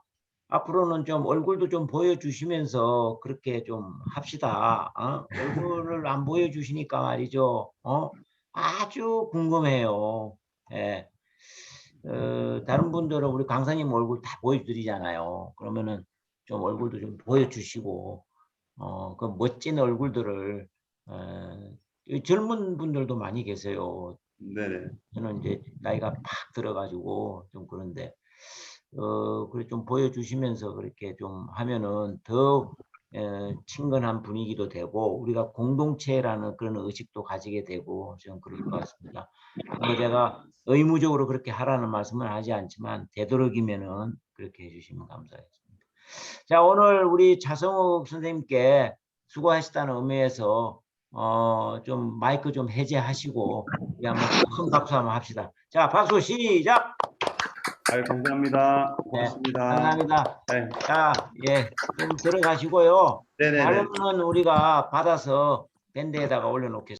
앞으로는 좀 얼굴도 좀 보여주시면서 그렇게 좀 합시다. 얼굴을 안 보여주시니까 말이죠. 아주 궁금해요. 예. 다른 분들은 우리 강사님 얼굴 다 보여드리잖아요. 그러면은 좀 얼굴도 좀 보여주시고, 그 멋진 얼굴들을, 이 젊은 분들도 많이 계세요. 네네. 저는 이제 나이가 팍 들어가지고 좀 그런데, 그래 좀 보여주시면서 그렇게 좀 하면은 더 친근한 분위기도 되고 우리가 공동체라는 그런 의식도 가지게 되고 저는 그럴 것 같습니다. 제가 의무적으로 그렇게 하라는 말씀은 하지 않지만 되도록이면은 그렇게 해주시면 감사하겠습니다. 자, 오늘 우리 차성욱 선생님께 수고하셨다는 의미에서 좀 마이크 좀 해제하시고 우리 한번 큰 박수 한번 합시다. 자, 박수 시작. 감사합니다. 네, 고맙습니다. 감사합니다. 네. 자, 예, 좀 들어가시고요. 네네네. 자료는 우리가 받아서 밴드에다가 올려놓겠습니다.